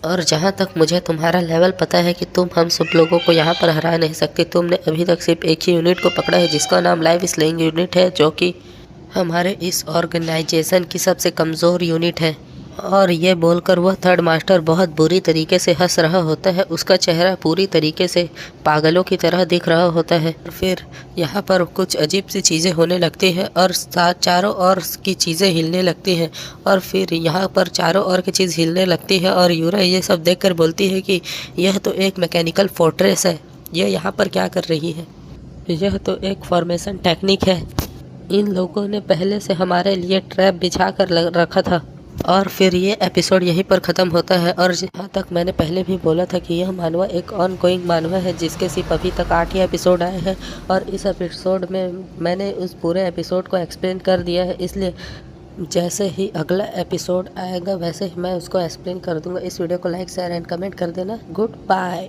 और जहाँ तक मुझे तुम्हारा लेवल पता है कि तुम हम सब लोगों को यहाँ पर हरा नहीं सकती। तुमने अभी तक सिर्फ एक ही यूनिट को पकड़ा है जिसका नाम लाइव स्लेइंग यूनिट है, जो कि हमारे इस ऑर्गेनाइजेशन की सबसे कमज़ोर यूनिट है। और ये बोलकर वह थर्ड मास्टर बहुत बुरी तरीके से हंस रहा होता है। उसका चेहरा पूरी तरीके से पागलों की तरह दिख रहा होता है। फिर यहाँ पर कुछ अजीब सी चीज़ें होने लगती हैं और चारों ओर की चीज़ें हिलने लगती हैं और फिर यहाँ पर चारों ओर की चीज़ हिलने लगती है और यूरा ये सब देखकर बोलती है कि यह तो एक मैकेनिकल फोर्ट्रेस है, यह यहाँ पर क्या कर रही है। यह तो एक फॉर्मेशन टेक्निक है। इन लोगों ने पहले से हमारे लिए ट्रैप बिछा कर रखा था। और फिर ये एपिसोड यहीं पर ख़त्म होता है। और जहाँ तक मैंने पहले भी बोला था कि यह मानवा एक ऑन गोइंग मानवा है जिसके सिर्फ अभी तक 8 ही एपिसोड आए हैं और इस एपिसोड में मैंने उस पूरे एपिसोड को एक्सप्लेन कर दिया है। इसलिए जैसे ही अगला एपिसोड आएगा वैसे ही मैं उसको एक्सप्लेन कर दूंगा। इस वीडियो को लाइक शेयर एंड कमेंट कर देना। Good bye.